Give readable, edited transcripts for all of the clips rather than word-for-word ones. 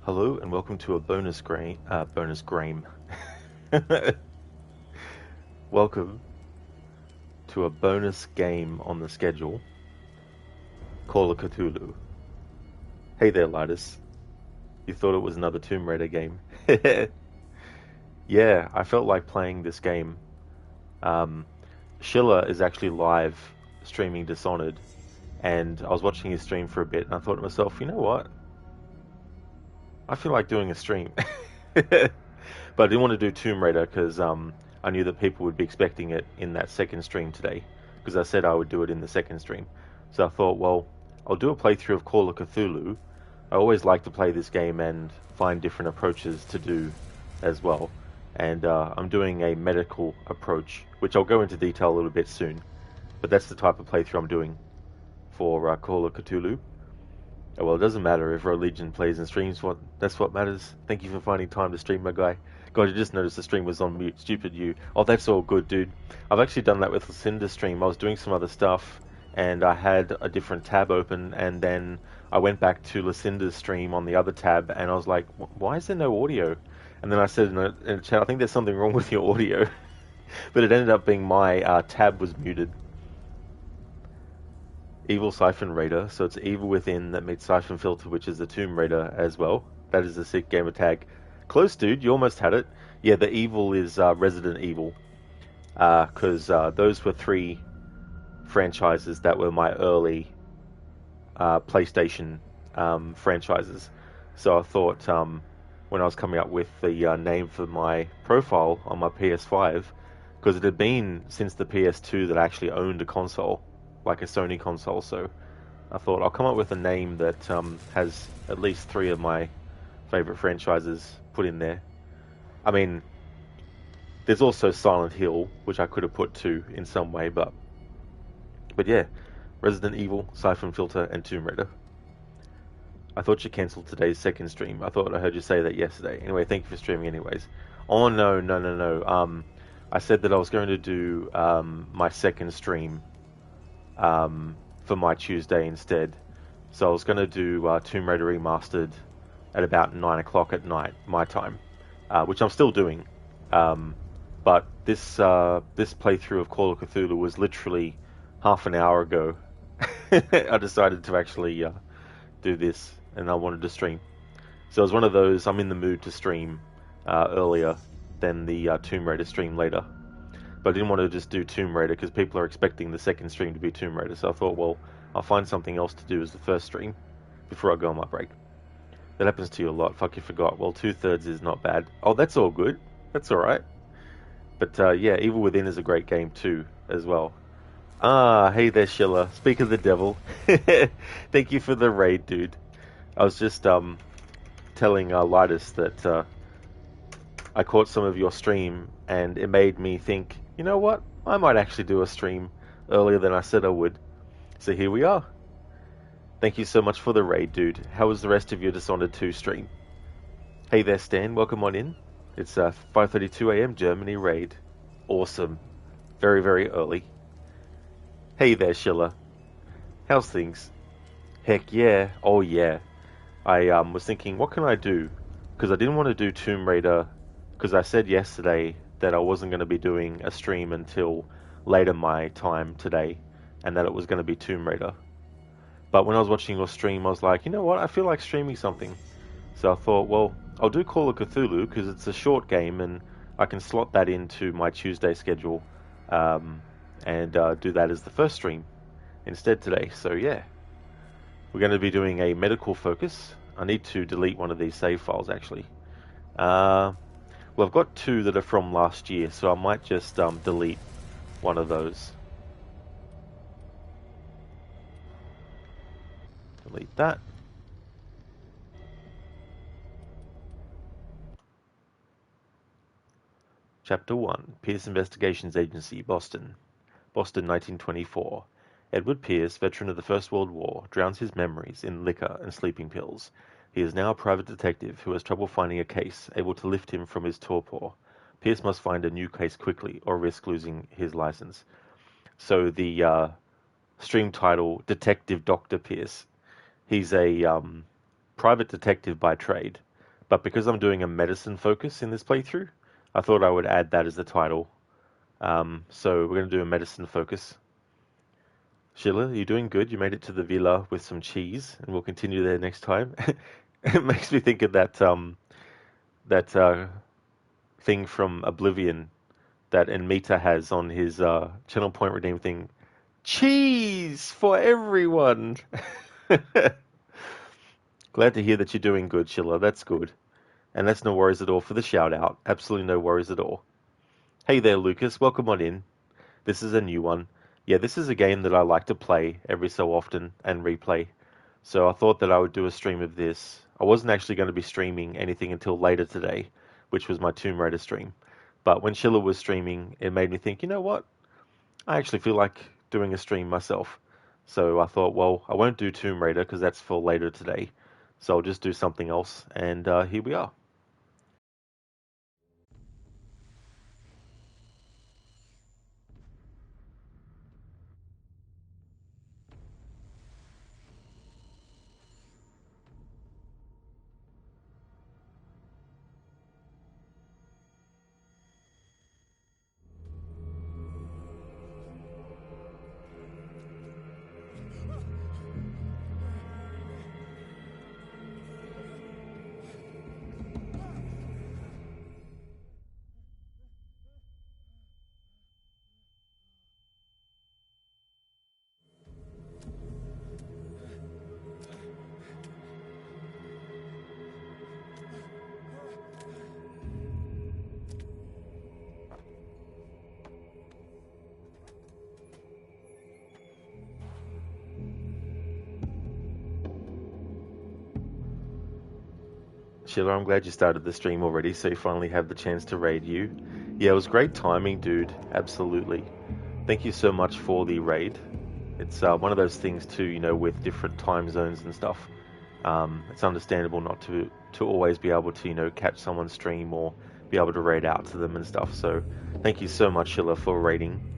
Hello and welcome to a bonus game. Welcome to a bonus game on the schedule, Call of Cthulhu. Hey there, Lidus. You thought it was another Tomb Raider game? Yeah, I felt like playing this game. Um, Schiller is actually live streaming Dishonored, and I was watching his stream for a bit, and I thought to myself, you know what? I feel like doing a stream. But I didn't want to do Tomb Raider because I knew that people would be expecting it in that second stream today. Because I said I would do it in the second stream. So I thought, well, I'll do a playthrough of Call of Cthulhu. I always like to play this game and find different approaches to do as well. And I'm doing a medical approach, which I'll go into detail a little bit soon. But that's the type of playthrough I'm doing for Call of Cthulhu. Oh, well, it doesn't matter if Religion plays and streams. That's what matters. Thank you for finding time to stream, my guy. God, I just noticed the stream was on mute. Stupid you. Oh, that's all good, dude. I've actually done that with Lucinda's stream. I was doing some other stuff, and I had a different tab open, and then I went back to Lucinda's stream on the other tab, and I was like, why is there no audio? And then I said in the chat, I think there's something wrong with your audio. But it ended up being my tab was muted. Evil Siphon Raider, so it's Evil Within that meets Siphon Filter, which is the Tomb Raider as well. That is a sick gamer tag. Close, dude, you almost had it. Yeah, the Evil is Resident Evil, because those were three franchises that were my early PlayStation franchises. So I thought when I was coming up with the name for my profile on my PS5, because it had been since the PS2 that I actually owned a console, like a Sony console, so I thought I'll come up with a name that has at least three of my favorite franchises put in there. I mean, there's also Silent Hill, which I could have put two in some way, but yeah, Resident Evil, Siphon Filter, and Tomb Raider. I thought you cancelled today's second stream. I thought I heard you say that yesterday. Anyway, thank you for streaming anyways. Oh, no, no, no, no. I said that I was going to do my second stream for my Tuesday instead. So I was going to do Tomb Raider Remastered at about 9 o'clock at night, my time, which I'm still doing. But this playthrough of Call of Cthulhu was literally half an hour ago. I decided to actually do this, and I wanted to stream. So it was one of those, I'm in the mood to stream earlier than the Tomb Raider stream later. But I didn't want to just do Tomb Raider because people are expecting the second stream to be Tomb Raider. So I thought, well, I'll find something else to do as the first stream before I go on my break. That happens to you a lot. Fuck, you forgot. Well, 2/3 is not bad. Oh, that's all good. That's all right. But yeah, Evil Within is a great game too, as well. Ah, hey there, Schiller. Speak of the devil. Thank you for the raid, dude. I was just telling Lidus that I caught some of your stream, and it made me think, you know what? I might actually do a stream earlier than I said I would. So here we are. Thank you so much for the raid, dude. How was the rest of your Dishonored 2 stream? Hey there, Stan. Welcome on in. It's 5:32 a.m. Germany raid. Awesome. Very, very early. Hey there, Schiller. How's things? Heck yeah. Oh yeah. I was thinking, what can I do? Because I didn't want to do Tomb Raider, because I said yesterday that I wasn't going to be doing a stream until later my time today, and that it was going to be Tomb Raider. But when I was watching your stream, I was like, you know what? I feel like streaming something. So I thought, well, I'll do Call of Cthulhu because it's a short game and I can slot that into my Tuesday schedule and do that as the first stream instead today. So yeah, we're going to be doing a medical focus. I need to delete one of these save files actually. Well, I've got two that are from last year, so I might just delete one of those. Delete that. Chapter 1, Pierce Investigations Agency, Boston. Boston, 1924. Edward Pierce, veteran of the First World War, drowns his memories in liquor and sleeping pills. He is now a private detective who has trouble finding a case able to lift him from his torpor. Pierce must find a new case quickly or risk losing his license. So the stream title, Detective Dr. Pierce. He's a private detective by trade, But because I'm doing a medicine focus in this playthrough, I thought I would add that as the title. So we're going to do a medicine focus. Sheila, you're doing good. You made it to the villa with some cheese, and we'll continue there next time. It makes me think of that thing from Oblivion that Enmita has on his channel point redeem thing. Cheese for everyone. Glad to hear that you're doing good, Sheila. That's good. And that's no worries at all for the shout out. Absolutely no worries at all. Hey there, Lucas. Welcome on in. This is a new one. Yeah, this is a game that I like to play every so often and replay. So I thought that I would do a stream of this. I wasn't actually going to be streaming anything until later today, which was my Tomb Raider stream. But when Sheila was streaming, it made me think, you know what? I actually feel like doing a stream myself. So I thought, well, I won't do Tomb Raider because that's for later today. So I'll just do something else. And here we are. Sheila, I'm glad you started the stream already, so you finally have the chance to raid you. Yeah, it was great timing, dude. Absolutely. Thank you so much for the raid. It's one of those things too, you know, with different time zones and stuff. It's understandable not to always be able to, you know, catch someone's stream or be able to raid out to them and stuff. So thank you so much, Sheila, for raiding.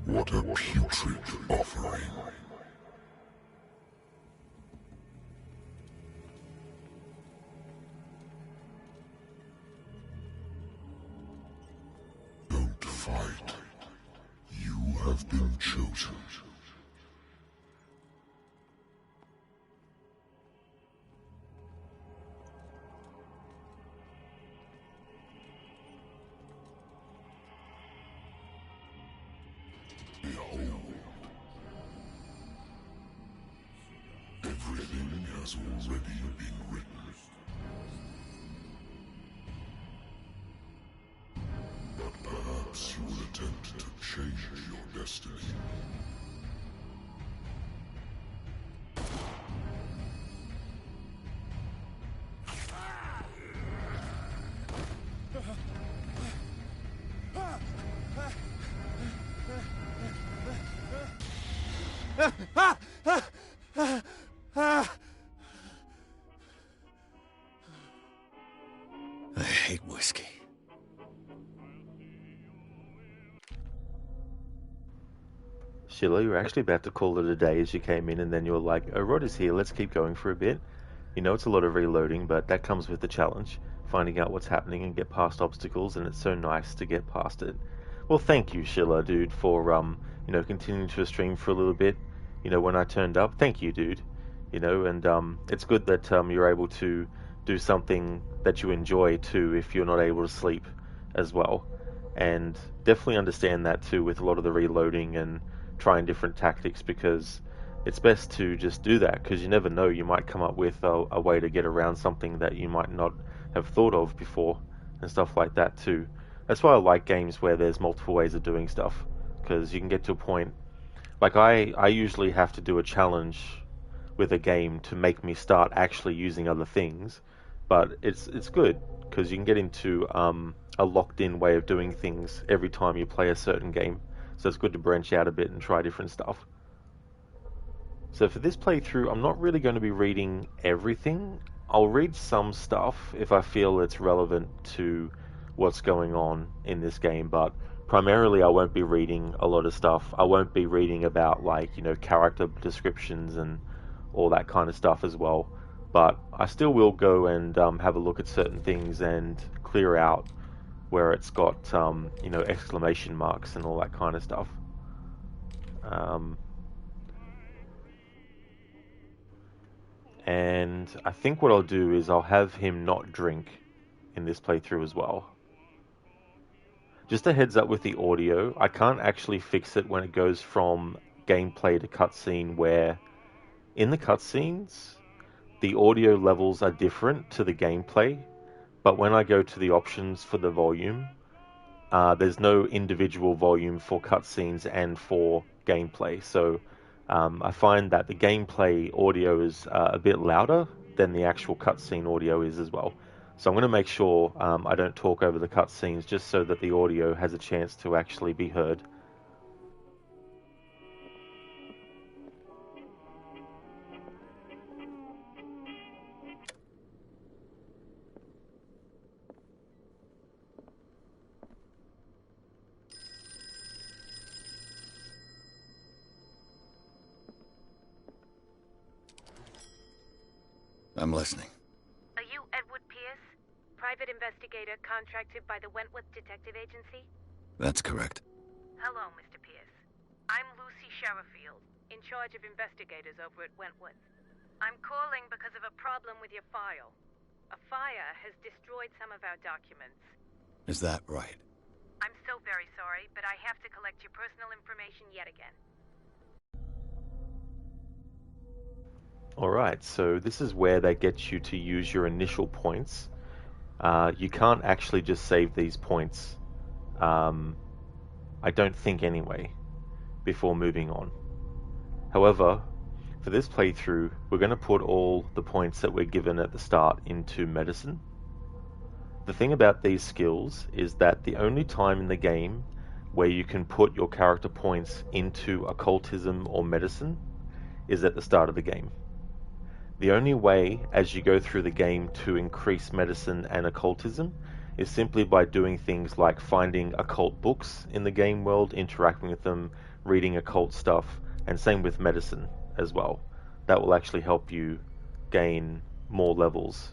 What a putrid offering. Don't fight. You have been chosen. Everything has already been written. But perhaps you will attempt to change your destiny. I hate whiskey. Sheila, you were actually about to call it a day as you came in, and then you were like, oh, Rod is here, let's keep going for a bit. You know, it's a lot of reloading, but that comes with the challenge, finding out what's happening and get past obstacles, and it's so nice to get past it. Well, thank you, Sheila, dude, for, you know, continuing to stream for a little bit. You know, when I turned up, thank you, dude. You know, and it's good that you're able to do something that you enjoy, too, if you're not able to sleep as well. and definitely understand that too with a lot of the reloading and trying different tactics, because it's best to just do that, because you never know, you might come up with a way to get around something that you might not have thought of before and stuff like that too. That's why I like games where there's multiple ways of doing stuff, because you can get to a point, like I usually have to do a challenge with a game to make me start actually using other things, but it's good because you can get into a locked-in way of doing things every time you play a certain game. So it's good to branch out a bit and try different stuff. So for this playthrough, I'm not really going to be reading everything. I'll read some stuff if I feel it's relevant to what's going on in this game, but primarily I won't be reading a lot of stuff. I won't be reading about, like, character descriptions and all that kind of stuff as well. But I still will go and have a look at certain things and clear out where it's got, exclamation marks and all that kind of stuff. Um, And I think what I'll do is I'll have him not drink in this playthrough as well. Just a heads up with the audio, I can't actually fix it when it goes from gameplay to cutscene, where in the cutscenes, the audio levels are different to the gameplay, but when I go to the options for the volume, there's no individual volume for cutscenes and for gameplay. So I find that the gameplay audio is a bit louder than the actual cutscene audio is as well. So I'm going to make sure I don't talk over the cutscenes, just so that the audio has a chance to actually be heard. I'm listening. Are you Edward Pierce, private investigator contracted by the Wentworth Detective Agency? That's correct. Hello, Mr. Pierce. I'm Lucy Sherrifield, in charge of investigators over at Wentworth. I'm calling because of a problem with your file. A fire has destroyed some of our documents. Is that right? I'm so very sorry, but I have to collect your personal information yet again. Alright, so this is where they get you to use your initial points. You can't actually just save these points, I don't think anyway, before moving on. However, for this playthrough, we're going to put all the points that we're given at the start into medicine. The thing about these skills is that the only time in the game where you can put your character points into occultism or medicine is at the start of the game. The only way as you go through the game to increase medicine and occultism is simply by doing things like finding occult books in the game world, interacting with them, reading occult stuff, and same with medicine as well. That will actually help you gain more levels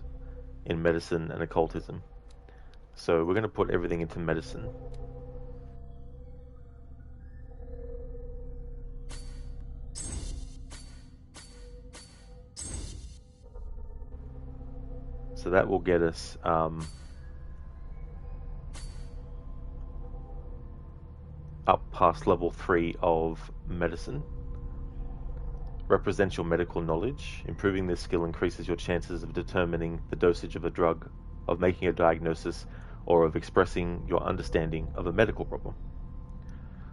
in medicine and occultism. So we're going to put everything into medicine. So that will get us up past level 3 of medicine. Represents your medical knowledge. Improving this skill increases your chances of determining the dosage of a drug, of making a diagnosis, or of expressing your understanding of a medical problem.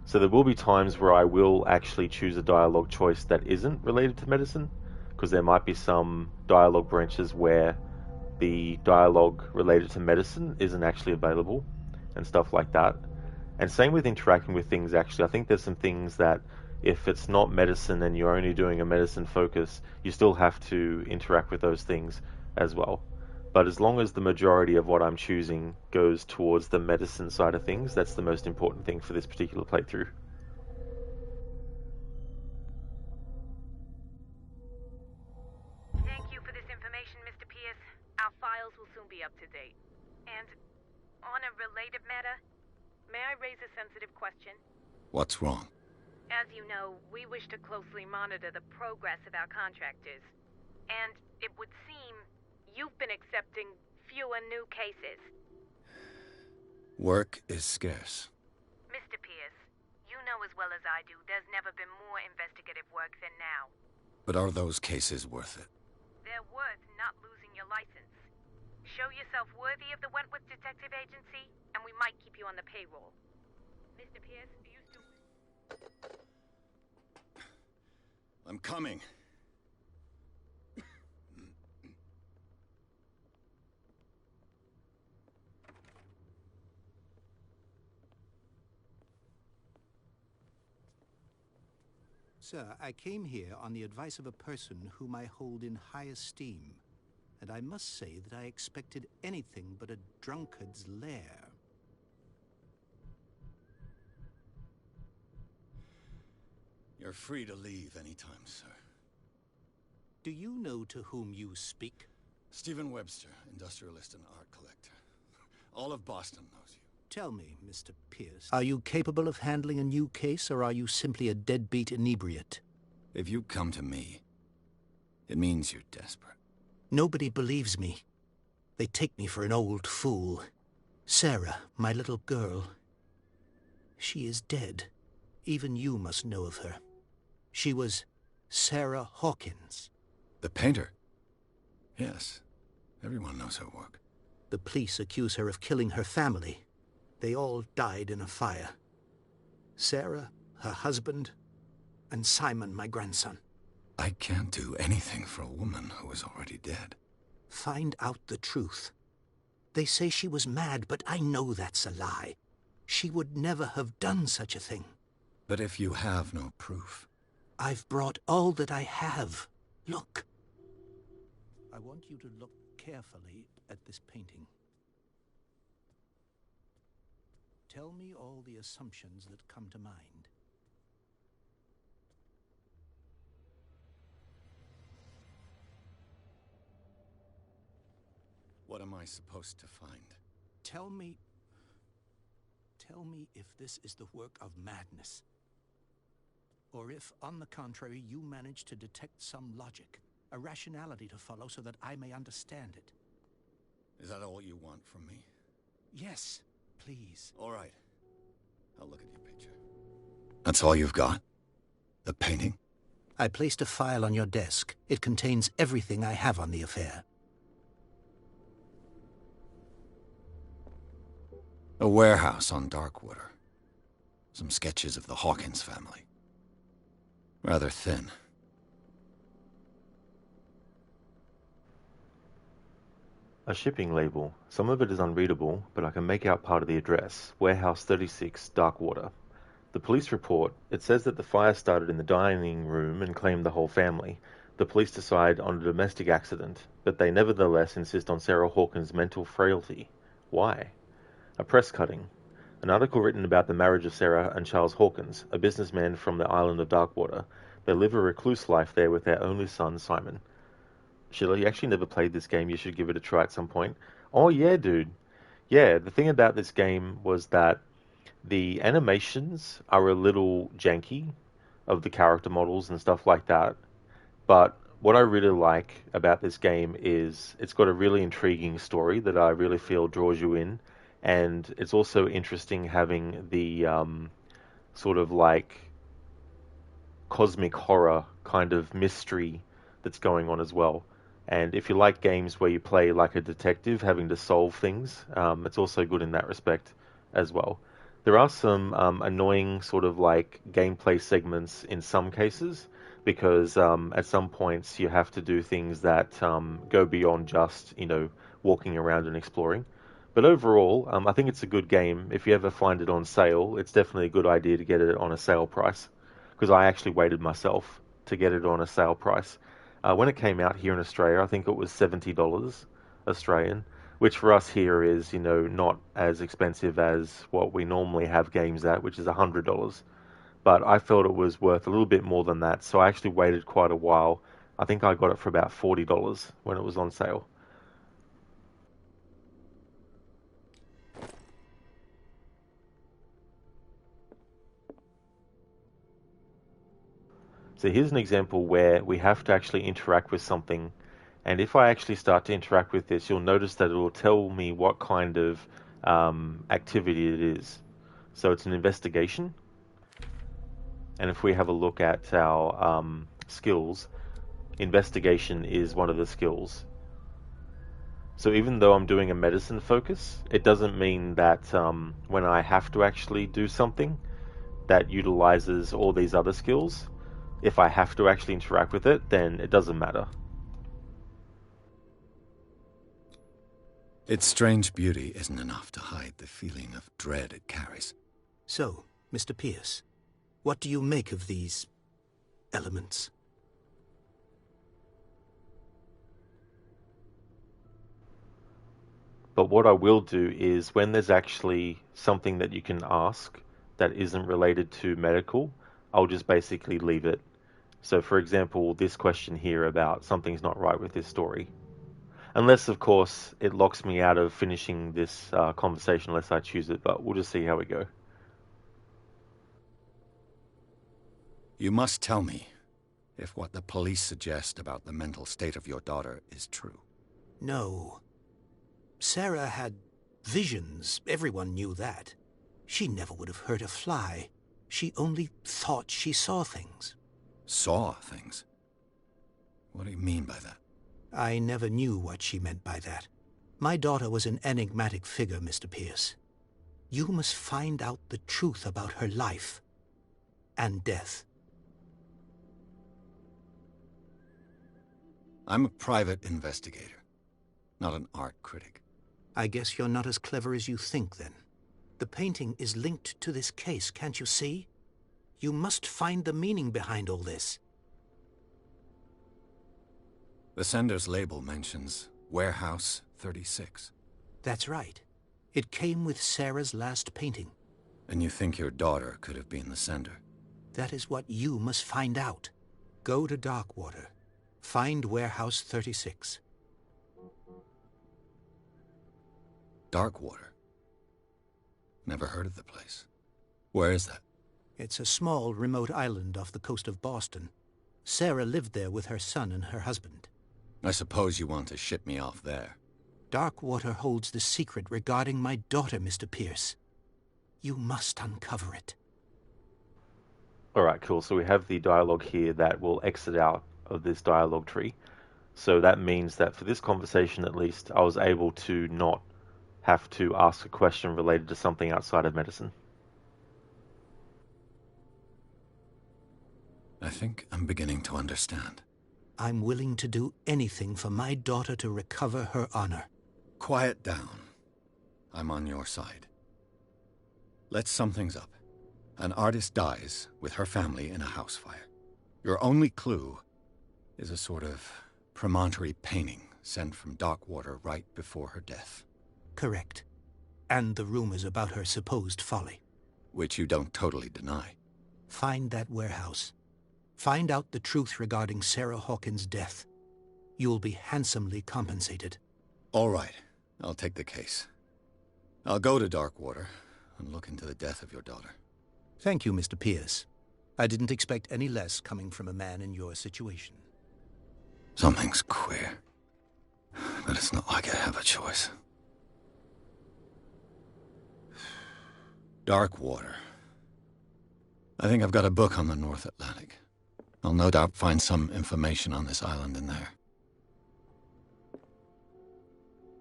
So there will be times where I will actually choose a dialogue choice that isn't related to medicine, because there might be some dialogue branches where the dialogue related to medicine isn't actually available and stuff like that. And same with interacting with things, actually. I think there's some things that if it's not medicine and you're only doing a medicine focus, you still have to interact with those things as well. But as long as the majority of what I'm choosing goes towards the medicine side of things, that's the most important thing for this particular playthrough. Thank you for this information, Mr. Pierce. Our files will soon be up to date. And on a related matter, may I raise a sensitive question? What's wrong? As you know, we wish to closely monitor the progress of our contractors. And it would seem you've been accepting fewer new cases. Work is scarce. Mr. Pierce, you know as well as I do there's never been more investigative work than now. But are those cases worth it? They're worth not losing your license. Show yourself worthy of the Wentworth Detective Agency, and we might keep you on the payroll. Mr. Pierce, do you still... I'm coming. Sir, I came here on the advice of a person whom I hold in high esteem, and I must say that I expected anything but a drunkard's lair. You're free to leave anytime, sir. Do you know to whom you speak? Stephen Webster, industrialist and art collector. All of Boston knows you. Tell me, Mr. Pierce, are you capable of handling a new case, or are you simply a deadbeat inebriate? If you come to me, it means you're desperate. Nobody believes me. They take me for an old fool. Sarah, my little girl, she is dead. Even you must know of her. She was Sarah Hawkins. The painter? Yes. Everyone knows her work. The police accuse her of killing her family. They all died in a fire. Sarah, her husband, and Simon, my grandson. I can't do anything for a woman who is already dead. Find out the truth. They say she was mad, but I know that's a lie. She would never have done such a thing. But if you have no proof... I've brought all that I have. Look. I want you to look carefully at this painting. Tell me all the assumptions that come to mind. What am I supposed to find? Tell me if this is the work of madness. Or if, on the contrary, you manage to detect some logic, a rationality to follow so that I may understand it. Is that all you want from me? Yes, please. All right. I'll look at your picture. That's all you've got? The painting? I placed a file on your desk. It contains everything I have on the affair. A warehouse on Darkwater. Some sketches of the Hawkins family. Rather thin. A shipping label. Some of it is unreadable, but I can make out part of the address. Warehouse 36, Darkwater. The police report, it says that the fire started in the dining room and claimed the whole family. The police decide on a domestic accident, but they nevertheless insist on Sarah Hawkins' mental frailty. Why? A press cutting. An article written about the marriage of Sarah and Charles Hawkins, a businessman from the island of Darkwater. They live a recluse life there with their only son, Simon. Sheila, you actually never played this game. You should give it a try at some point. Oh, yeah, dude. Yeah, the thing about this game was that the animations are a little janky of the character models and stuff like that. But what I really like about this game is it's got a really intriguing story that I really feel draws you in. And it's also interesting having the sort of like cosmic horror kind of mystery that's going on as well. And if you like games where you play like a detective having to solve things, it's also good in that respect as well. There are some annoying sort of like gameplay segments in some cases because at some points you have to do things that go beyond just, walking around and exploring. But overall, I think it's a good game. If you ever find it on sale, it's definitely a good idea to get it on a sale price. Because I actually waited myself to get it on a sale price. When it came out here in Australia, I think it was $70 Australian, which for us here is, not as expensive as what we normally have games at, which is $100. But I felt it was worth a little bit more than that, so I actually waited quite a while. I think I got it for about $40 when it was on sale. So here's an example where we have to actually interact with something. And if I actually start to interact with this, you'll notice that it will tell me what kind of activity it is. So it's an investigation. And if we have a look at our skills, investigation is one of the skills. So even though I'm doing a medicine focus, it doesn't mean that when I have to actually do something that utilizes all these other skills, if I have to actually interact with it, then it doesn't matter. Its strange beauty isn't enough to hide the feeling of dread it carries. So, Mr. Pierce, what do you make of these elements? But what I will do is when there's actually something that you can ask that isn't related to medical, I'll just basically leave it. So for example, this question here about something's not right with this story. Unless, of course, it locks me out of finishing this conversation unless I choose it, but we'll just see how we go. You must tell me if what the police suggest about the mental state of your daughter is true. No. Sarah had visions. Everyone knew that. She never would have hurt a fly. She only thought she saw things. Saw things? What do you mean by that? I never knew what she meant by that. My daughter was an enigmatic figure, Mr. Pierce. You must find out the truth about her life and death. I'm a private investigator, not an art critic. I guess you're not as clever as you think, then. The painting is linked to this case, can't you see? You must find the meaning behind all this. The sender's label mentions Warehouse 36. That's right. It came with Sarah's last painting. And you think your daughter could have been the sender? That is what you must find out. Go to Darkwater. Find Warehouse 36. Darkwater? Never heard of the place. Where is that? It's a small, remote island off the coast of Boston. Sarah lived there with her son and her husband. I suppose you want to ship me off there. Darkwater holds the secret regarding my daughter, Mr. Pierce. You must uncover it. Alright, cool. So we have the dialogue here that will exit out of this dialogue tree. So that means that for this conversation at least, I was able to not have to ask a question related to something outside of medicine. I think I'm beginning to understand. I'm willing to do anything for my daughter to recover her honor. Quiet down. I'm on your side. Let's sum things up. An artist dies with her family in a house fire. Your only clue is a sort of promontory painting sent from Darkwater right before her death. Correct. And the rumors about her supposed folly. Which you don't totally deny. Find that warehouse. Find out the truth regarding Sarah Hawkins' death. You'll be handsomely compensated. All right. I'll take the case. I'll go to Darkwater and look into the death of your daughter. Thank you, Mr. Pierce. I didn't expect any less coming from a man in your situation. Something's queer. But it's not like I have a choice. Darkwater. I think I've got a book on the North Atlantic. I'll no doubt find some information on this island in there.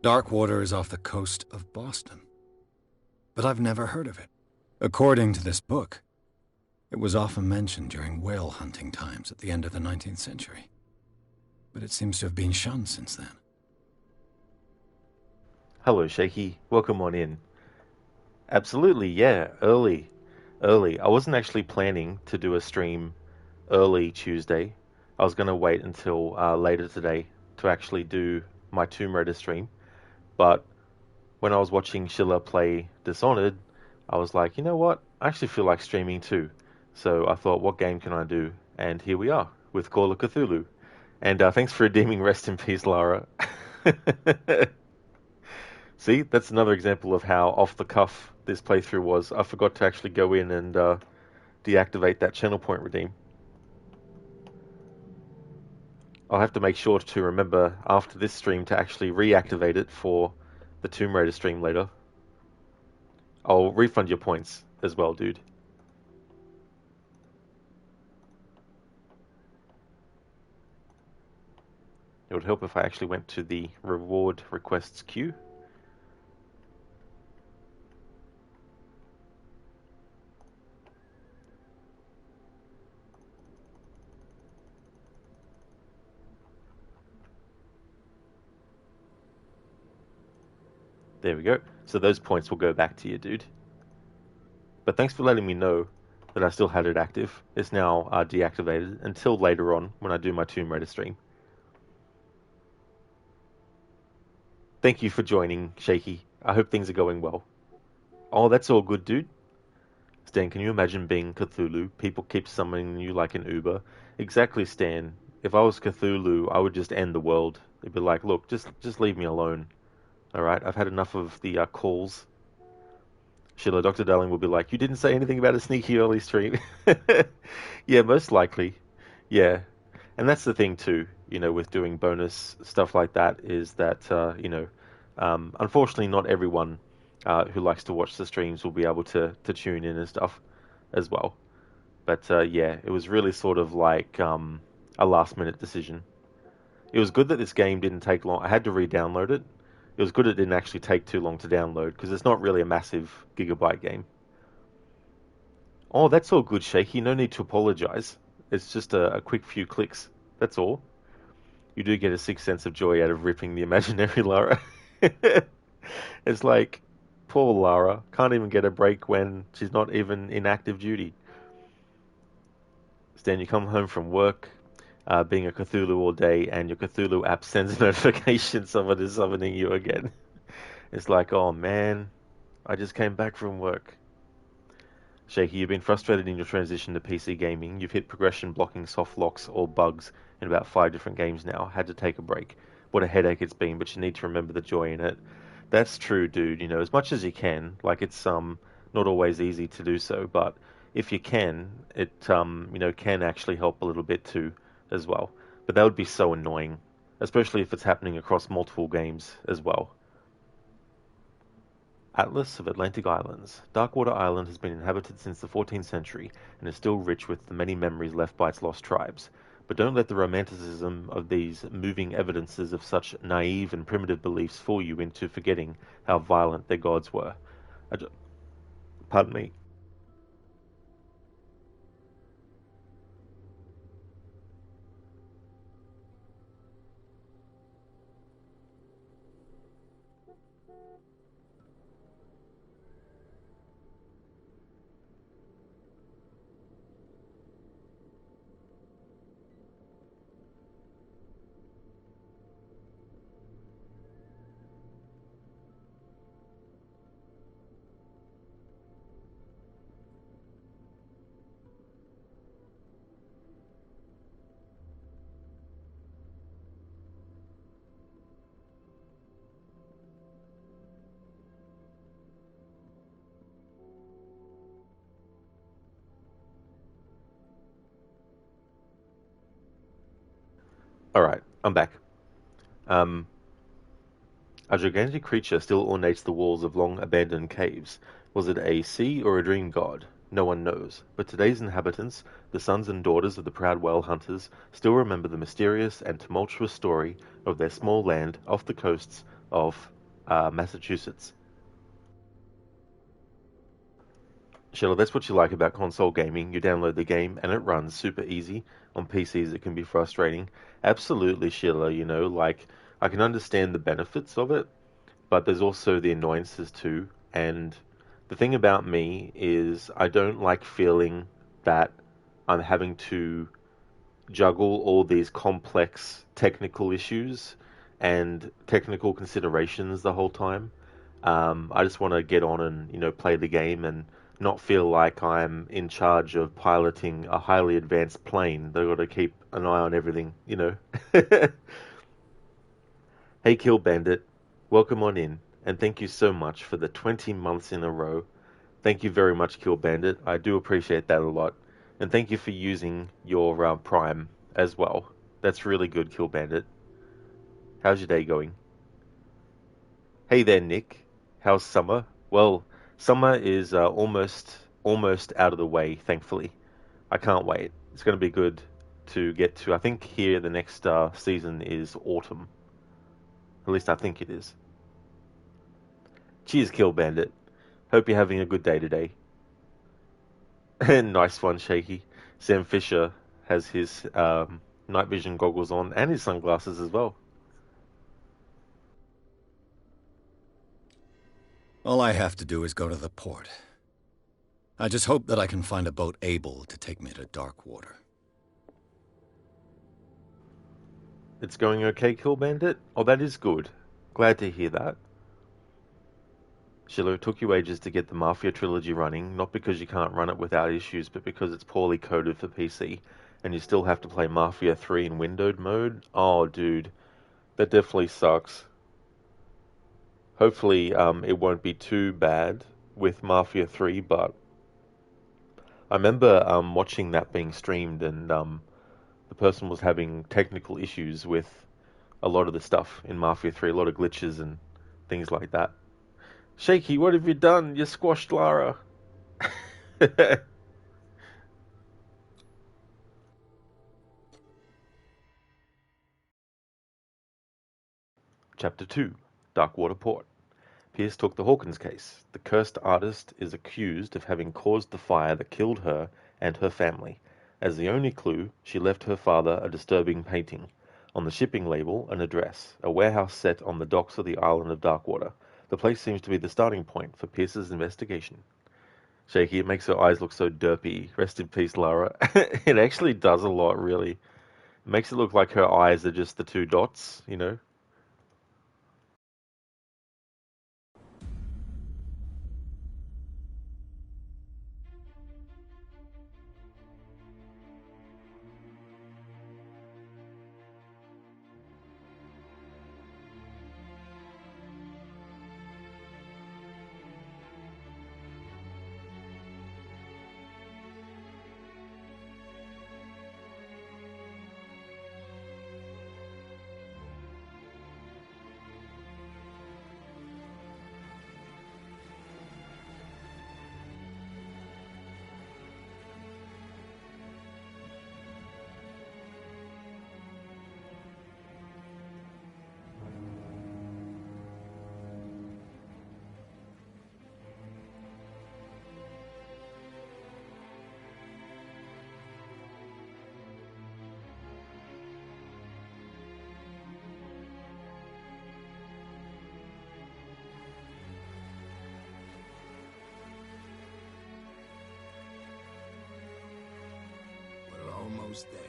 Darkwater is off the coast of Boston. But I've never heard of it. According to this book, it was often mentioned during whale hunting times at the end of the 19th century. But it seems to have been shunned since then. Hello, Shaky. Welcome on in. Absolutely, yeah. Early. I wasn't actually planning to do a stream early Tuesday. I was going to wait until later today to actually do my Tomb Raider stream. But when I was watching Shilla play Dishonored, I was like, you know what? I actually feel like streaming too. So I thought, what game can I do? And here we are with Call of Cthulhu. And thanks for redeeming Rest in Peace, Lara. See, that's another example of how off the cuff this playthrough was. I forgot to actually go in and deactivate that channel point redeem. I'll have to make sure to remember after this stream to actually reactivate it for the Tomb Raider stream later. I'll refund your points as well, dude. It would help if I actually went to the reward requests queue. There we go. So those points will go back to you, dude. But thanks for letting me know that I still had it active. It's now deactivated until later on when I do my Tomb Raider stream. Thank you for joining, Shaky. I hope things are going well. Oh, that's all good, dude. Stan, can you imagine being Cthulhu? People keep summoning you like an Uber. Exactly, Stan. If I was Cthulhu, I would just end the world. It'd be like, look, just leave me alone. Alright, I've had enough of the calls. Sheila, Dr. Darling will be like, you didn't say anything about a sneaky early stream. Yeah, most likely. Yeah. And that's the thing too, with doing bonus stuff like that is that, unfortunately not everyone who likes to watch the streams will be able to tune in and stuff as well. But yeah, it was really sort of like a last minute decision. It was good that this game didn't take long. I had to re-download it. It was good it didn't actually take too long to download, because it's not really a massive gigabyte game. Oh, that's all good, Shaky. No need to apologize. It's just a quick few clicks. That's all. You do get a sixth sense of joy out of ripping the imaginary Lara. It's like, poor Lara. Can't even get a break when she's not even in active duty. Stan, you come home from work, being a Cthulhu all day, and your Cthulhu app sends a notification someone is summoning you again. It's like, oh man, I just came back from work. Shaky, you've been frustrated in your transition to PC gaming. You've hit progression blocking, soft locks, or bugs in about 5 different games now. Had to take a break. What a headache it's been, but you need to remember the joy in it. That's true, dude. As much as you can. Like, it's not always easy to do so, but if you can, it can actually help a little bit too, as well. But that would be so annoying, especially if it's happening across multiple games as well. Atlas of Atlantic Islands. Darkwater Island has been inhabited since the 14th century and is still rich with the many memories left by its lost tribes. But don't let the romanticism of these moving evidences of such naive and primitive beliefs fool you into forgetting how violent their gods were. Pardon me. Alright, I'm back. A gigantic creature still ornates the walls of long-abandoned caves. Was it a sea or a dream god? No one knows. But today's inhabitants, the sons and daughters of the proud whale hunters, still remember the mysterious and tumultuous story of their small land off the coasts of Massachusetts. Sheila, that's what you like about console gaming. You download the game and it runs super easy. On PCs it can be frustrating. Absolutely, Sheila, like, I can understand the benefits of it, but there's also the annoyances too. And the thing about me is I don't like feeling that I'm having to juggle all these complex technical issues and technical considerations the whole time. I just want to get on and, play the game and not feel like I'm in charge of piloting a highly advanced plane. They've got to keep an eye on everything. Hey, Kill Bandit, welcome on in, and thank you so much for the 20 months in a row. Thank you very much, Kill Bandit. I do appreciate that a lot. And thank you for using your Prime as well. That's really good, Kill Bandit. How's your day going? Hey there, Nick. How's summer? Well, Summer is almost out of the way, thankfully. I can't wait. It's going to be good to get to. I think here the next season is autumn. At least I think it is. Cheers, Kill Bandit. Hope you're having a good day today. Nice one, Shaky. Sam Fisher has his night vision goggles on and his sunglasses as well. All I have to do is go to the port. I just hope that I can find a boat able to take me to dark water. It's going okay, Kill Bandit? Oh, that is good. Glad to hear that. Shiloh, it took you ages to get the Mafia trilogy running, not because you can't run it without issues, but because it's poorly coded for PC, and you still have to play Mafia 3 in windowed mode? Oh, dude. That definitely sucks. Hopefully, it won't be too bad with Mafia 3, but I remember watching that being streamed, and the person was having technical issues with a lot of the stuff in Mafia 3, a lot of glitches and things like that. Shaky, what have you done? You squashed Lara. Chapter 2, Darkwater Port. Pierce took the Hawkins case. The cursed artist is accused of having caused the fire that killed her and her family. As the only clue, she left her father a disturbing painting. On the shipping label, an address, a warehouse set on the docks of the island of Darkwater. The place seems to be the starting point for Pierce's investigation. Shaky, it makes her eyes look so derpy. Rest in peace, Lara. It actually does a lot, really. It makes it look like her eyes are just the two dots, you know? Almost there.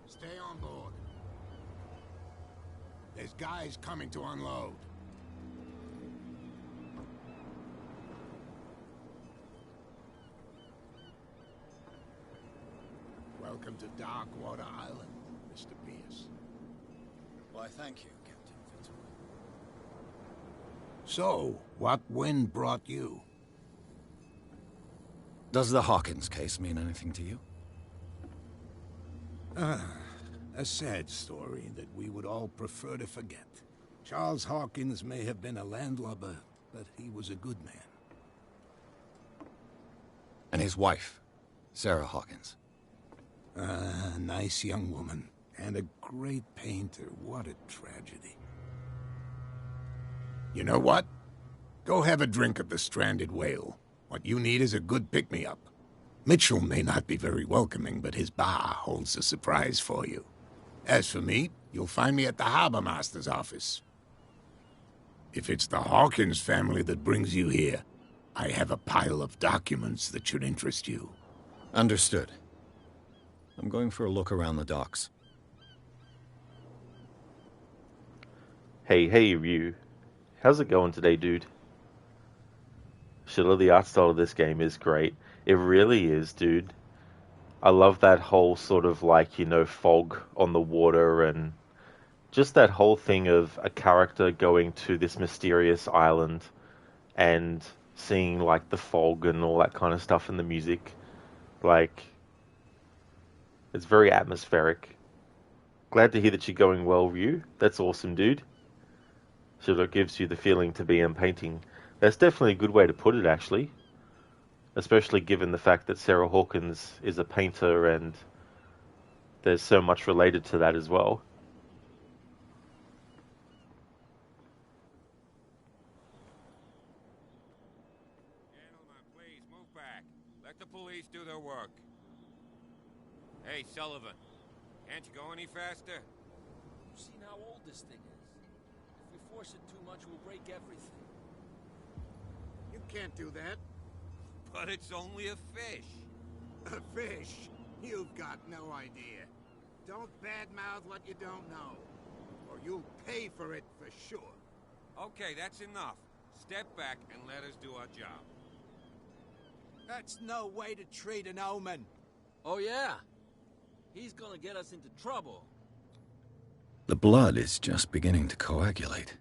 Stay on board. There's guys coming to unload. Welcome to Darkwater Island, Mr. Pierce. Why, thank you, Captain Fitzroy. So, what wind brought you? Does the Hawkins case mean anything to you? A sad story that we would all prefer to forget. Charles Hawkins may have been a landlubber, but he was a good man. And his wife, Sarah Hawkins. A nice young woman, and a great painter. What a tragedy. You know what? Go have a drink at the Stranded Whale. What you need is a good pick-me-up. Mitchell may not be very welcoming, but his bar holds a surprise for you. As for me, you'll find me at the Harbor Master's office. If it's the Hawkins family that brings you here, I have a pile of documents that should interest you. Understood. I'm going for a look around the docks. Hey, Ryu. How's it going today, dude? Shit, the art style of this game is great. It really is, dude. I love that whole sort of like, you know, fog on the water and just that whole thing of a character going to this mysterious island and seeing like the fog and all that kind of stuff in the music. Like, it's very atmospheric. Glad to hear that you're going well, Ryu. That's awesome, dude. So it gives you the feeling to be in painting. That's definitely a good way to put it, actually. Especially given the fact that Sarah Hawkins is a painter and there's so much related to that as well. Gentlemen, please move back. Let the police do their work. Hey, Sullivan. Can't you go any faster? You've seen how old this thing is. If we force it too much, we'll break everything. You can't do that. But it's only a fish. A fish? You've got no idea. Don't badmouth what you don't know, or you'll pay for it for sure. Okay, that's enough. Step back and let us do our job. That's no way to treat an omen. Oh, yeah? He's gonna get us into trouble. The blood is just beginning to coagulate.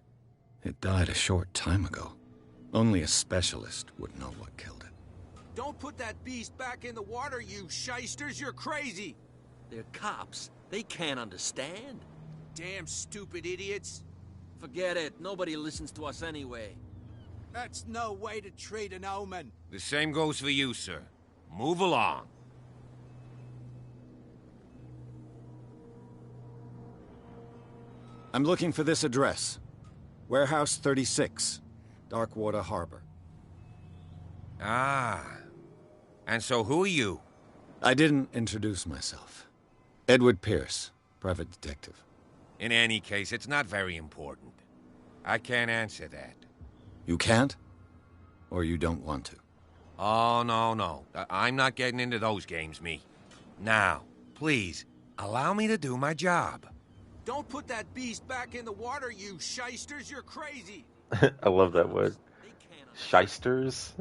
It died a short time ago. Only a specialist would know what killed it. Don't put that beast back in the water, you shysters! You're crazy! They're cops. They can't understand. Damn stupid idiots. Forget it. Nobody listens to us anyway. That's no way to treat an omen. The same goes for you, sir. Move along. I'm looking for this address. Warehouse 36, Darkwater Harbor. Ah. And so who are you? I didn't introduce myself. Edward Pierce, private detective. In any case, it's not very important. I can't answer that. You can't? Or you don't want to? Oh, no. I'm not getting into those games, me. Now, please, allow me to do my job. Don't put that beast back in the water, you shysters! You're crazy! I love that word. Shysters?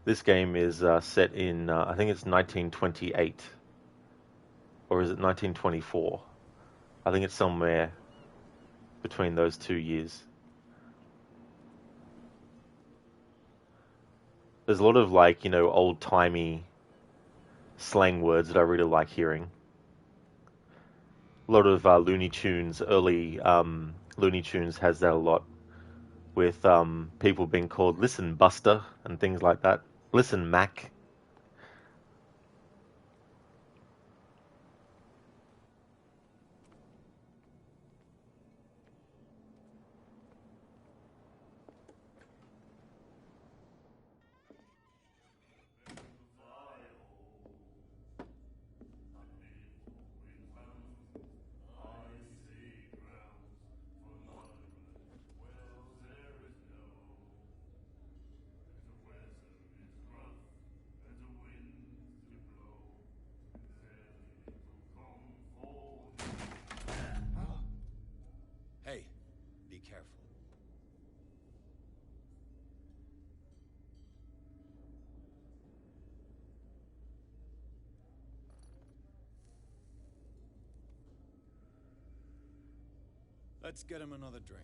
This game is set in, I think it's 1928. Or is it 1924? I think it's somewhere between those 2 years. There's a lot of, like, you know, old-timey slang words that I really like hearing. A lot of Looney Tunes, early Looney Tunes has that a lot. With people being called Listen Buster and things like that. Listen Mac. Hey, be careful. Let's get him another drink.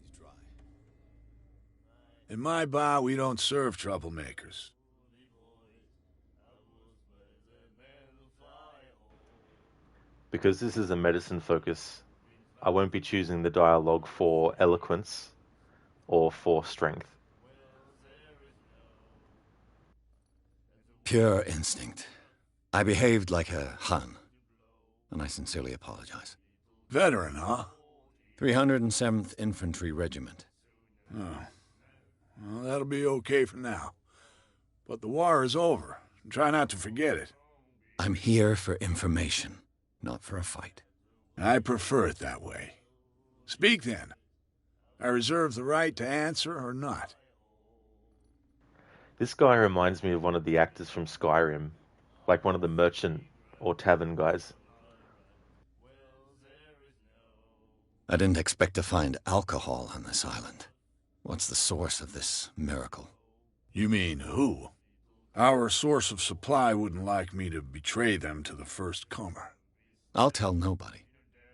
He's dry. In my bar, we don't serve troublemakers. Because this is a medicine focus, I won't be choosing the dialogue for eloquence or for strength. Pure instinct. I behaved like a Hun, and I sincerely apologize. Veteran, huh? 307th Infantry Regiment. Oh. Well, that'll be okay for now. But the war is over. Try not to forget it. I'm here for information, not for a fight. I prefer it that way. Speak then. I reserve the right to answer or not. This guy reminds me of one of the actors from Skyrim, like one of the merchant or tavern guys. I didn't expect to find alcohol on this island. What's the source of this miracle? You mean who? Our source of supply wouldn't like me to betray them to the first comer. I'll tell nobody.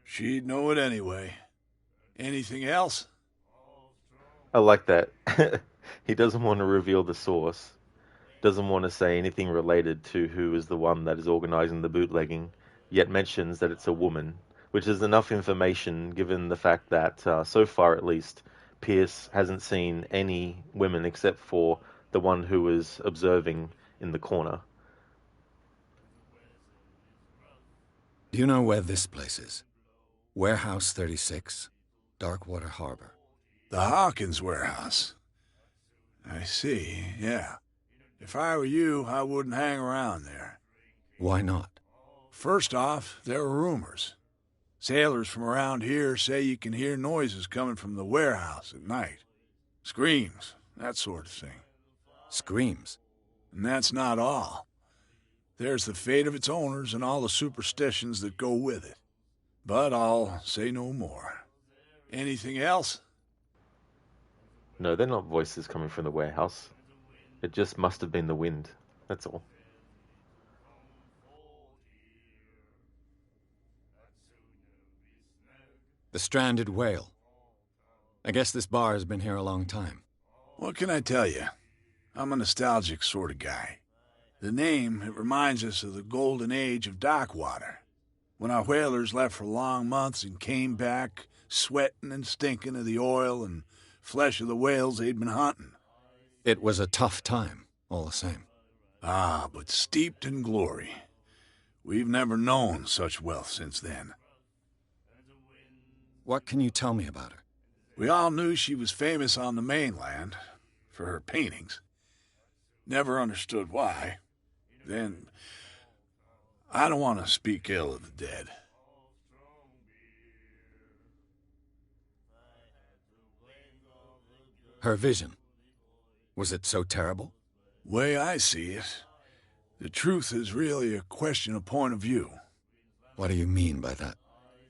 She'd know it anyway. Anything else? I like that. He doesn't want to reveal the source. Doesn't want to say anything related to who is the one that is organizing the bootlegging, yet mentions that it's a woman, which is enough information given the fact that, so far at least, Pierce hasn't seen any women except for the one who was observing in the corner. Do you know where this place is? Warehouse 36, Darkwater Harbor. The Hawkins warehouse. I see, yeah. If I were you, I wouldn't hang around there. Why not? First off, there are rumors. Sailors from around here say you can hear noises coming from the warehouse at night. Screams, that sort of thing. Screams? And that's not all. There's the fate of its owners and all the superstitions that go with it. But I'll say no more. Anything else? No, they're not voices coming from the warehouse. It just must have been the wind. That's all. The stranded whale. I guess this bar has been here a long time. What can I tell you? I'm a nostalgic sort of guy. The name, it reminds us of the golden age of dockwater, when our whalers left for long months and came back sweating and stinking of the oil and flesh of the whales they'd been hunting. It was a tough time, all the same. Ah, but steeped in glory. We've never known such wealth since then. What can you tell me about her? We all knew she was famous on the mainland for her paintings. Never understood why. Then, I don't want to speak ill of the dead. Her vision. Was it so terrible? Way I see it, the truth is really a question of point of view. What do you mean by that?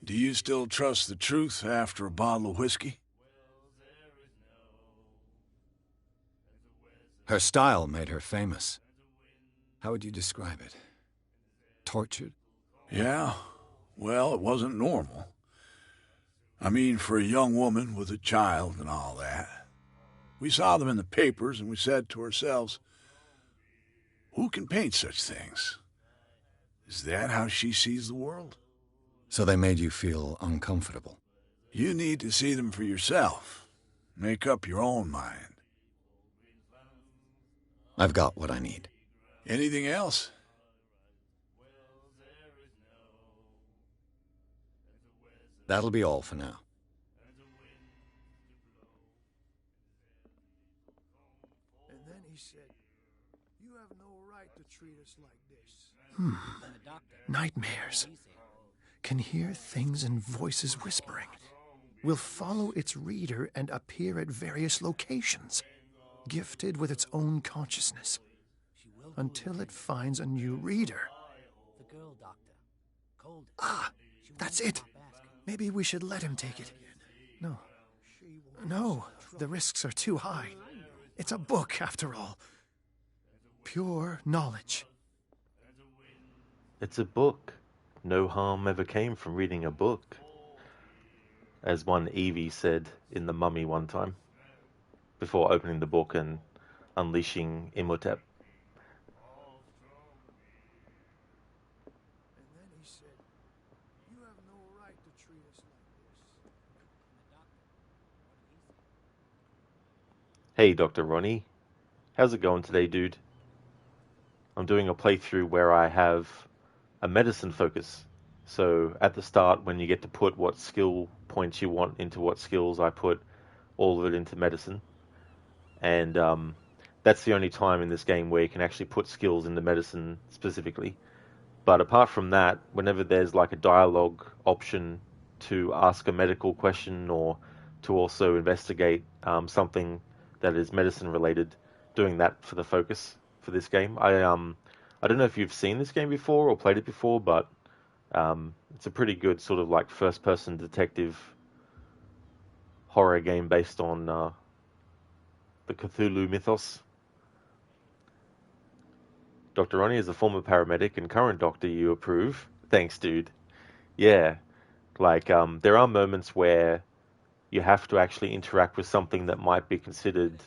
Do you still trust the truth after a bottle of whiskey? Her style made her famous. How would you describe it? Tortured? Yeah, well, it wasn't normal. I mean, for a young woman with a child and all that. We saw them in the papers and we said to ourselves, who can paint such things? Is that how she sees the world? So they made you feel uncomfortable? You need to see them for yourself. Make up your own mind. I've got what I need. Anything else? That'll be all for now. And then he said, "You have no right to treat us like this." Nightmares. Can hear things and voices whispering. Will follow its reader and appear at various locations, gifted with its own consciousness, until it finds a new reader. Ah, that's it. Maybe we should let him take it. No, the risks are too high. It's a book, after all. Pure knowledge. It's a book. No harm ever came from reading a book. As one Evie said in The Mummy one time, before opening the book and unleashing Imhotep. And then he said, "You have no right to treat us like this." Hey, Dr. Ronnie. How's it going today, dude? I'm doing a playthrough where I have a medicine focus. So at the start, when you get to put what skill points you want into what skills, I put all of it into medicine. And that's the only time in this game where you can actually put skills into medicine specifically. But apart from that, whenever there's like a dialogue option to ask a medical question or to also investigate something that is medicine related, doing that for the focus for this game. I don't know if you've seen this game before or played it before, but it's a pretty good sort of like first person detective horror game based on the Cthulhu mythos. Dr. Ronnie is a former paramedic and current doctor. You approve? Thanks, dude. Yeah, like there are moments where you have to actually interact with something that might be considered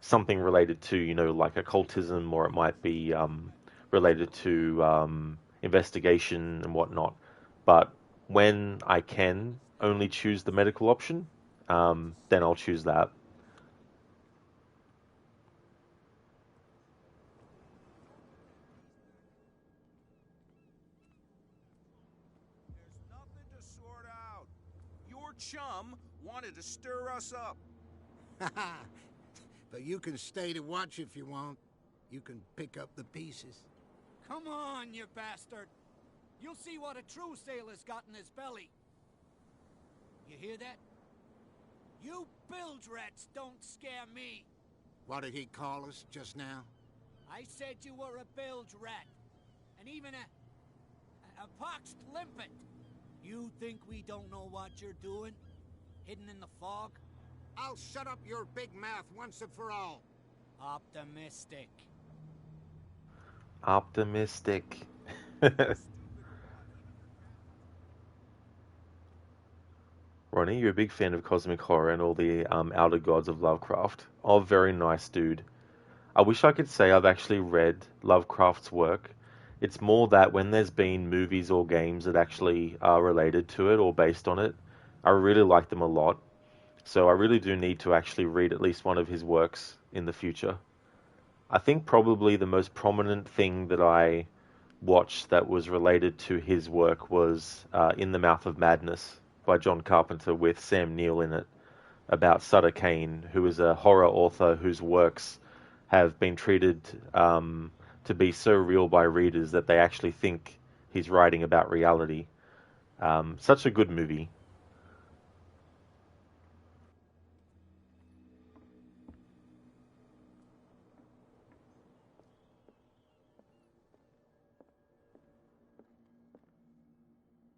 something related to, like occultism, or it might be related to investigation and whatnot. But when I can only choose the medical option, then I'll choose that. There's nothing to sort out. Your chum wanted to stir us up. But you can stay to watch if you want. You can pick up the pieces. Come on, you bastard! You'll see what a true sailor's got in his belly. You hear that? You bilge rats don't scare me. What did he call us just now? I said you were a bilge rat. And even a poxed limpet. You think we don't know what you're doing? Hidden in the fog? I'll shut up your big mouth once and for all. Optimistic. Optimistic. Ronnie, you're a big fan of cosmic horror and all the outer gods of Lovecraft. Oh, very nice, dude. I wish I could say I've actually read Lovecraft's work. It's more that when there's been movies or games that actually are related to it or based on it, I really like them a lot. So I really do need to actually read at least one of his works in the future. I think probably the most prominent thing that I watched that was related to his work was In the Mouth of Madness by John Carpenter with Sam Neill in it, about Sutter Kane, who is a horror author whose works have been treated to be so real by readers that they actually think he's writing about reality. Such a good movie.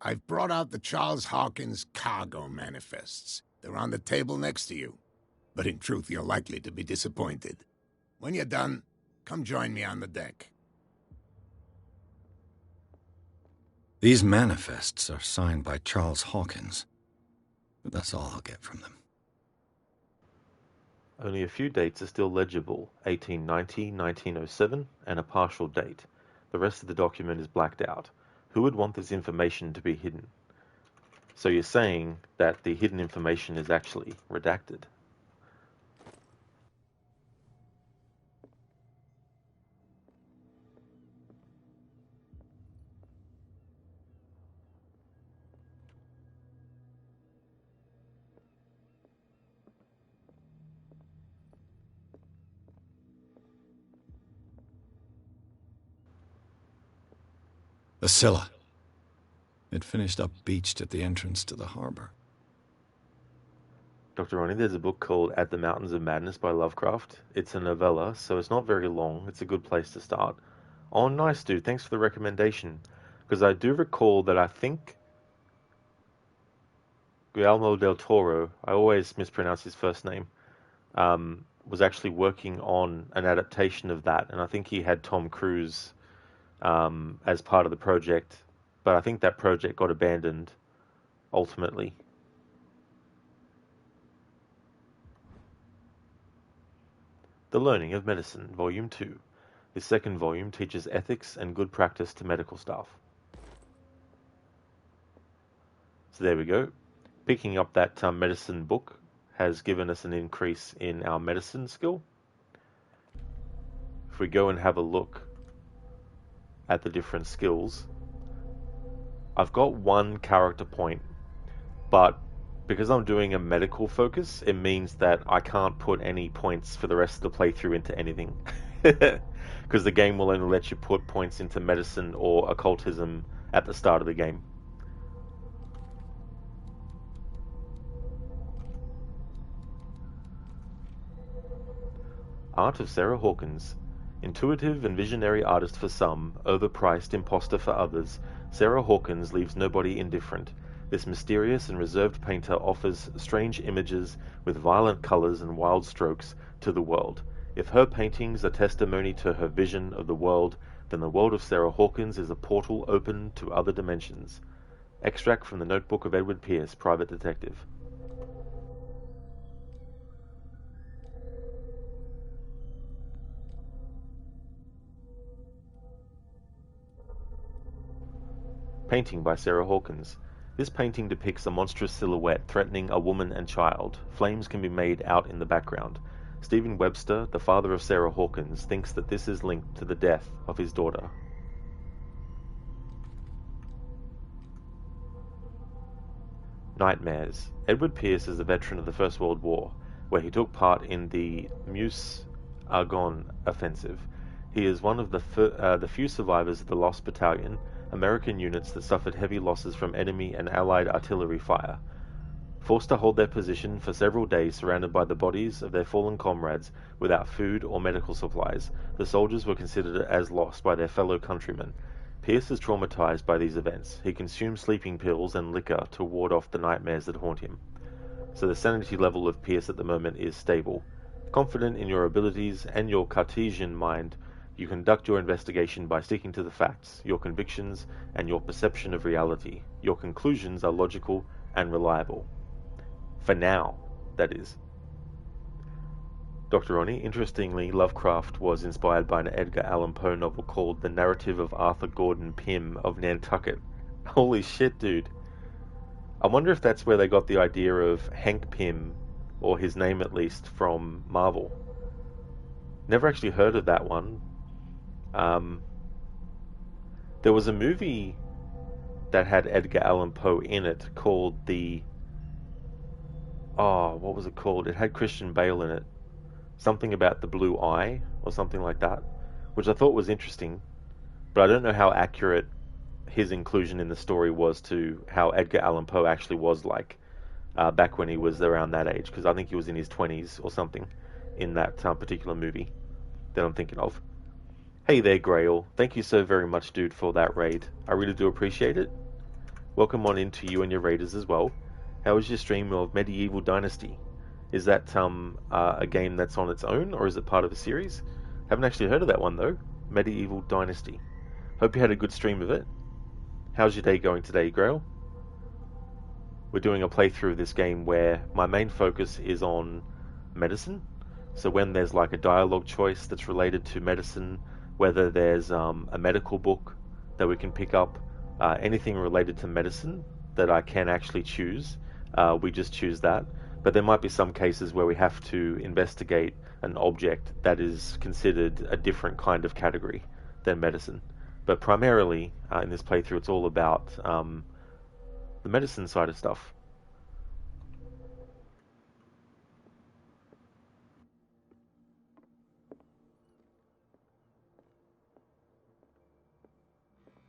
I've brought out the Charles Hawkins cargo manifests. They're on the table next to you. But in truth, you're likely to be disappointed. When you're done, come join me on the deck. These manifests are signed by Charles Hawkins. But that's all I'll get from them. Only a few dates are still legible, 1890, 1907, and a partial date. The rest of the document is blacked out. Who would want this information to be hidden? So you're saying that the hidden information is actually redacted. The Scylla. It finished up beached at the entrance to the harbor. Dr. Ronnie, there's a book called At the Mountains of Madness by Lovecraft. It's a novella, so it's not very long. It's a good place to start. Oh, nice, dude. Thanks for the recommendation. Because I do recall that I think Guillermo del Toro, I always mispronounce his first name, was actually working on an adaptation of that. And I think he had Tom Cruise as part of the project. But I think that project got abandoned, ultimately. The Learning of Medicine, Volume 2. This second volume teaches ethics and good practice to medical staff. So there we go. Picking up that medicine book has given us an increase in our medicine skill. If we go and have a look at the different skills, I've got one character point, but because I'm doing a medical focus, it means that I can't put any points for the rest of the playthrough into anything. Because the game will only let you put points into medicine or occultism at the start of the game. Art of Sarah Hawkins. Intuitive and visionary artist for some, overpriced imposter for others, Sarah Hawkins leaves nobody indifferent. This mysterious and reserved painter offers strange images with violent colors and wild strokes to the world. If her paintings are testimony to her vision of the world, then the world of Sarah Hawkins is a portal open to other dimensions. Extract from the notebook of Edward Pierce, private detective. Painting by Sarah Hawkins. This painting depicts a monstrous silhouette threatening a woman and child. Flames can be made out in the background. Stephen Webster, the father of Sarah Hawkins, thinks that this is linked to the death of his daughter. Nightmares. Edward Pierce is a veteran of the First World War, where he took part in the Meuse-Argonne offensive. He is one of the few survivors of the Lost Battalion, American units that suffered heavy losses from enemy and Allied artillery fire. Forced to hold their position for several days surrounded by the bodies of their fallen comrades without food or medical supplies, the soldiers were considered as lost by their fellow countrymen. Pierce is traumatized by these events. He consumes sleeping pills and liquor to ward off the nightmares that haunt him. So the sanity level of Pierce at the moment is stable. Confident in your abilities and your Cartesian mind, you conduct your investigation by sticking to the facts, your convictions, and your perception of reality. Your conclusions are logical and reliable. For now, that is. Dr. Ronnie, interestingly, Lovecraft was inspired by an Edgar Allan Poe novel called The Narrative of Arthur Gordon Pym of Nantucket. Holy shit, dude. I wonder if that's where they got the idea of Hank Pym, or his name at least, from Marvel. Never actually heard of that one. There was a movie that had Edgar Allan Poe in it called what was it called? It had Christian Bale in it. Something about the blue eye, or something like that, which I thought was interesting, but I don't know how accurate his inclusion in the story was to how Edgar Allan Poe actually was like back when he was around that age, because I think he was in his 20s or something in that particular movie that I'm thinking of. Hey there, Grail. Thank you so very much, dude, for that raid. I really do appreciate it. Welcome on into you and your raiders as well. How was your stream of Medieval Dynasty? Is that a game that's on its own, or is it part of a series? Haven't actually heard of that one, though. Medieval Dynasty. Hope you had a good stream of it. How's your day going today, Grail? We're doing a playthrough of this game where my main focus is on medicine. So when there's like a dialogue choice that's related to medicine, whether there's a medical book that we can pick up, anything related to medicine that I can actually choose, we just choose that. But there might be some cases where we have to investigate an object that is considered a different kind of category than medicine. But primarily, in this playthrough, it's all about the medicine side of stuff.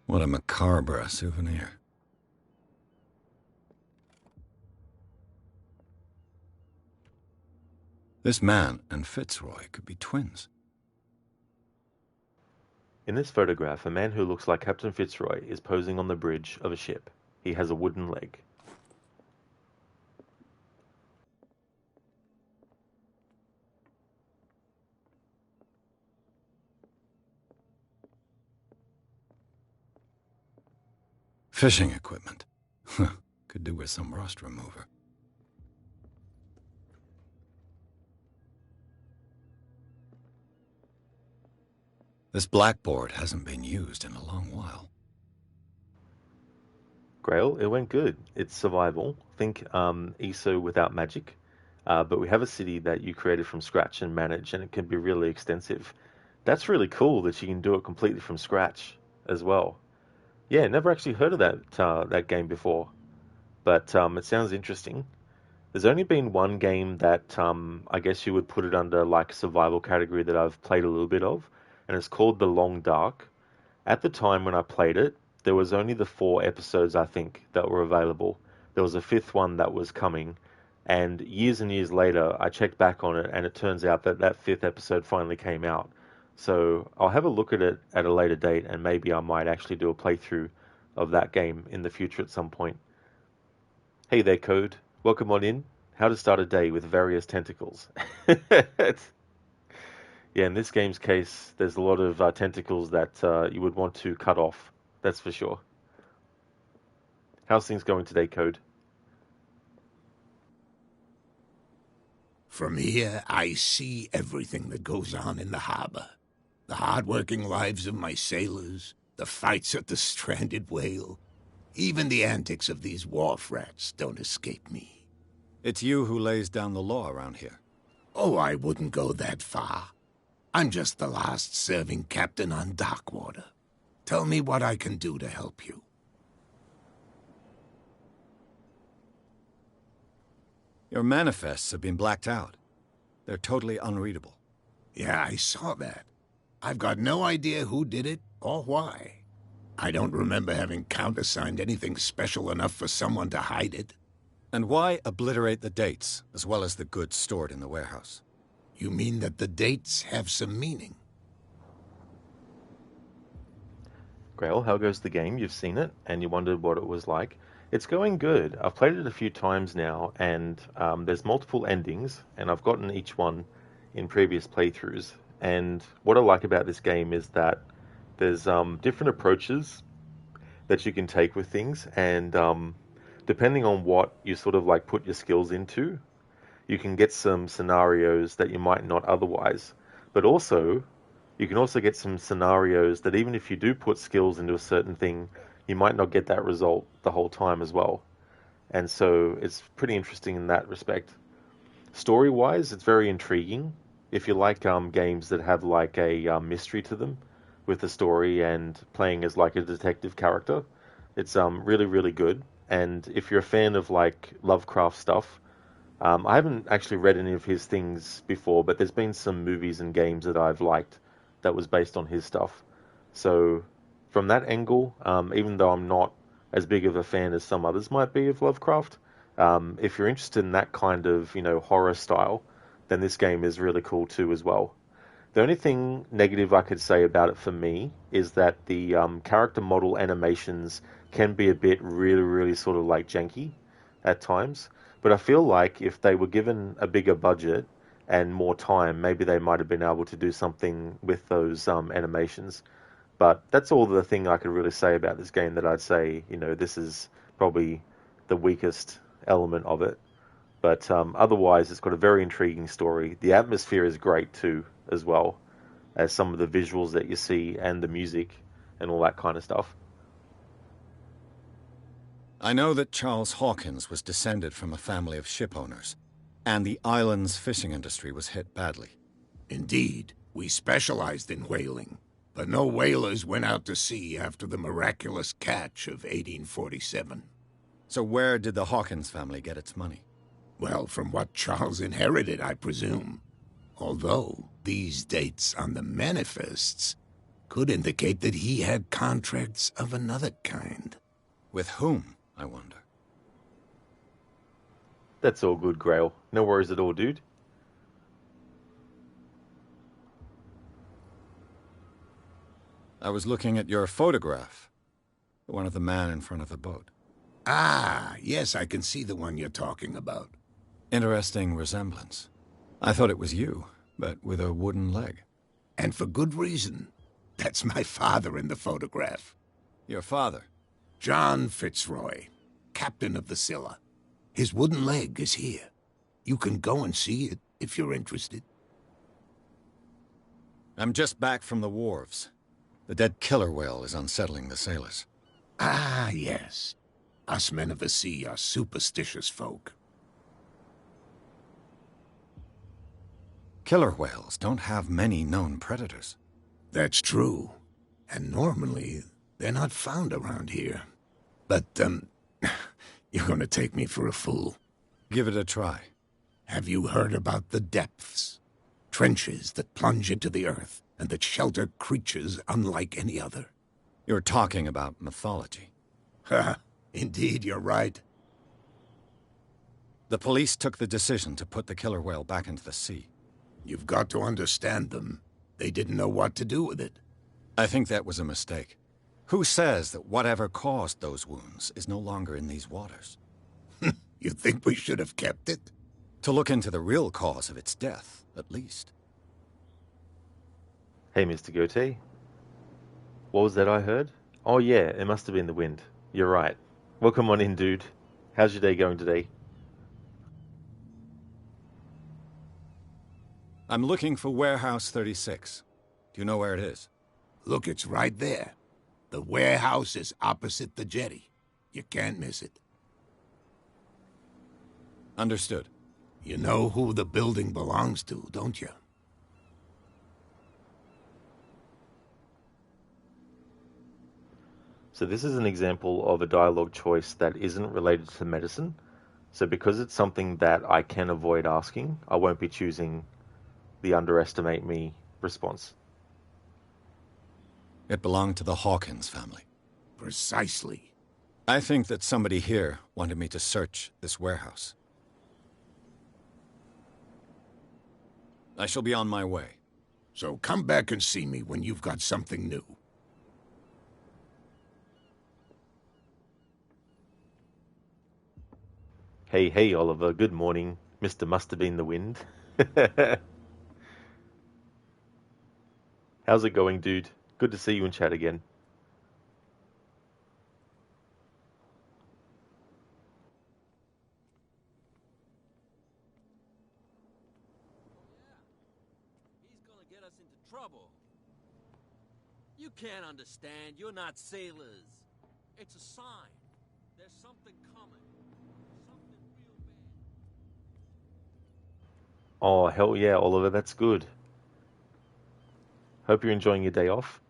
What a macabre souvenir. This man and Fitzroy could be twins. In this photograph, a man who looks like Captain Fitzroy is posing on the bridge of a ship. He has a wooden leg. Fishing equipment. Could do with some rust remover. This blackboard hasn't been used in a long while. Grail, it went good. It's survival. Think ESO without magic. But we have a city that you created from scratch and manage, and it can be really extensive. That's really cool that you can do it completely from scratch as well. Yeah, never actually heard of that game before, but it sounds interesting. There's only been one game that I guess you would put it under like survival category that I've played a little bit of, and it's called The Long Dark. At the time when I played it, there was only the 4 episodes I think that were available. There was a fifth one that was coming, and years later I checked back on it, and it turns out that that fifth episode finally came out. So I'll have a look at it at a later date, and maybe I might actually do a playthrough of that game in the future at some point. Hey there, Code. Welcome on in. How to start a day with various tentacles. Yeah, in this game's case, there's a lot of tentacles that you would want to cut off. That's for sure. How's things going today, Code? From here, I see everything that goes on in the harbor. The hard-working lives of my sailors, the fights at the stranded whale. Even the antics of these wharf rats don't escape me. It's you who lays down the law around here. Oh, I wouldn't go that far. I'm just the last serving captain on Darkwater. Tell me what I can do to help you. Your manifests have been blacked out. They're totally unreadable. Yeah, I saw that. I've got no idea who did it or why. I don't remember having countersigned anything special enough for someone to hide it. And why obliterate the dates, as well as the goods stored in the warehouse? You mean that the dates have some meaning? Grail, how goes the game? You've seen it, and you wondered what it was like. It's going good. I've played it a few times now, and there's multiple endings, and I've gotten each one in previous playthroughs. And what I like about this game is that there's different approaches that you can take with things, and depending on what you sort of like put your skills into, you can get some scenarios that you might not otherwise. But also, you can also get some scenarios that even if you do put skills into a certain thing, you might not get that result the whole time as well. And so it's pretty interesting in that respect. Story-wise, it's very intriguing. If you like games that have like a mystery to them with the story and playing as like a detective character, it's really, really good. And if you're a fan of like Lovecraft stuff, I haven't actually read any of his things before, but there's been some movies and games that I've liked that was based on his stuff. So from that angle, even though I'm not as big of a fan as some others might be of Lovecraft, if you're interested in that kind of, horror style, then this game is really cool too as well. The only thing negative I could say about it for me is that the character model animations can be a bit really, really sort of like janky at times. But I feel like if they were given a bigger budget and more time, maybe they might have been able to do something with those animations. But that's all the thing I could really say about this game, that I'd say, this is probably the weakest element of it. But otherwise, it's got a very intriguing story. The atmosphere is great too, as well as some of the visuals that you see and the music and all that kind of stuff. I know that Charles Hawkins was descended from a family of ship owners, and the island's fishing industry was hit badly. Indeed, we specialized in whaling, but no whalers went out to sea after the miraculous catch of 1847. So where did the Hawkins family get its money? Well, from what Charles inherited, I presume. Although these dates on the manifests could indicate that he had contracts of another kind. With whom, I wonder? That's all good, Grail. No worries at all, dude. I was looking at your photograph. The one of the man in front of the boat. Ah, yes, I can see the one you're talking about. Interesting resemblance. I thought it was you, but with a wooden leg. And for good reason. That's my father in the photograph. Your father? John Fitzroy, captain of the Scylla. His wooden leg is here. You can go and see it if you're interested. I'm just back from the wharves. The dead killer whale is unsettling the sailors. Ah, yes. Us men of the sea are superstitious folk. Killer whales don't have many known predators. That's true. And normally, they're not found around here. But, you're gonna take me for a fool. Give it a try. Have you heard about the depths? Trenches that plunge into the earth and that shelter creatures unlike any other. You're talking about mythology. Ha! Indeed, you're right. The police took the decision to put the killer whale back into the sea. You've got to understand them. They didn't know what to do with it. I think that was a mistake. Who says that whatever caused those wounds is no longer in these waters? You think we should have kept it? To look into the real cause of its death, at least. Hey, Mr. Goatee. What was that I heard? Oh yeah, it must have been the wind. You're right. Welcome on in, dude. How's your day going today? I'm looking for Warehouse 36. Do you know where it is? Look, it's right there. The warehouse is opposite the jetty. You can't miss it. Understood. You know who the building belongs to, don't you? So this is an example of a dialogue choice that isn't related to medicine. So because it's something that I can avoid asking, I won't be choosing the underestimate me response. It belonged to the Hawkins family. Precisely. I think that somebody here wanted me to search this warehouse. I shall be on my way. So come back and see me when you've got something new. Hey, Oliver. Good morning. Mr. Must Have Been the Wind. How's it going, dude? Good to see you in chat again. He's gonna get us into trouble. You can't understand. You're not sailors. It's a sign. There's something coming. Something real bad. Oh, hell yeah, Oliver. That's good. Hope you're enjoying your day off.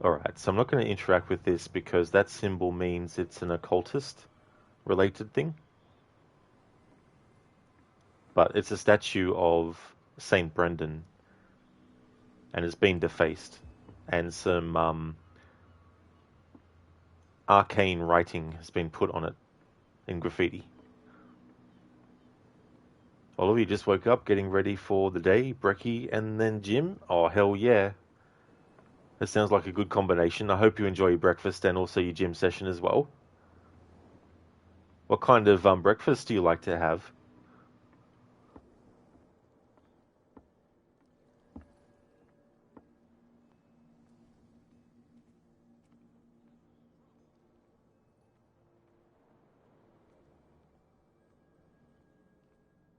Alright, so I'm not going to interact with this because that symbol means it's an occultist related thing. But it's a statue of Saint Brendan, and it's been defaced, and some arcane writing has been put on it in graffiti. All of you just woke up, getting ready for the day, brekkie, and then gym? Oh, hell yeah. That sounds like a good combination. I hope you enjoy your breakfast and also your gym session as well. What kind of breakfast do you like to have?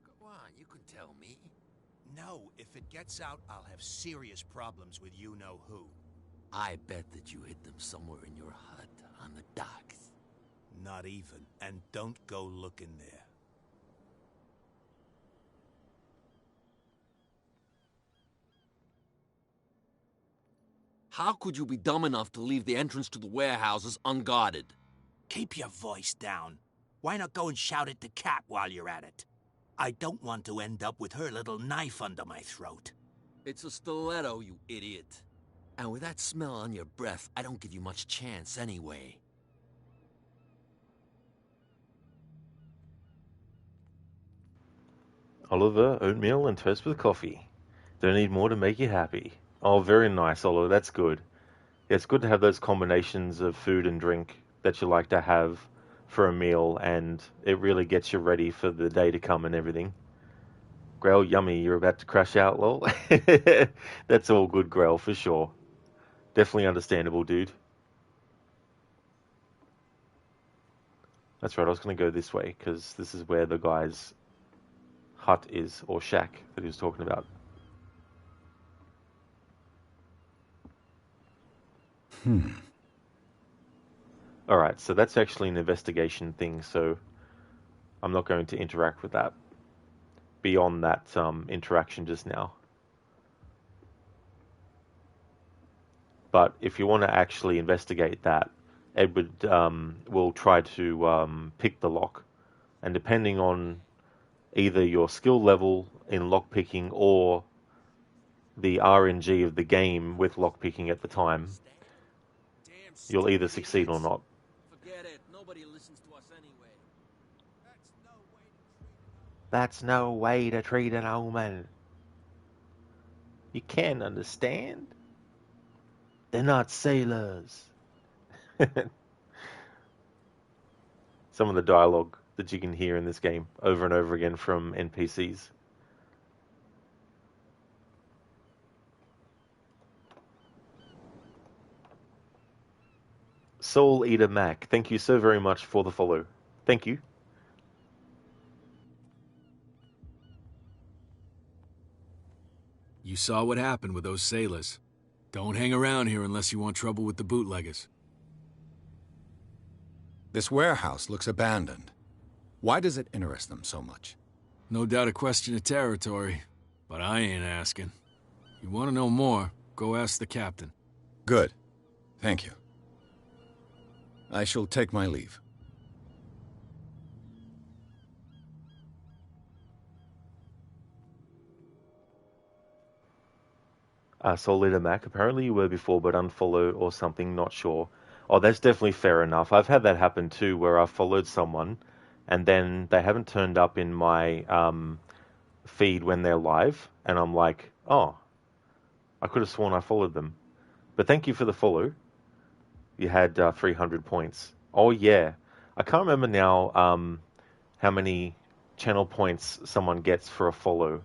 Go on, you can tell me. No, if it gets out, I'll have serious problems with you-know-who. I bet that you hid them somewhere in your hut on the docks. Not even. And don't go looking there. How could you be dumb enough to leave the entrance to the warehouses unguarded? Keep your voice down. Why not go and shout at the cat while you're at it? I don't want to end up with her little knife under my throat. It's a stiletto, you idiot. And with that smell on your breath, I don't give you much chance anyway. Oliver, oatmeal and toast with coffee. Don't need more to make you happy. Oh, very nice, Oliver. That's good. Yeah, it's good to have those combinations of food and drink that you like to have for a meal, and it really gets you ready for the day to come and everything. Grail, yummy. You're about to crash out, lol. That's all good, Grail, for sure. Definitely understandable, dude. That's right, I was going to go this way, because this is where the guy's hut is, or shack, that he was talking about. Alright, so that's actually an investigation thing, so I'm not going to interact with that beyond that interaction just now. But if you want to actually investigate that, Edward will try to pick the lock. And depending on either your skill level in lockpicking or the RNG of the game with lockpicking at the time, you'll either succeed or not. Forget it. Nobody listens to us anyway. That's no way to treat an omen. You can't understand? They're not sailors. Some of the dialogue that you can hear in this game over and over again from NPCs. Soul Eater Mac, thank you so very much for the follow. Thank you. You saw what happened with those sailors. Don't hang around here unless you want trouble with the bootleggers. This warehouse looks abandoned. Why does it interest them so much? No doubt a question of territory, but I ain't asking. You want to know more, go ask the captain. Good. Thank you. I shall take my leave. Soul Leader Mac, apparently you were before but unfollowed or something, not sure. Oh, that's definitely fair enough. I've had that happen too, where I've followed someone and then they haven't turned up in my feed when they're live, and I'm like, oh, I could have sworn I followed them. But thank you for the follow. You had 300 points. Oh yeah. I can't remember now how many channel points someone gets for a follow.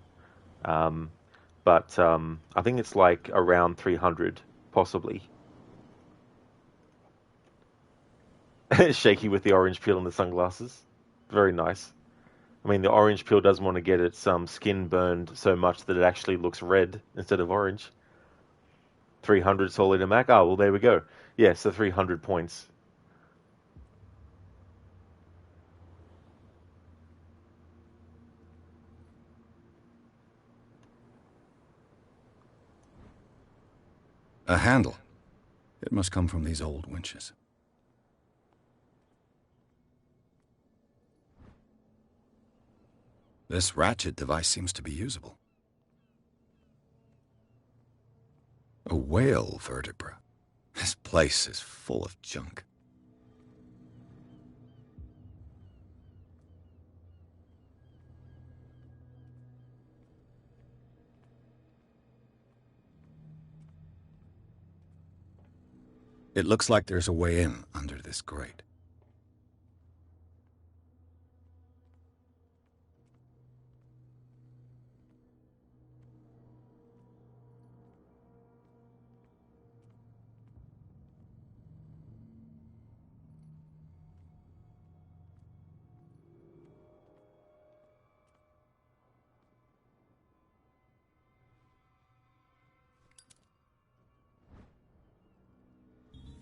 But I think it's like around 300, possibly. Shaky with the orange peel and the sunglasses. Very nice. I mean, the orange peel doesn't want to get its skin burned so much that it actually looks red instead of orange. 300 Soul Eater Mac. Oh, well, there we go. Yeah, so 300 points. A handle. It must come from these old winches. This ratchet device seems to be usable. A whale vertebra. This place is full of junk. It looks like there's a way in under this grate.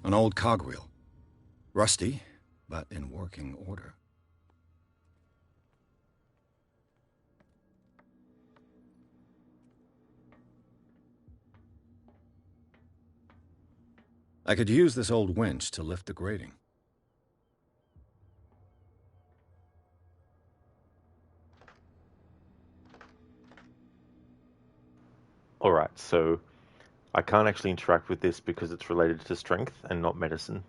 An old cogwheel. Rusty, but in working order. I could use this old winch to lift the grating. Alright, so I can't actually interact with this because it's related to strength and not medicine.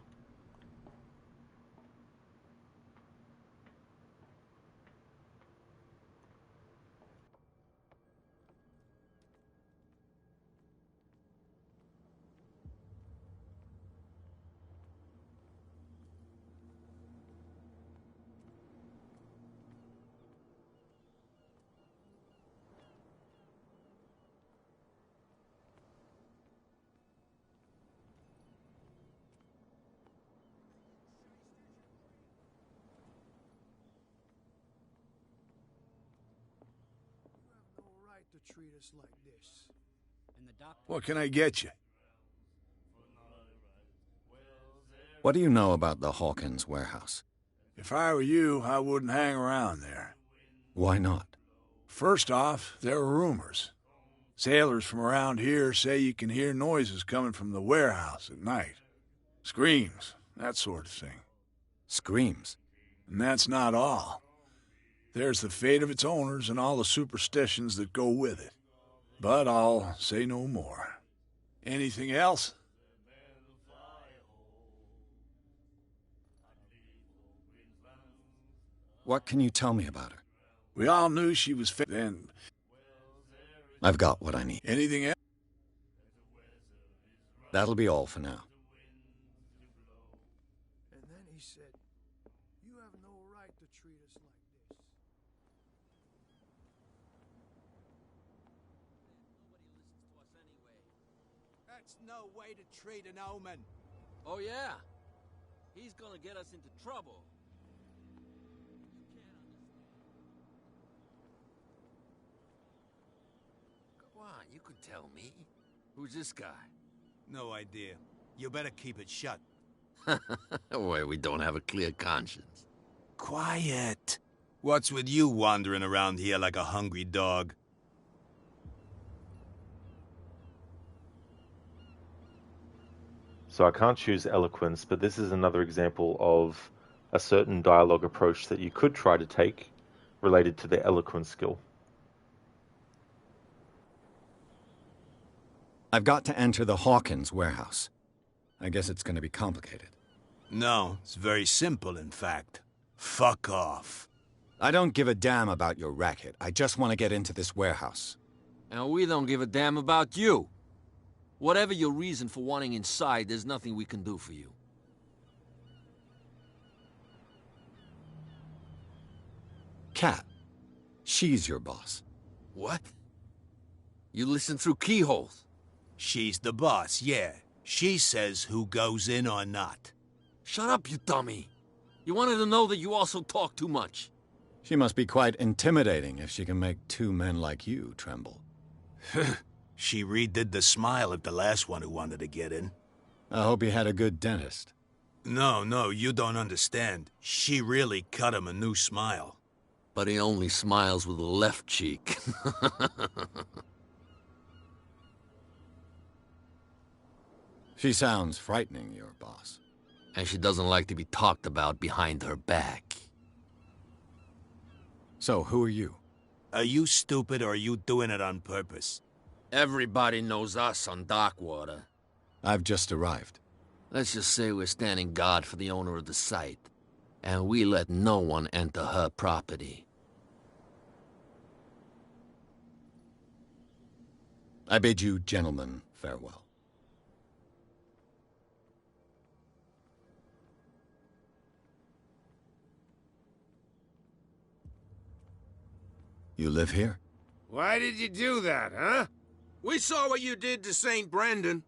To treat us like this. And the doctor. What can I get you? What do you know about the Hawkins warehouse? If I were you, I wouldn't hang around there. Why not? First off, there are rumors. Sailors from around here say you can hear noises coming from the warehouse at night. Screams, that sort of thing. Screams? And that's not all. There's the fate of its owners and all the superstitions that go with it. But I'll say no more. Anything else? What can you tell me about her? We all knew she was then. I've got what I need. Anything else? That'll be all for now. And then he said, "You have no right to treat us like this." That's no way to treat an omen. Oh, yeah? He's gonna get us into trouble. Go on, you can tell me. Who's this guy? No idea. You better keep it shut. Why, we don't have a clear conscience. Quiet. What's with you wandering around here like a hungry dog? So I can't choose eloquence, but this is another example of a certain dialogue approach that you could try to take related to the eloquence skill. I've got to enter the Hawkins warehouse. I guess it's going to be complicated. No, it's very simple, in fact. Fuck off. I don't give a damn about your racket. I just want to get into this warehouse. And we don't give a damn about you. Whatever your reason for wanting inside, there's nothing we can do for you. Kat, she's your boss. What? You listen through keyholes? She's the boss, yeah. She says who goes in or not. Shut up, you dummy. You wanted to know that you also talk too much. She must be quite intimidating if she can make two men like you tremble. She redid the smile at the last one who wanted to get in. I hope he had a good dentist. No, you don't understand. She really cut him a new smile. But he only smiles with the left cheek. She sounds frightening, your boss. And she doesn't like to be talked about behind her back. So, who are you? Are you stupid or are you doing it on purpose? Everybody knows us on Darkwater. I've just arrived. Let's just say we're standing guard for the owner of the site. And we let no one enter her property. I bid you gentlemen farewell. You live here? Why did you do that, huh? We saw what you did to St. Brendan.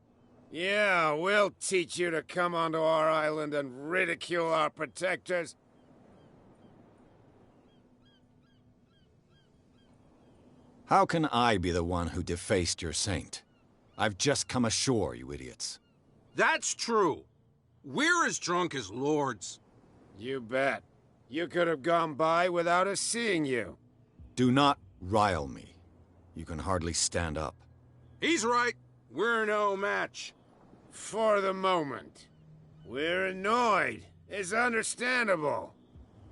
Yeah, we'll teach you to come onto our island and ridicule our protectors. How can I be the one who defaced your saint? I've just come ashore, you idiots. That's true. We're as drunk as lords. You bet. You could have gone by without us seeing you. Do not rile me. You can hardly stand up. He's right. We're no match. For the moment. We're annoyed. It's understandable.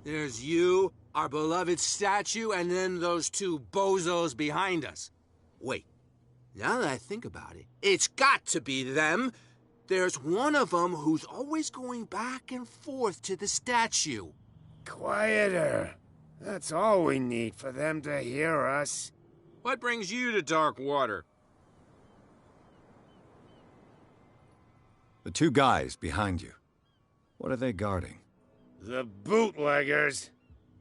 There's you, our beloved statue, and then those two bozos behind us. Wait. Now that I think about it, it's got to be them. There's one of them who's always going back and forth to the statue. Quieter. That's all we need for them to hear us. What brings you to Darkwater? The two guys behind you. What are they guarding? The bootleggers.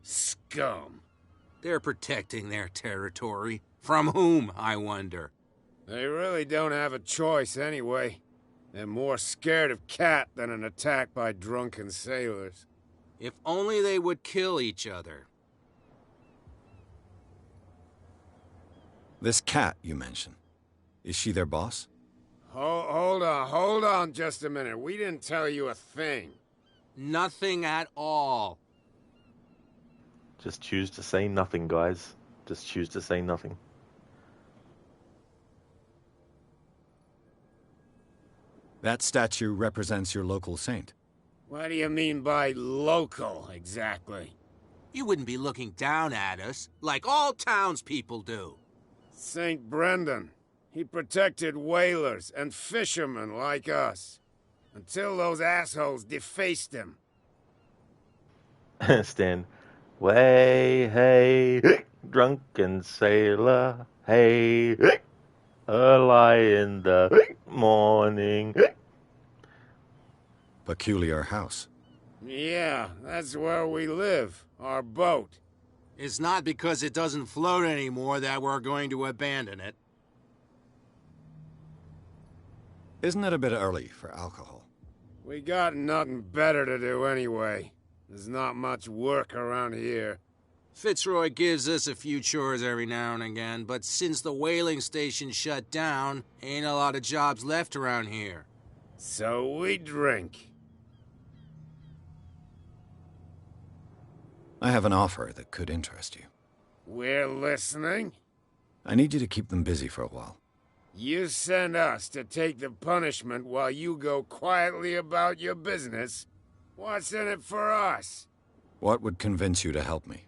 Scum. They're protecting their territory. From whom, I wonder? They really don't have a choice anyway. They're more scared of Cat than an attack by drunken sailors. If only they would kill each other. This Cat you mentioned. Is she their boss? Hold on just a minute. We didn't tell you a thing. Nothing at all. Just choose to say nothing, guys. Just choose to say nothing. That statue represents your local saint. What do you mean by local, exactly? You wouldn't be looking down at us, like all townspeople do. St. Brendan. He protected whalers and fishermen like us. Until those assholes defaced him. Stan. Way, hey, drunken sailor, hey, early in the morning. Peculiar house. Yeah, that's where we live. Our boat. It's not because it doesn't float anymore that we're going to abandon it. Isn't it a bit early for alcohol? We got nothing better to do anyway. There's not much work around here. Fitzroy gives us a few chores every now and again, but since the whaling station shut down, ain't a lot of jobs left around here. So we drink. I have an offer that could interest you. We're listening. I need you to keep them busy for a while. You send us to take the punishment while you go quietly about your business. What's in it for us? What would convince you to help me?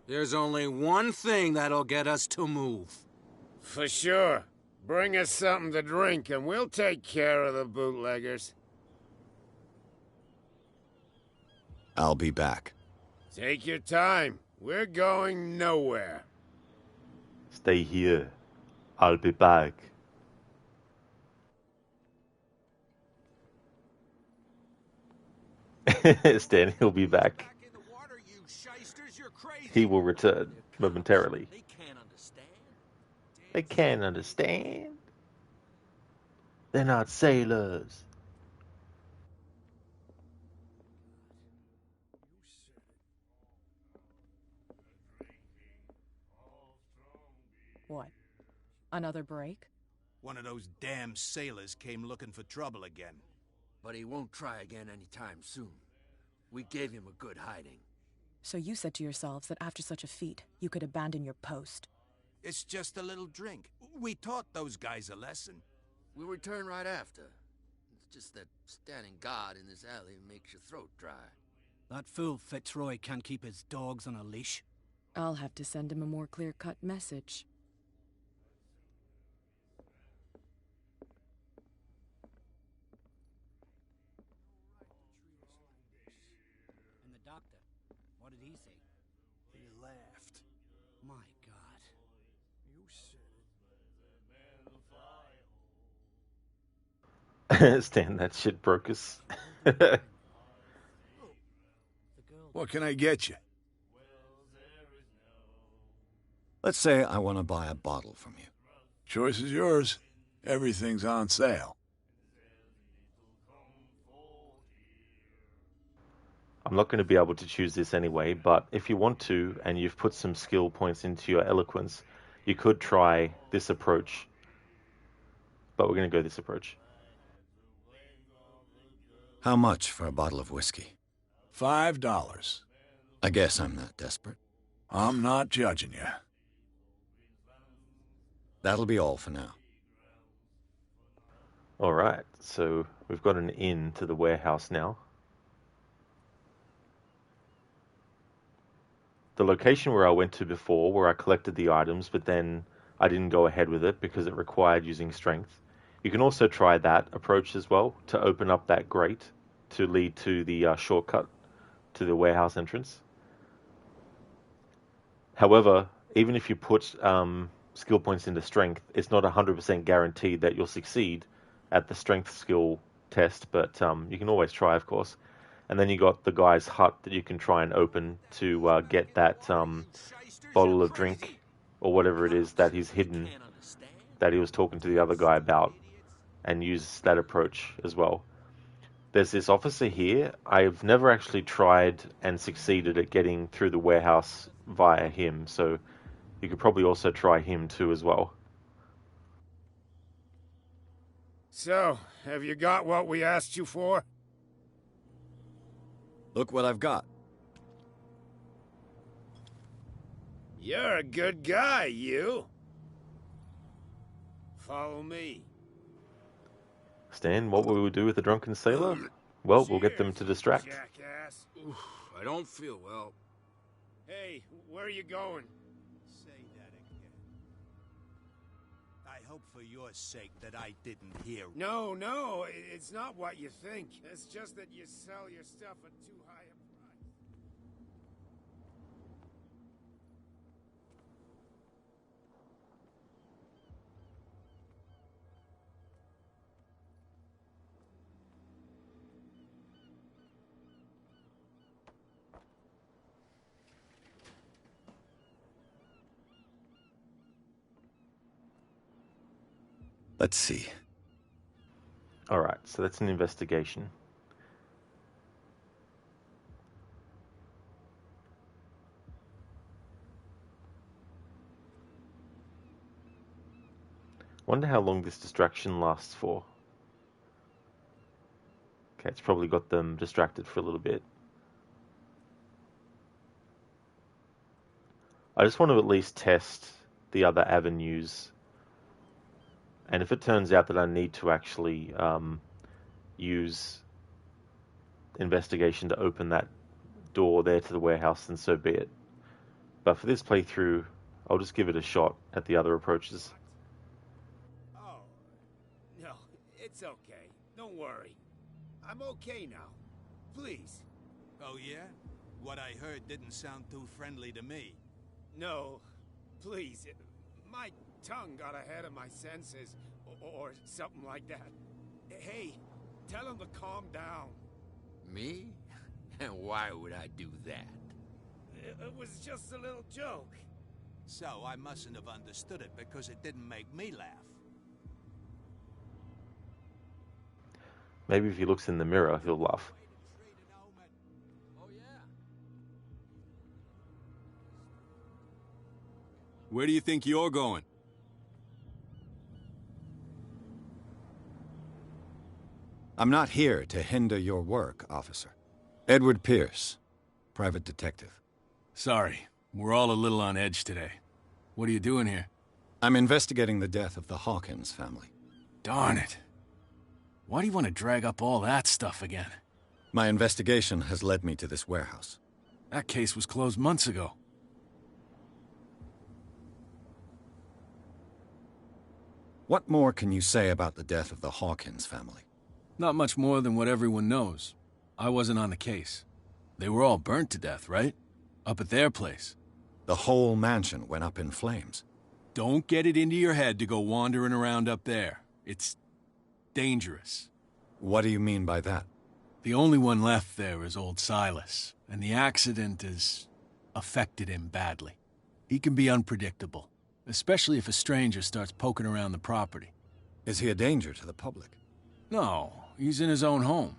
There's only one thing that'll get us to move. For sure. Bring us something to drink and we'll take care of the bootleggers. I'll be back. Take your time. We're going nowhere. Stay here. I'll be back. Stan, he'll be back. He will return momentarily. They can't understand. They're not sailors. What? Another break? One of those damn sailors came looking for trouble again. But he won't try again anytime soon. We gave him a good hiding. So you said to yourselves that after such a feat, you could abandon your post. It's just a little drink. We taught those guys a lesson. We'll return right after. It's just that standing guard in this alley makes your throat dry. That fool Fitzroy can't keep his dogs on a leash. I'll have to send him a more clear-cut message. And the doctor, what did he say? He laughed. My God. You said it. Stan, that shit broke us. What can I get you? Let's say I want to buy a bottle from you. Choice is yours. Everything's on sale. I'm not going to be able to choose this anyway, but if you want to, and you've put some skill points into your eloquence, you could try this approach. But we're going to go this approach. How much for a bottle of whiskey? $5. I guess I'm not desperate. I'm not judging you. That'll be all for now. All right, so we've got an inn to the warehouse now. The location where I went to before, where I collected the items, but then I didn't go ahead with it because it required using strength. You can also try that approach as well, to open up that grate to lead to the shortcut to the warehouse entrance. However, even if you put skill points into strength, it's not 100% guaranteed that you'll succeed at the strength skill test, but you can always try, of course. And then you got the guy's hut that you can try and open to get that bottle of drink or whatever it is that he's hidden, that he was talking to the other guy about, and use that approach as well. There's this officer here. I've never actually tried and succeeded at getting through the warehouse via him, so you could probably also try him too as well. So, have you got what we asked you for? Look what I've got. You're a good guy, you. Follow me. Stan, what will we do with the drunken sailor? Well, we'll get them to distract. Jackass. Oof, I don't feel well. Hey, where are you going? Say that again. I hope for your sake that I didn't hear. No, it's not what you think. It's just that you sell your stuff at too high a price. Let's see. Alright, so that's an investigation. Wonder how long this distraction lasts for. Okay, it's probably got them distracted for a little bit. I just want to at least test the other avenues. And if it turns out that I need to actually use investigation to open that door there to the warehouse, then so be it. But for this playthrough, I'll just give it a shot at the other approaches. Oh, no, it's okay. Don't worry. I'm okay now. Please. Oh, yeah? What I heard didn't sound too friendly to me. No, please. My tongue got ahead of my senses, or something like that. Hey, tell him to calm down. Me? And why would I do that? It was just a little joke. So I mustn't have understood it because it didn't make me laugh. Maybe if he looks in the mirror, he'll laugh. Oh, yeah. Where do you think you're going? I'm not here to hinder your work, officer. Edward Pierce, private detective. Sorry, we're all a little on edge today. What are you doing here? I'm investigating the death of the Hawkins family. Darn it. Why do you want to drag up all that stuff again? My investigation has led me to this warehouse. That case was closed months ago. What more can you say about the death of the Hawkins family? Not much more than what everyone knows. I wasn't on the case. They were all burnt to death, right? Up at their place. The whole mansion went up in flames. Don't get it into your head to go wandering around up there. It's dangerous. What do you mean by that? The only one left there is old Silas, and the accident has affected him badly. He can be unpredictable, especially if a stranger starts poking around the property. Is he a danger to the public? No, he's in his own home.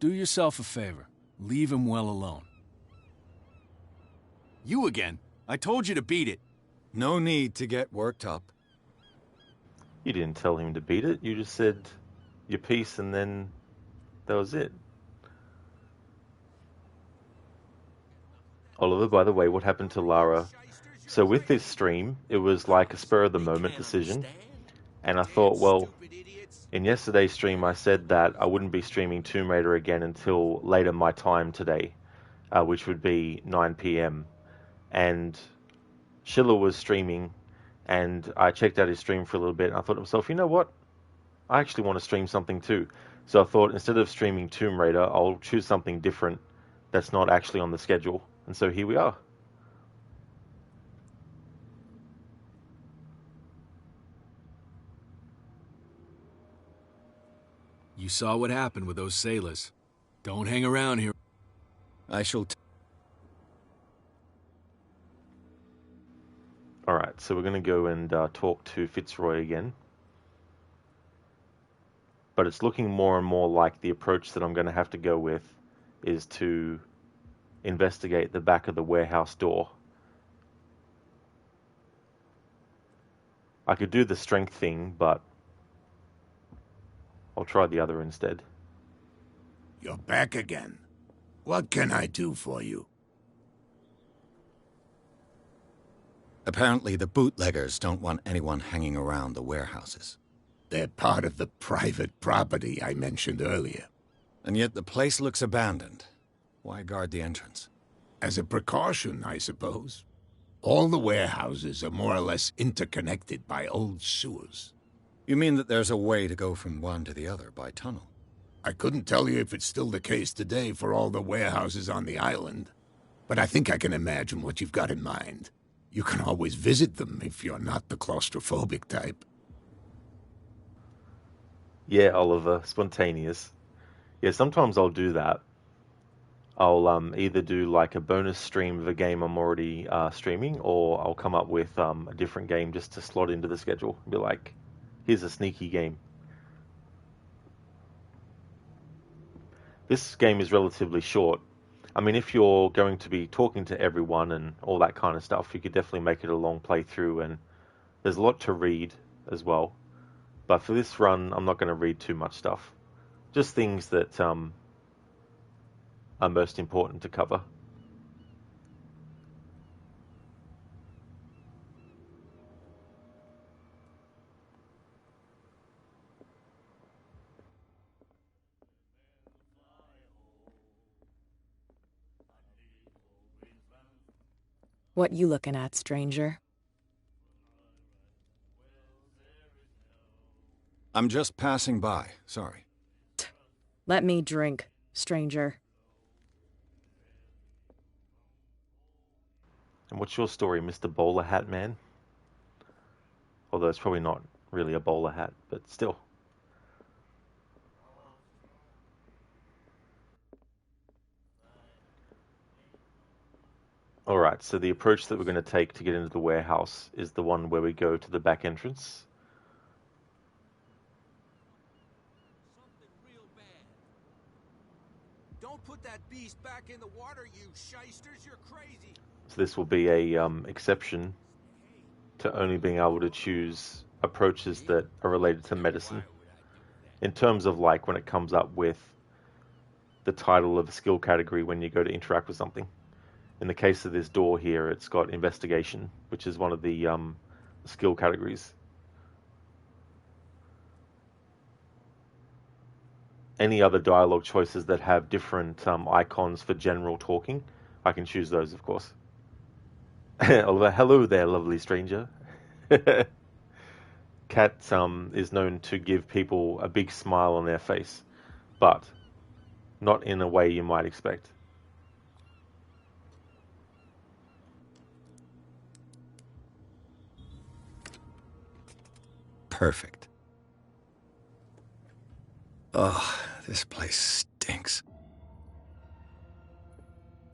Do yourself a favor. Leave him well alone. You again? I told you to beat it. No need to get worked up. You didn't tell him to beat it. You just said your piece and then that was it. Oliver, by the way, what happened to Lara? So with this stream, it was like a spur-of-the-moment decision. And I thought, well, in yesterday's stream I said that I wouldn't be streaming Tomb Raider again until later my time today, which would be 9 PM. And Schiller was streaming, and I checked out his stream for a little bit, and I thought to myself, you know what? I actually want to stream something too. So I thought, instead of streaming Tomb Raider, I'll choose something different that's not actually on the schedule. And so here we are. You saw what happened with those sailors. Don't hang around here. I shall Alright, so we're going to go and talk to Fitzroy again. But it's looking more and more like the approach that I'm going to have to go with is to investigate the back of the warehouse door. I could do the strength thing, but I'll try the other instead. You're back again. What can I do for you? Apparently the bootleggers don't want anyone hanging around the warehouses. They're part of the private property I mentioned earlier. And yet the place looks abandoned. Why guard the entrance? As a precaution, I suppose. All the warehouses are more or less interconnected by old sewers. You mean that there's a way to go from one to the other by tunnel? I couldn't tell you if it's still the case today for all the warehouses on the island, but I think I can imagine what you've got in mind. You can always visit them if you're not the claustrophobic type. Yeah, Oliver, spontaneous. Yeah, sometimes I'll do that. I'll either do like a bonus stream of a game I'm already streaming, or I'll come up with a different game just to slot into the schedule. Be like, here's a sneaky game. This game is relatively short. I mean, if you're going to be talking to everyone and all that kind of stuff, you could definitely make it a long playthrough, and there's a lot to read as well. But for this run, I'm not going to read too much stuff. Just things that are most important to cover. What you looking at, stranger? I'm just passing by, sorry. Let me drink, stranger. And what's your story, Mr. Bowler Hat Man? Although it's probably not really a bowler hat, but still. Alright, so the approach that we're going to take to get into the warehouse is the one where we go to the back entrance. Don't put that beast back in the water, you shysters. You're crazy. So this will be a exception to only being able to choose approaches that are related to medicine. In terms of like when it comes up with the title of a skill category when you go to interact with something. In the case of this door here, it's got investigation, which is one of the skill categories. Any other dialogue choices that have different icons for general talking, I can choose those, of course. Oliver, hello there, lovely stranger. Cat is known to give people a big smile on their face, but not in a way you might expect. Perfect. Ugh, this place stinks.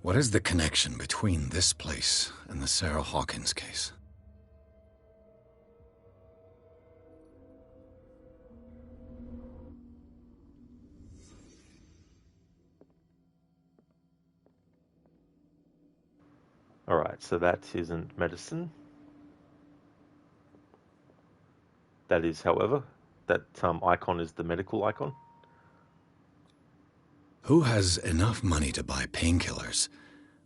What is the connection between this place and the Sarah Hawkins case? Alright, so that isn't medicine. That is, however, that icon is the medical icon. Who has enough money to buy painkillers,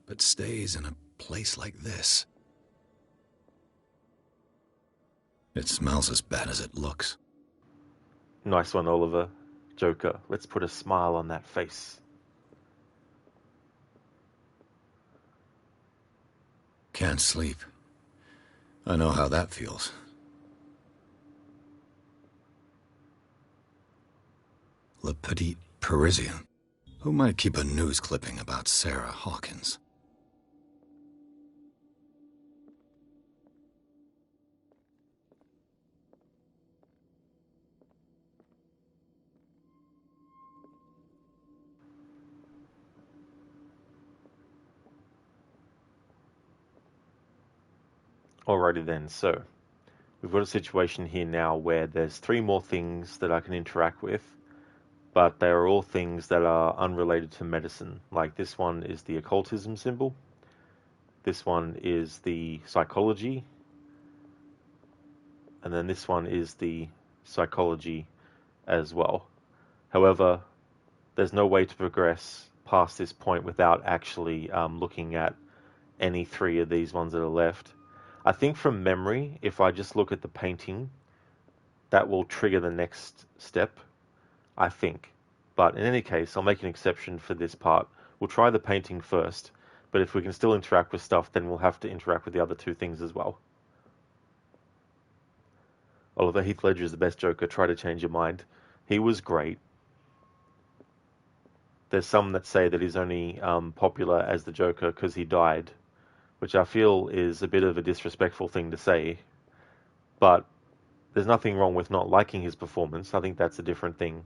but stays in a place like this? It smells as bad as it looks. Nice one, Oliver. Joker, let's put a smile on that face. Can't sleep. I know how that feels. Le Petit Parisien. Who might keep a news clipping about Sarah Hawkins? Alrighty then, so we've got a situation here now where there's 3 more things that I can interact with, but they are all things that are unrelated to medicine. Like this one is the occultism symbol, this one is the psychology, and then this one is the psychology as well. However, there's no way to progress past this point without actually looking at any three of these ones that are left. I think from memory, if I just look at the painting, that will trigger the next step, I think. But in any case, I'll make an exception for this part. We'll try the painting first, but if we can still interact with stuff, then we'll have to interact with the other two things as well. Although Heath Ledger is the best Joker, try to change your mind. He was great. There's some that say that he's only popular as the Joker because he died, which I feel is a bit of a disrespectful thing to say. But there's nothing wrong with not liking his performance. I think that's a different thing.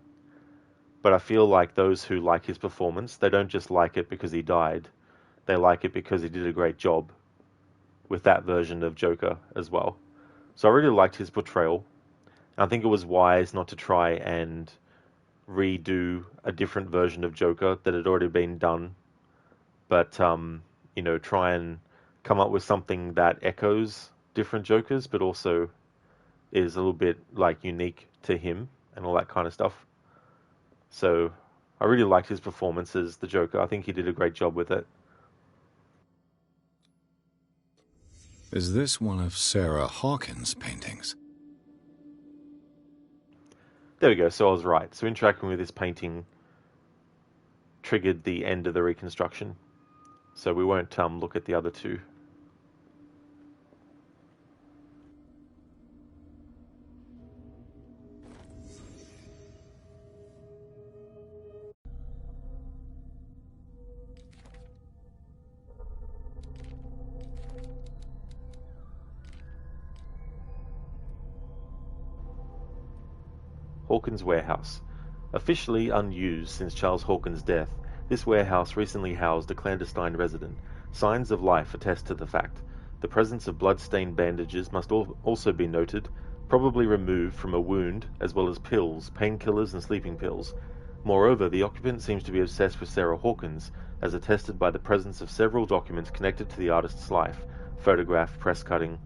But I feel like those who like his performance, they don't just like it because he died. They like it because he did a great job with that version of Joker as well. So I really liked his portrayal. I think it was wise not to try and redo a different version of Joker that had already been done. But, try and come up with something that echoes different Jokers, but also is a little bit, unique to him and all that kind of stuff. So I really liked his performance as the Joker. I think he did a great job with it. Is this one of Sarah Hawkins' paintings? There we go, so I was right. So interacting with this painting triggered the end of the reconstruction. So we won't look at the other two. Hawkins Warehouse. Officially unused since Charles Hawkins' death, this warehouse recently housed a clandestine resident. Signs of life attest to the fact. The presence of blood-stained bandages must also be noted, probably removed from a wound, as well as pills, painkillers and sleeping pills. Moreover, the occupant seems to be obsessed with Sarah Hawkins, as attested by the presence of several documents connected to the artist's life, photograph, press cutting.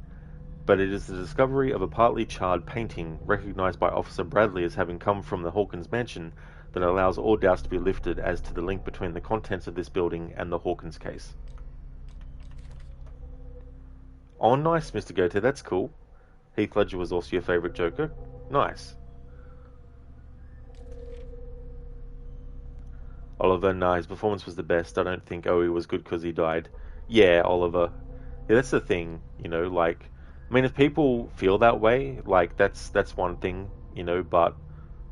But it is the discovery of a partly charred painting, recognized by Officer Bradley as having come from the Hawkins mansion, that allows all doubts to be lifted as to the link between the contents of this building and the Hawkins case. Oh, nice, Mr. Goethe, that's cool. Heath Ledger was also your favourite Joker? Nice. Oliver, nah, his performance was the best. I don't think he was good because he died. Yeah, Oliver. Yeah, that's the thing, I mean, if people feel that way, that's one thing, but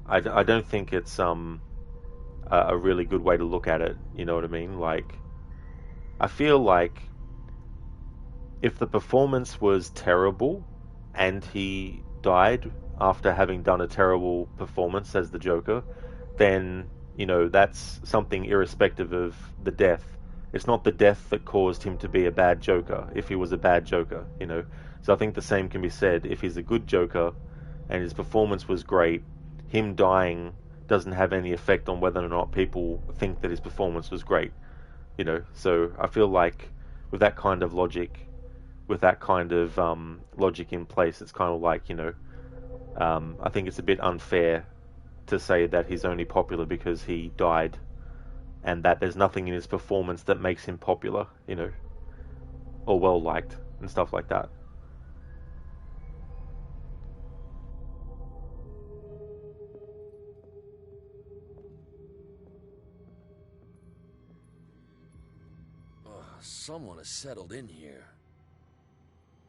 I don't think it's a really good way to look at it, you know what I mean? I feel like if the performance was terrible and he died after having done a terrible performance as the Joker, then, that's something irrespective of the death. It's not the death that caused him to be a bad Joker, if he was a bad Joker, So I think the same can be said if he's a good Joker and his performance was great, him dying doesn't have any effect on whether or not people think that his performance was great, So I feel like with that kind of logic, logic in place, it's kind of like, I think it's a bit unfair to say that he's only popular because he died and that there's nothing in his performance that makes him popular, or well-liked and stuff like that. Someone has settled in here.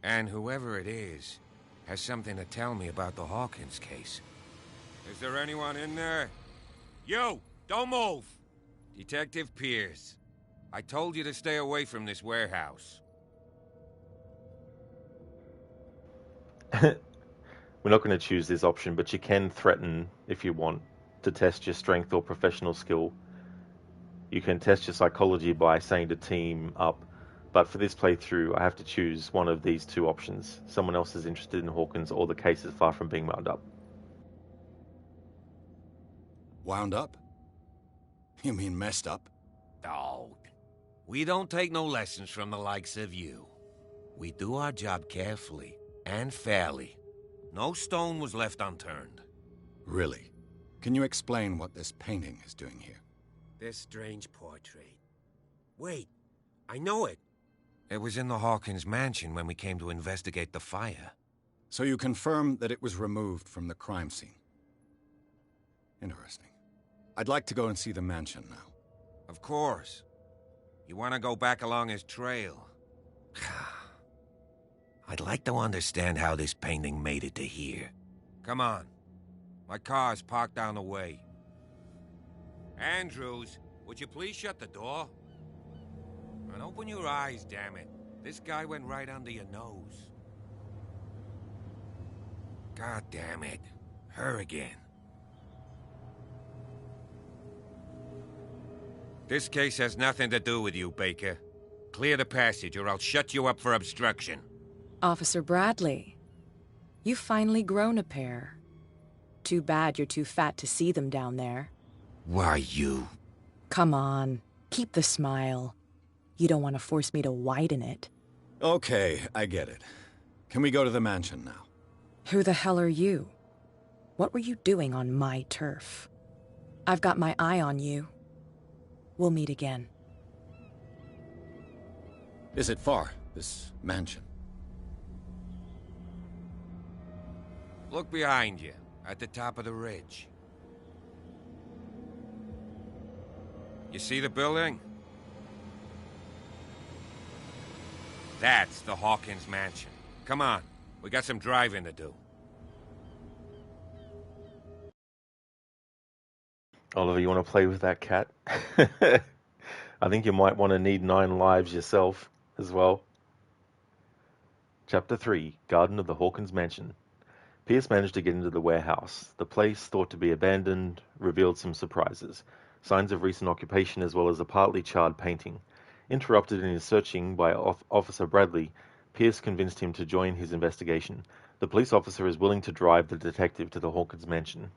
And whoever it is has something to tell me about the Hawkins case. Is there anyone in there? You! Don't move! Detective Pierce. I told you to stay away from this warehouse. We're not going to choose this option, but you can threaten if you want to test your strength or professional skill. You can test your psychology by saying to team up, but for this playthrough I have to choose one of these two options. Someone else is interested in Hawkins or the case is far from being wound up. Wound up? You mean messed up? Oh, we don't take no lessons from the likes of you. We do our job carefully and fairly. No stone was left unturned. Really? Can you explain what this painting is doing here? This strange portrait. Wait, I know it. It was in the Hawkins mansion when we came to investigate the fire. So you confirm that it was removed from the crime scene? Interesting. I'd like to go and see the mansion now. Of course. You want to go back along his trail? I'd like to understand how this painting made it to here. Come on. My car's parked down the way. Andrews, would you please shut the door? And open your eyes, damn it. This guy went right under your nose. God damn it. Her again. This case has nothing to do with you, Baker. Clear the passage or I'll shut you up for obstruction. Officer Bradley, you've finally grown a pair. Too bad you're too fat to see them down there. Why, you... Come on, keep the smile. You don't want to force me to widen it. Okay, I get it. Can we go to the mansion now? Who the hell are you? What were you doing on my turf? I've got my eye on you. We'll meet again. Is it far, this mansion? Look behind you, at the top of the ridge. You see the building? That's the Hawkins mansion. Come on, we got some driving to do. Oliver, you want to play with that cat? I think you might want to need 9 lives yourself as well. Chapter 3, Garden of the Hawkins Mansion. Pierce managed to get into the warehouse. The place, thought to be abandoned, revealed some surprises. Signs of recent occupation as well as a partly charred painting. Interrupted in his searching by Officer Bradley, Pierce convinced him to join his investigation. The police officer is willing to drive the detective to the Hawkins mansion.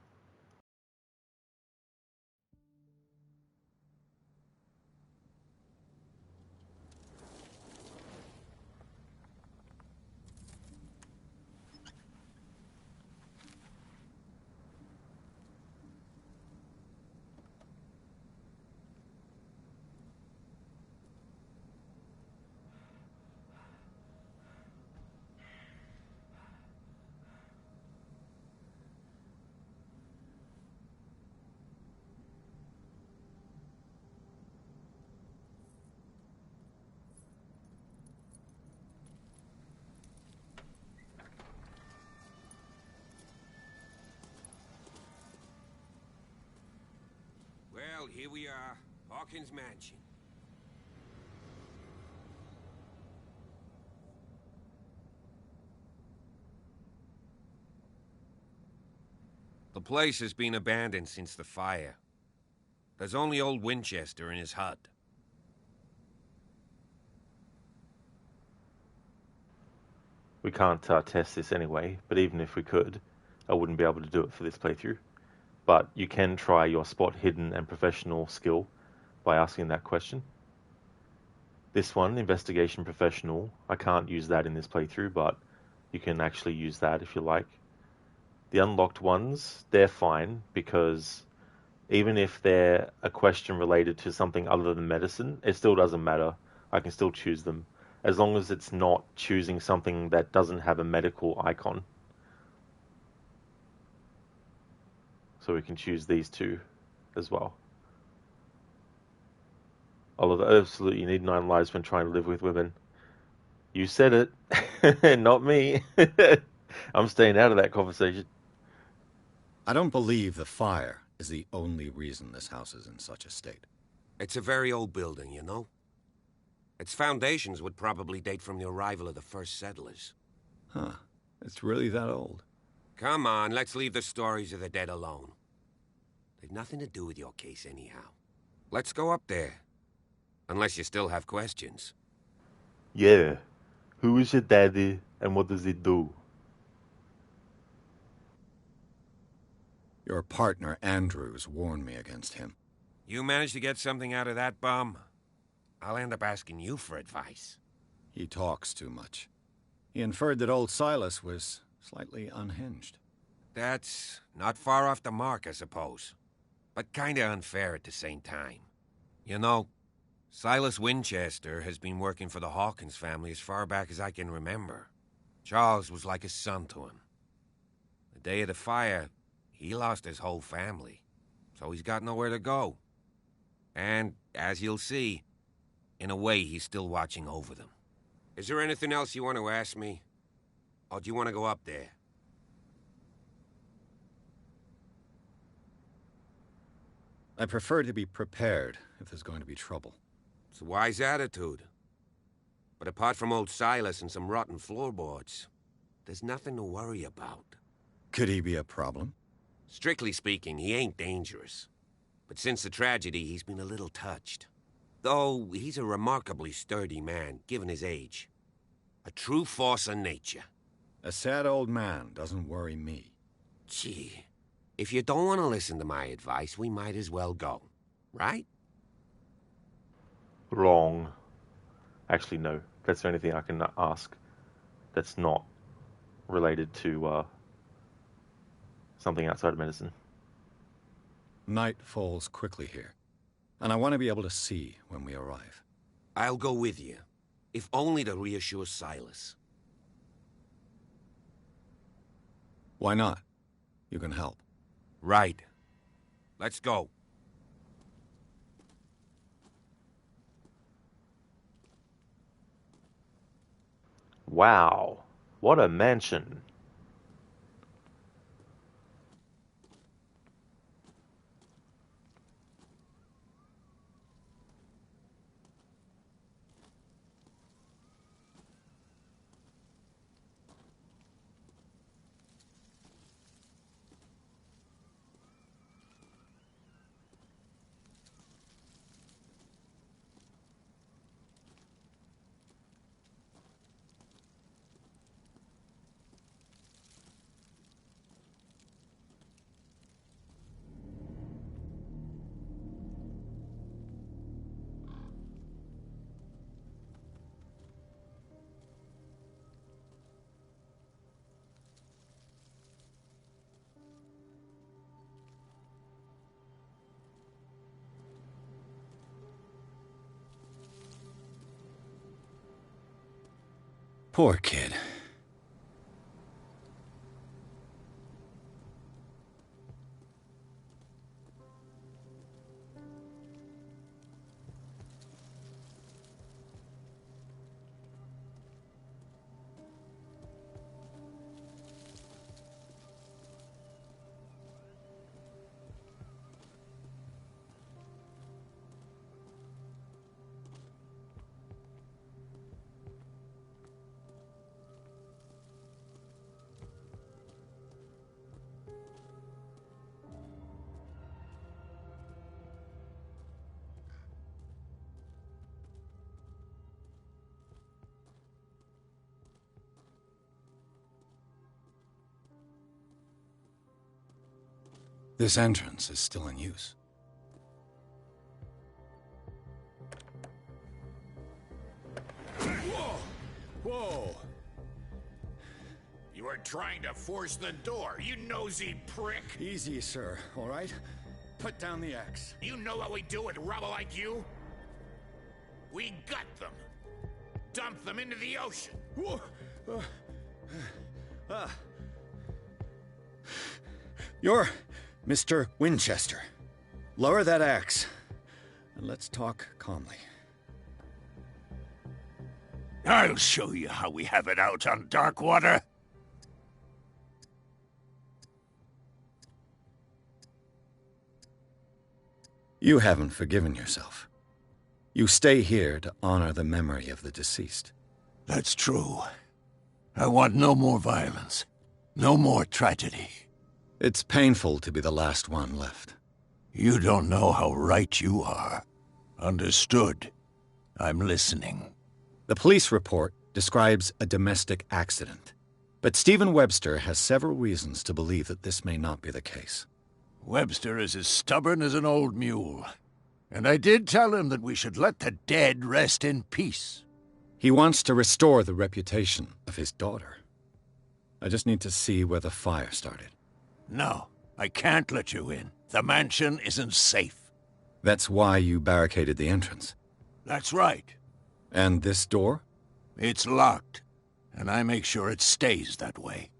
Well, here we are, Hawkins Mansion. The place has been abandoned since the fire. There's only old Winchester in his hut. We can't test this anyway, but even if we could, I wouldn't be able to do it for this playthrough. But you can try your spot hidden and professional skill by asking that question. This one, investigation professional, I can't use that in this playthrough, but you can actually use that if you like. The unlocked ones, they're fine, because even if they're a question related to something other than medicine, it still doesn't matter. I can still choose them, as long as it's not choosing something that doesn't have a medical icon. So we can choose these two as well. Oliver, absolutely, you need 9 lives when trying to live with women. You said it, not me. I'm staying out of that conversation. I don't believe the fire is the only reason this house is in such a state. It's a very old building, you know? Its foundations would probably date from the arrival of the first settlers. Huh. It's really that old. Come on, let's leave the stories of the dead alone. They've nothing to do with your case anyhow. Let's go up there. Unless you still have questions. Yeah. Who is your daddy and what does he do? Your partner, Andrews, warned me against him. You managed to get something out of that bum? I'll end up asking you for advice. He talks too much. He inferred that old Silas was slightly unhinged. That's not far off the mark, I suppose. But kinda unfair at the same time. You know, Silas Winchester has been working for the Hawkins family as far back as I can remember. Charles was like a son to him. The day of the fire, he lost his whole family, so he's got nowhere to go. And, as you'll see, in a way he's still watching over them. Is there anything else you want to ask me? Or do you want to go up there? I prefer to be prepared if there's going to be trouble. It's a wise attitude. But apart from old Silas and some rotten floorboards, there's nothing to worry about. Could he be a problem? Strictly speaking, he ain't dangerous. But since the tragedy, he's been a little touched. Though he's a remarkably sturdy man, given his age. A true force of nature. A sad old man doesn't worry me. Gee, if you don't want to listen to my advice, we might as well go. Right? Wrong. Actually, no. That's the only thing I can ask that's not related to something outside of medicine. Night falls quickly here, and I want to be able to see when we arrive. I'll go with you, if only to reassure Silas. Why not? You can help. Right. Let's go. Wow. What a mansion. Poor kid. This entrance is still in use. Whoa! Whoa! You are trying to force the door, you nosy prick! Easy, sir, all right? Put down the axe. You know what we do with rubble like you? We gut them. Dump them into the ocean. Whoa! You're Mr. Winchester. Lower that axe, and let's talk calmly. I'll show you how we have it out on Darkwater. You haven't forgiven yourself. You stay here to honor the memory of the deceased. That's true. I want no more violence. No more tragedy. It's painful to be the last one left. You don't know how right you are. Understood. I'm listening. The police report describes a domestic accident, but Stephen Webster has several reasons to believe that this may not be the case. Webster is as stubborn as an old mule, and I did tell him that we should let the dead rest in peace. He wants to restore the reputation of his daughter. I just need to see where the fire started. No, I can't let you in. The mansion isn't safe. That's why you barricaded the entrance. That's right. And this door? It's locked, and I make sure it stays that way.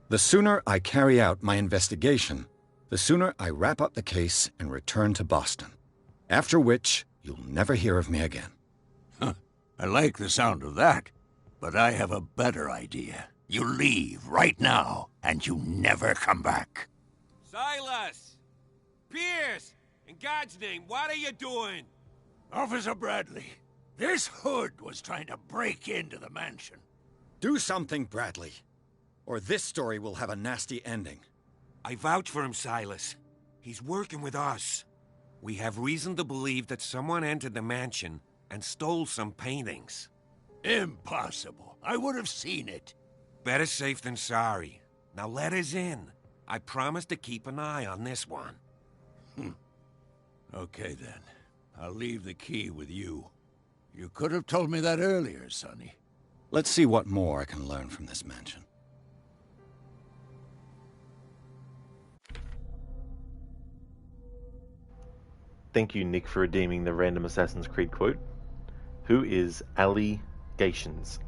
The sooner I carry out my investigation, the sooner I wrap up the case and return to Boston. After which, you'll never hear of me again. Huh. I like the sound of that, but I have a better idea. You leave right now, and you never come back. Silas! Pierce! In God's name, what are you doing? Officer Bradley, this hood was trying to break into the mansion. Do something, Bradley, or this story will have a nasty ending. I vouch for him, Silas. He's working with us. We have reason to believe that someone entered the mansion and stole some paintings. Impossible. I would have seen it. Better safe than sorry. Now let us in. I promise to keep an eye on this one. Okay, then. I'll leave the key with you. You could have told me that earlier, Sonny. Let's see what more I can learn from this mansion. Thank you, Nick, for redeeming the random Assassin's Creed quote. Who is allegations?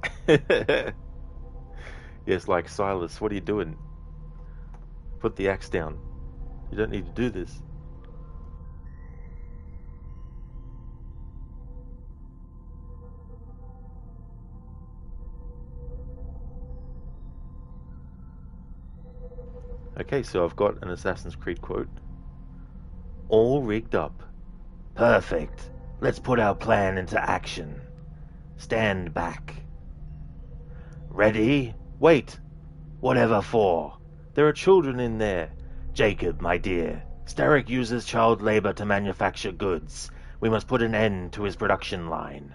Yes, like Silas, what are you doing? Put the axe down. You don't need to do this. Okay, so I've got an Assassin's Creed quote. All rigged up. Perfect. Let's put our plan into action. Stand back. Ready? Wait. Whatever for? There are children in there. Jacob, my dear. Starrick uses child labor to manufacture goods. We must put an end to his production line.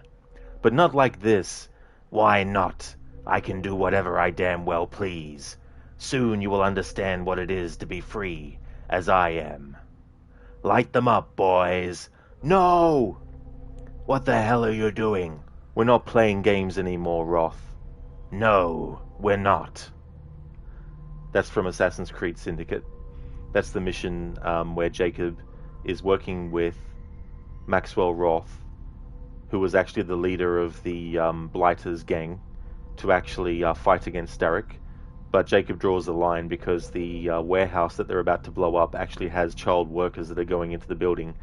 But not like this. Why not? I can do whatever I damn well please. Soon you will understand what it is to be free, as I am. Light them up, boys. No! What the hell are you doing? We're not playing games anymore, Roth. No, we're not. That's from Assassin's Creed Syndicate. That's the mission where Jacob is working with Maxwell Roth, who was actually the leader of the Blighters gang, to actually fight against Starrick. But Jacob draws the line because the warehouse that they're about to blow up actually has child workers that are going into the building.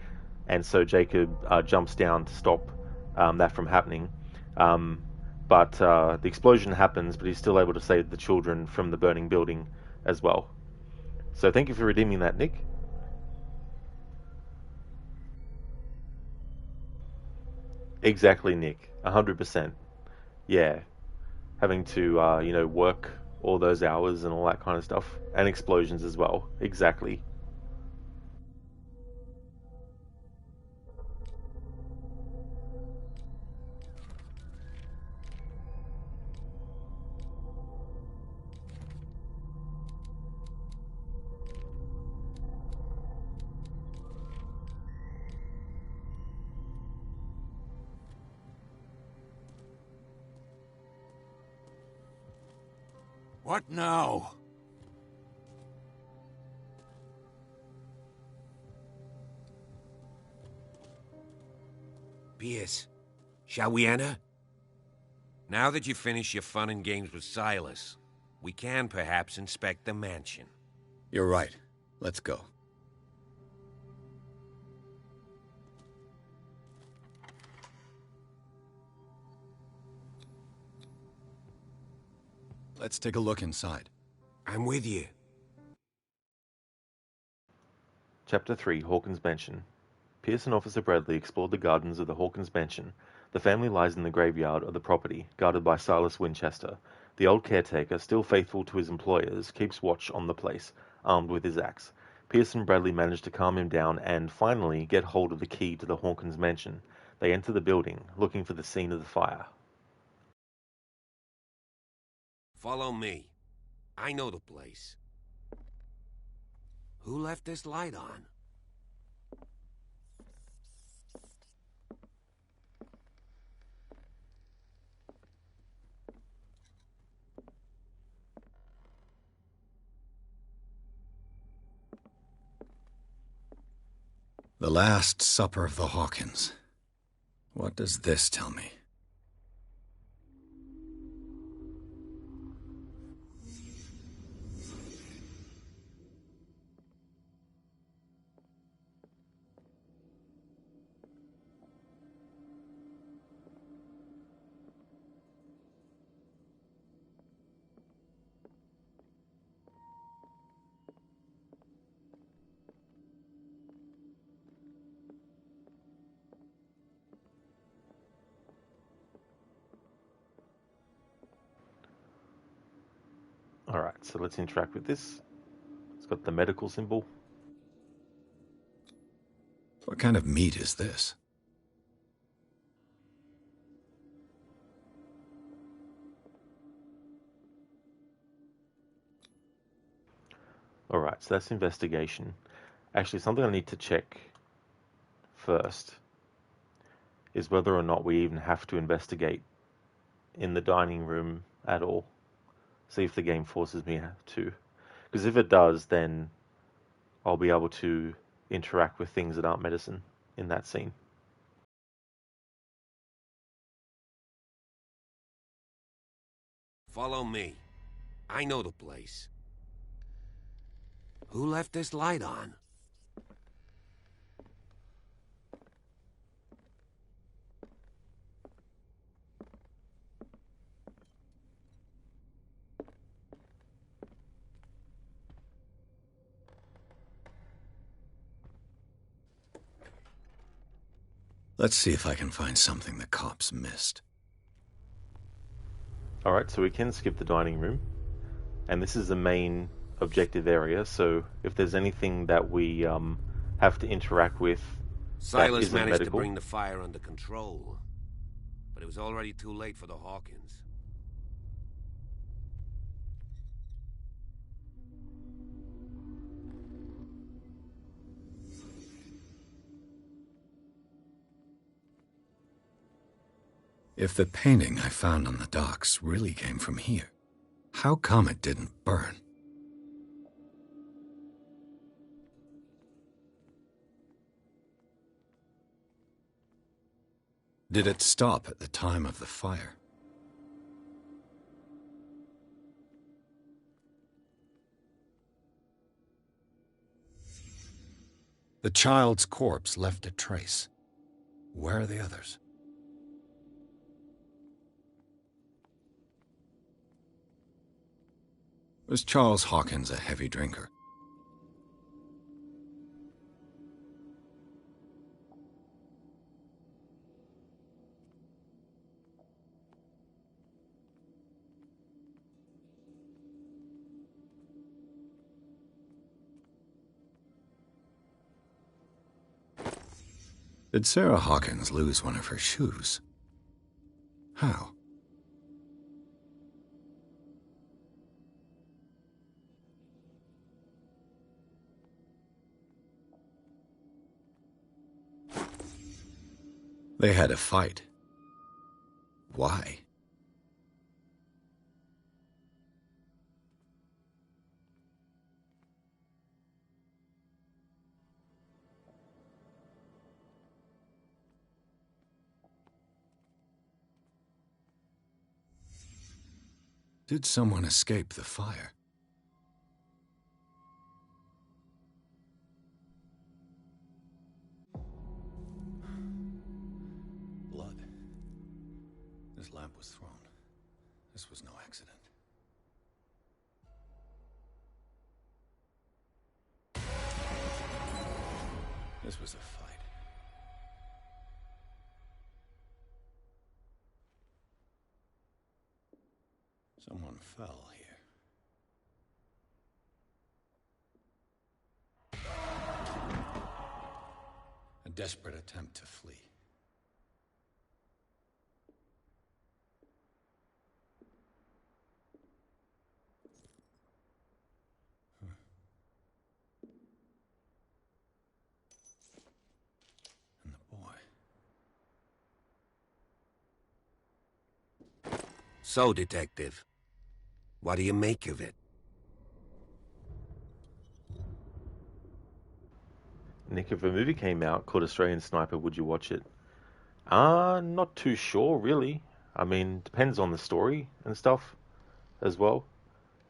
And so Jacob jumps down to stop that from happening. But the explosion happens, but he's still able to save the children from the burning building as well. So thank you for redeeming that, Nick. Exactly, Nick. 100%. Yeah. Having to, work all those hours and all that kind of stuff. And explosions as well. Exactly. What now? Pierce, shall we enter? Now that you finish your fun and games with Silas, we can perhaps inspect the mansion. You're right. Let's go. Let's take a look inside. I'm with you. Chapter 3, Hawkins Mansion. Pierce and Officer Bradley explored the gardens of the Hawkins Mansion. The family lies in the graveyard of the property, guarded by Silas Winchester. The old caretaker, still faithful to his employers, keeps watch on the place, armed with his axe. Pierce and Bradley manage to calm him down and, finally, get hold of the key to the Hawkins Mansion. They enter the building, looking for the scene of the fire. Follow me. I know the place. Who left this light on? The Last Supper of the Hawkins. What does this tell me? Alright, so let's interact with this. It's got the medical symbol. What kind of meat is this? Alright, so that's investigation. Actually, something I need to check first is whether or not we even have to investigate in the dining room at all. See if the game forces me to. Because if it does, then I'll be able to interact with things that aren't medicine in that scene. Follow me. I know the place. Who left this light on? Let's see if I can find something the cops missed. Alright, so we can skip the dining room. And this is the main objective area, so if there's anything that we have to interact with Silas that managed medical, to bring the fire under control. But it was already too late for the Hawkins. If the painting I found on the docks really came from here, how come it didn't burn? Did it stop at the time of the fire? The child's corpse left a trace. Where are the others? Was Charles Hawkins a heavy drinker? Did Sarah Hawkins lose one of her shoes? How? They had a fight. Why? Did someone escape the fire? Blood. This lamp was thrown. This was no accident. This was a fight. Someone fell here. A desperate attempt to flee. And the boy. So, Detective, what do you make of it? Nick, if a movie came out called Australian Sniper, would you watch it? Not too sure, really. I mean, depends on the story and stuff as well.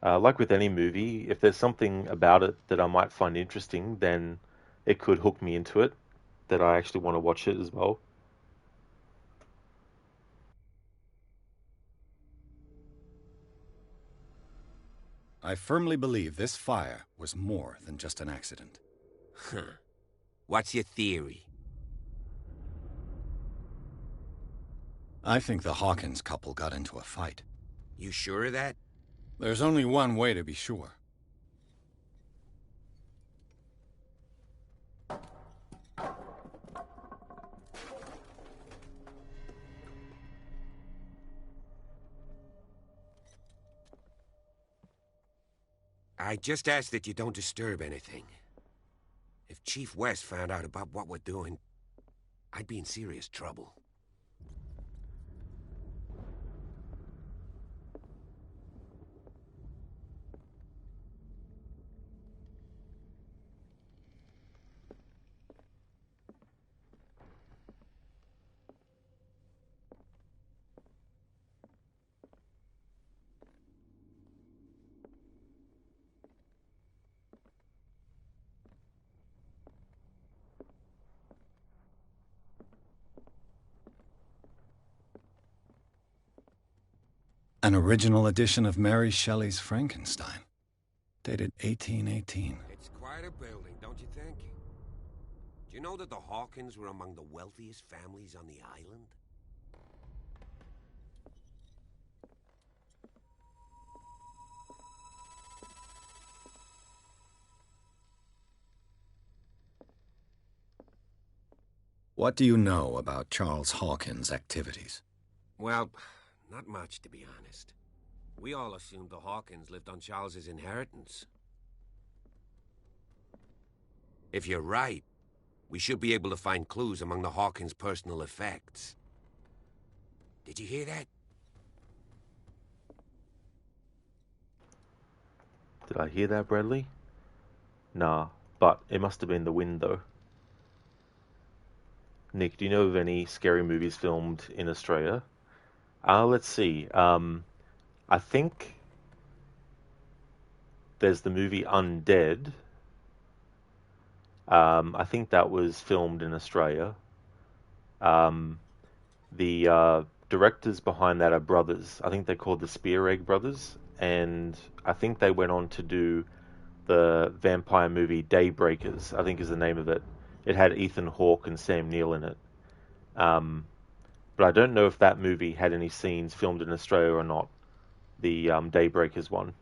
Like with any movie, if there's something about it that I might find interesting, then it could hook me into it, that I actually want to watch it as well. I firmly believe this fire was more than just an accident. Huh. What's your theory? I think the Hawkins couple got into a fight. You sure of that? There's only one way to be sure. I just ask that you don't disturb anything. If Chief West found out about what we're doing, I'd be in serious trouble. An original edition of Mary Shelley's Frankenstein, dated 1818. It's quite a building, don't you think? Do you know that the Hawkins were among the wealthiest families on the island? What do you know about Charles Hawkins' activities? Well, not much, to be honest. We all assumed the Hawkins lived on Charles's inheritance. If you're right, we should be able to find clues among the Hawkins' personal effects. Did you hear that? Did I hear that, Bradley? Nah, but it must have been the wind, though. Nick, do you know of any scary movies filmed in Australia? Let's see. I think there's the movie Undead. I think that was filmed in Australia. The directors behind that are brothers. I think they're called the Spear Egg Brothers. And I think they went on to do the vampire movie Daybreakers, I think is the name of it. It had Ethan Hawke and Sam Neill in it. But I don't know if that movie had any scenes filmed in Australia or not. The Daybreakers one.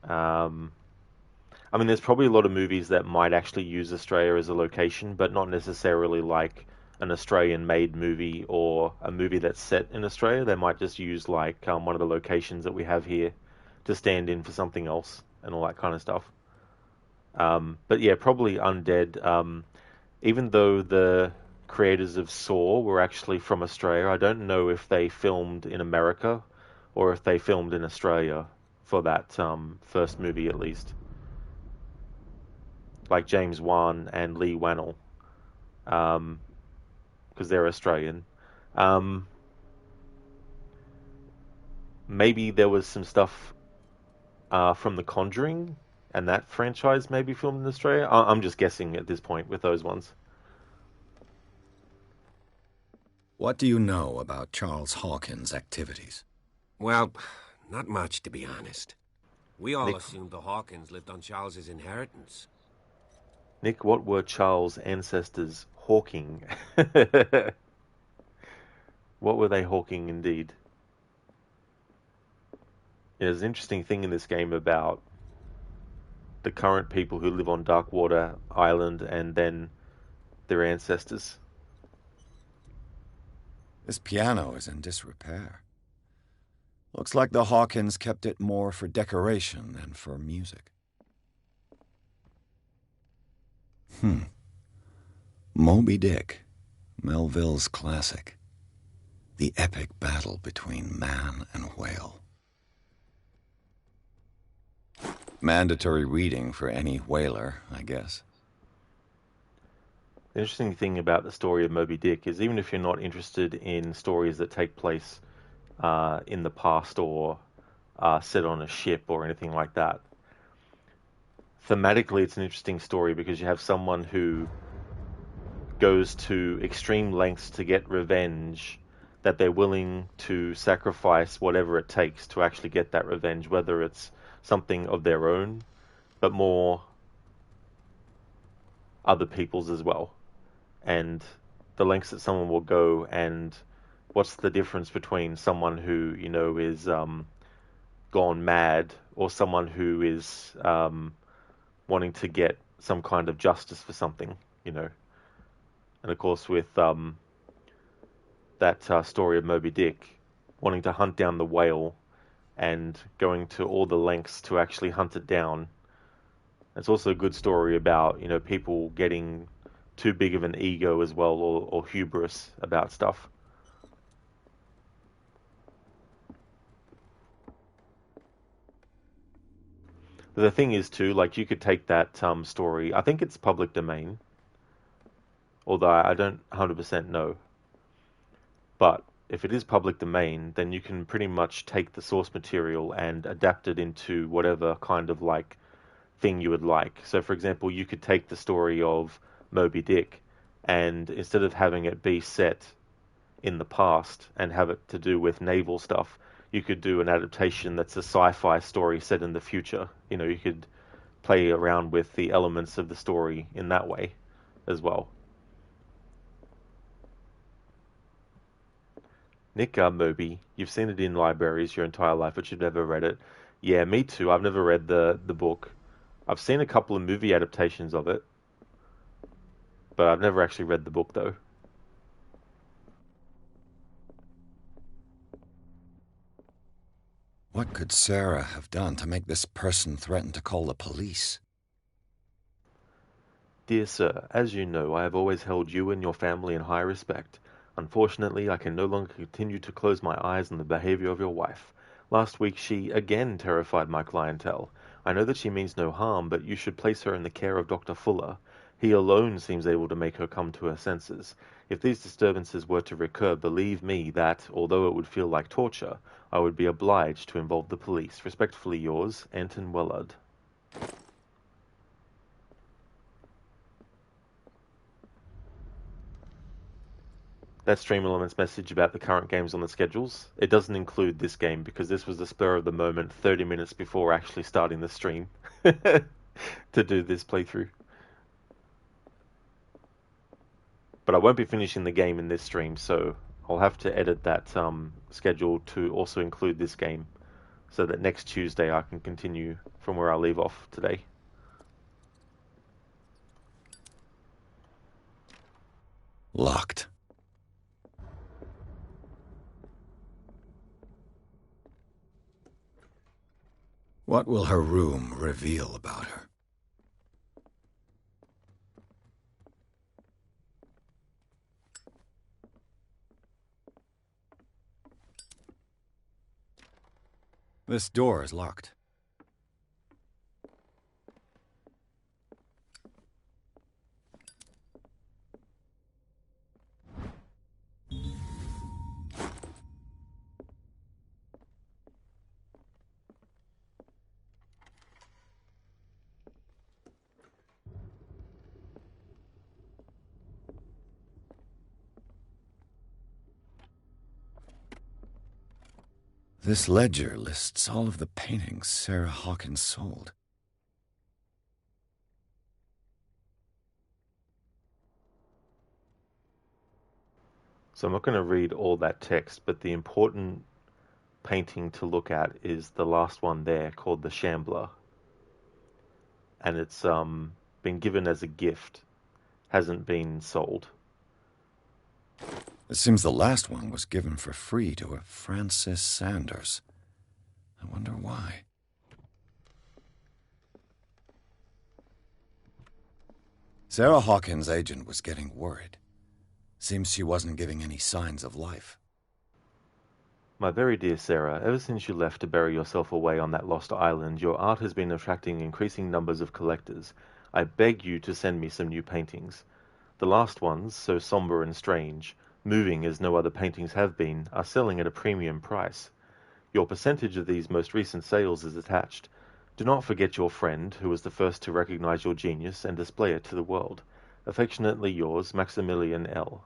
I mean, there's probably a lot of movies that might actually use Australia as a location, but not necessarily like an Australian-made movie or a movie that's set in Australia. They might just use like one of the locations that we have here to stand in for something else and all that kind of stuff. But yeah, probably Undead. Even though the creators of Saw were actually from Australia, I don't know if they filmed in America or if they filmed in Australia for that first movie at least. Like James Wan and Lee Wannell, because they're Australian. Maybe there was some stuff from The Conjuring, and that franchise maybe filmed in Australia. I'm just guessing at this point with those ones. What do you know about Charles Hawkins' activities? Well, not much, to be honest. We all Nick, assumed the Hawkins lived on Charles's inheritance. Nick, what were Charles' ancestors hawking? What were they hawking indeed? There's an interesting thing in this game about the current people who live on Darkwater Island and then their ancestors. This piano is in disrepair. Looks like the Hawkins kept it more for decoration than for music. Moby Dick, Melville's classic. The epic battle between man and whale. Mandatory reading for any whaler, I guess. The interesting thing about the story of Moby Dick is even if you're not interested in stories that take place in the past or set on a ship or anything like that, thematically it's an interesting story because you have someone who goes to extreme lengths to get revenge, that they're willing to sacrifice whatever it takes to actually get that revenge, whether it's something of their own, but more other people's as well. And the lengths that someone will go, and what's the difference between someone who, you know, is gone mad or someone who is wanting to get some kind of justice for something, you know. And of course with that story of Moby Dick, wanting to hunt down the whale and going to all the lengths to actually hunt it down. It's also a good story about, you know, people getting too big of an ego as well, or hubris about stuff. But the thing is too, like, you could take that story, I think it's public domain, although I don't 100% know. But if it is public domain, then you can pretty much take the source material and adapt it into whatever kind of like thing you would like. So for example, you could take the story of Moby Dick and instead of having it be set in the past and have it to do with naval stuff, you could do an adaptation that's a sci-fi story set in the future. You know, you could play around with the elements of the story in that way as well. Nick, Moby, you've seen it in libraries your entire life, but you've never read it. Yeah, me too. I've never read the book. I've seen a couple of movie adaptations of it, but I've never actually read the book, though. What could Sarah have done to make this person threaten to call the police? Dear sir, as you know, I have always held you and your family in high respect. Unfortunately, I can no longer continue to close my eyes on the behavior of your wife. Last week she again terrified my clientele. I know that she means no harm, but you should place her in the care of Dr. Fuller. He alone seems able to make her come to her senses. If these disturbances were to recur, believe me that, although it would feel like torture, I would be obliged to involve the police. Respectfully yours, Anton Wellard. That Stream Elements message about the current games on the schedules, it doesn't include this game because this was the spur of the moment 30 minutes before actually starting the stream to do this playthrough. But I won't be finishing the game in this stream, so I'll have to edit that schedule to also include this game so that next Tuesday I can continue from where I leave off today. Locked. What will her room reveal about her? This door is locked. This ledger lists all of the paintings Sarah Hawkins sold. So I'm not going to read all that text, but the important painting to look at is the last one there called the Shambler. And it's been given as a gift, hasn't been sold. It seems the last one was given for free to a Francis Sanders. I wonder why. Sarah Hawkins' agent was getting worried. Seems she wasn't giving any signs of life. My very dear Sarah, ever since you left to bury yourself away on that lost island, your art has been attracting increasing numbers of collectors. I beg you to send me some new paintings. The last ones, so somber and strange, moving as no other paintings have been, are selling at a premium price. Your percentage of these most recent sales is attached. Do not forget your friend, who was the first to recognize your genius and display it to the world. Affectionately yours, Maximilian L.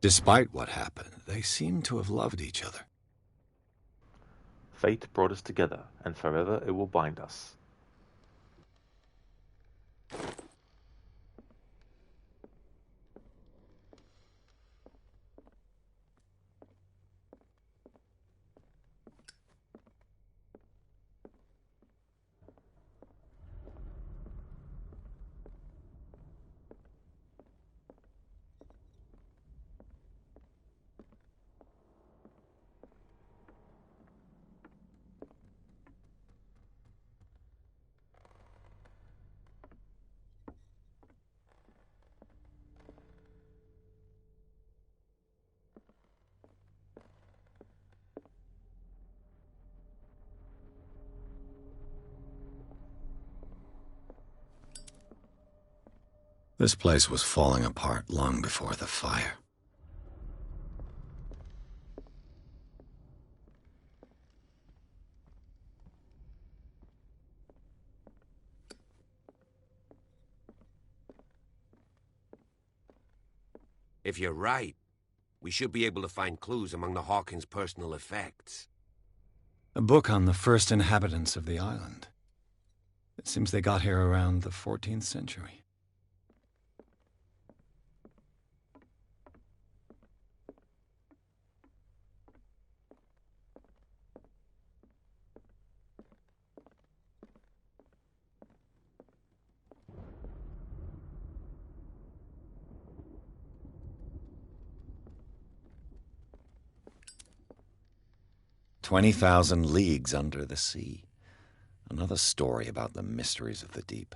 Despite what happened, they seem to have loved each other. Fate brought us together, and forever it will bind us. This place was falling apart long before the fire. If you're right, we should be able to find clues among the Hawkins' personal effects. A book on the first inhabitants of the island. It seems they got here around the 14th century. "20,000 leagues under the sea." Another story about the mysteries of the deep.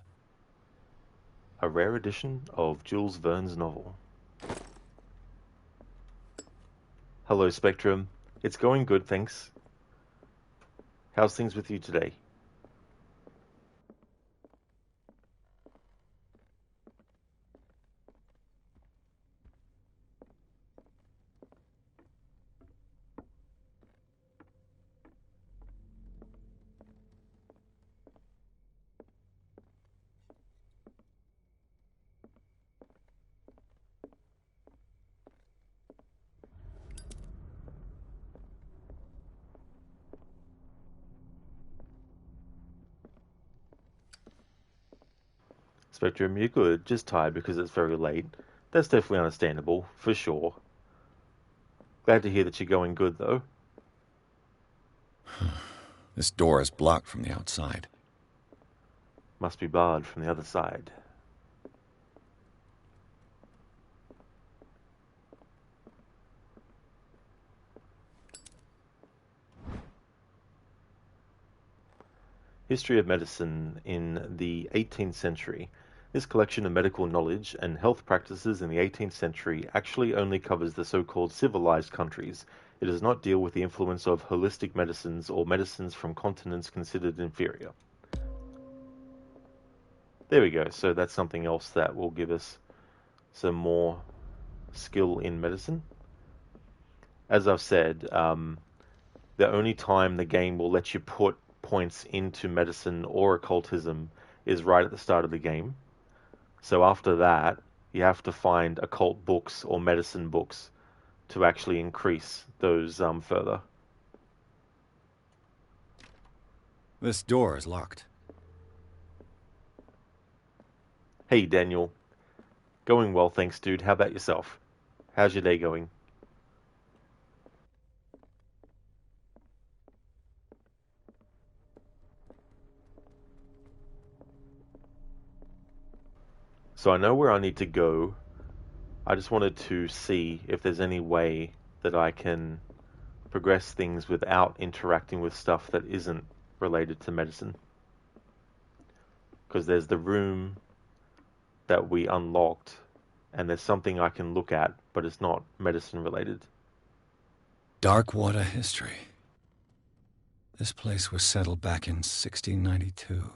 A rare edition of Jules Verne's novel. Hello, Spectrum. It's going good, thanks. How's things with you today? Spectrum, you're good, just tired because it's very late. That's definitely understandable, for sure. Glad to hear that you're going good, though. This door is blocked from the outside. Must be barred from the other side. History of Medicine in the 18th Century. This collection of medical knowledge and health practices in the 18th century actually only covers the so-called civilized countries. It does not deal with the influence of holistic medicines or medicines from continents considered inferior. There we go. So that's something else that will give us some more skill in medicine. As I've said, the only time the game will let you put points into medicine or occultism is right at the start of the game. So after that, you have to find occult books or medicine books to actually increase those further. This door is locked. Hey, Daniel. Going well, thanks, dude. How about yourself? How's your day going? So I know where I need to go. I just wanted to see if there's any way that I can progress things without interacting with stuff that isn't related to medicine. Because there's the room that we unlocked, and there's something I can look at, but it's not medicine related. Darkwater history. This place was settled back in 1692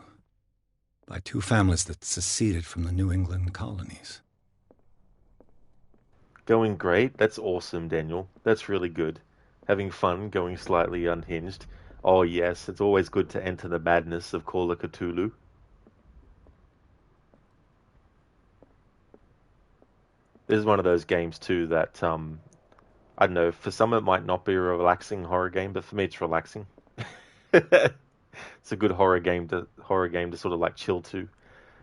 by two families that seceded from the New England colonies. Going great. That's awesome, Daniel. That's really good. Having fun, going slightly unhinged. Oh yes, it's always good to enter the madness of Call of Cthulhu. This is one of those games too that, I don't know, for some it might not be a relaxing horror game, but for me it's relaxing. It's a good horror game to sort of like chill to.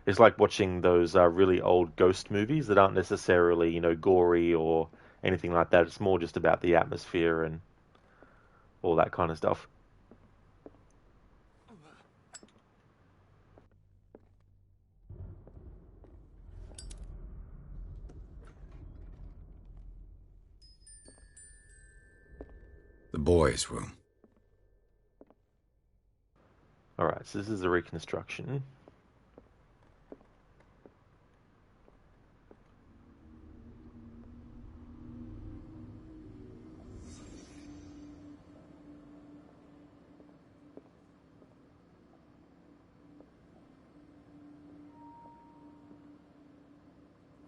It's like watching those really old ghost movies that aren't necessarily, gory or anything like that. It's more just about the atmosphere and all that kind of stuff. The boys' room. Alright, so this is the reconstruction.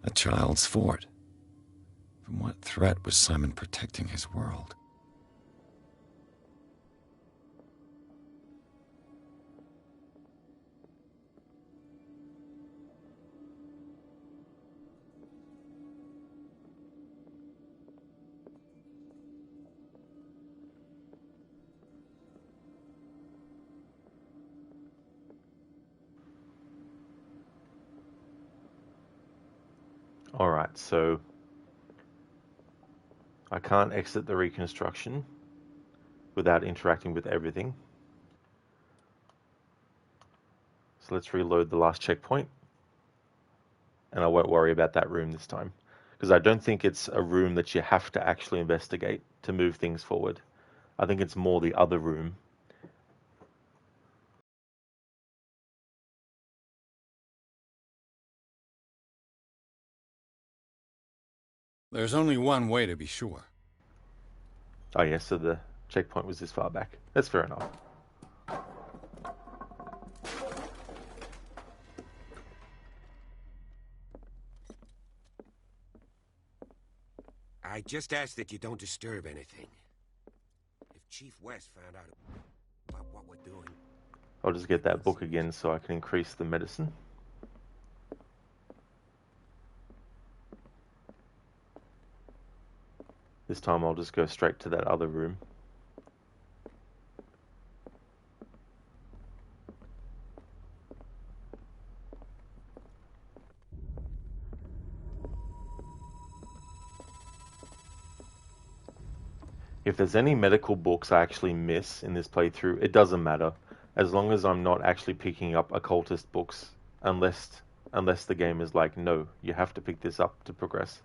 A child's fort. From what threat was Simon protecting his world? Alright, so I can't exit the reconstruction without interacting with everything. So let's reload the last checkpoint. And I won't worry about that room this time. Because I don't think it's a room that you have to actually investigate to move things forward. I think it's more the other room. There's only one way to be sure. Oh yes, so the checkpoint was this far back. That's fair enough. I just ask that you don't disturb anything. If Chief West found out about what we're doing... I'll just get that book again so I can increase the medicine. This time I'll just go straight to that other room. If there's any medical books I actually miss in this playthrough, it doesn't matter, as long as I'm not actually picking up occultist books, unless the game is like, no, you have to pick this up to progress.